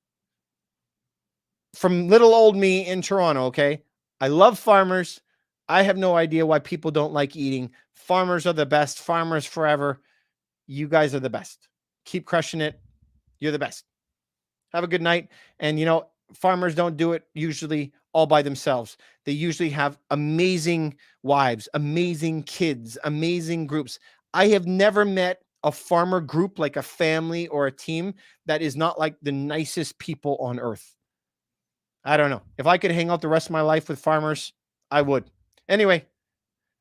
from little old me in Toronto, okay? I love farmers. I have no idea why people don't like eating. Farmers are the best. Farmers forever. You guys are the best. Keep crushing it. You're the best. Have a good night. And, farmers don't do it usually all by themselves. They usually have amazing wives, amazing kids, amazing groups. I have never met a farmer group, like a family or a team, that is not like the nicest people on earth. I don't know. If I could hang out the rest of my life with farmers, I would. Anyway,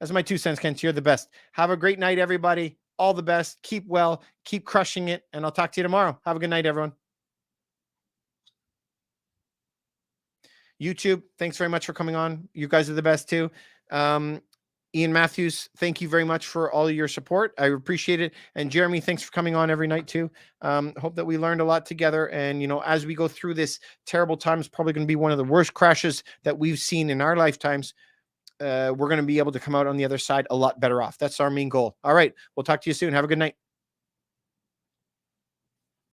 that's my 2 cents, Kent. You're the best. Have a great night, everybody. All the best. Keep well. Keep crushing it. And I'll talk to you tomorrow. Have a good night, everyone. YouTube, thanks very much for coming on. You guys are the best too. Ian Matthews, thank you very much for all your support. I appreciate it. And Jeremy, thanks for coming on every night too. Hope that we learned a lot together. And, as we go through this terrible time, it's probably going to be one of the worst crashes that we've seen in our lifetimes. We're going to be able to come out on the other side a lot better off. That's our main goal. All right. We'll talk to you soon. Have a good night.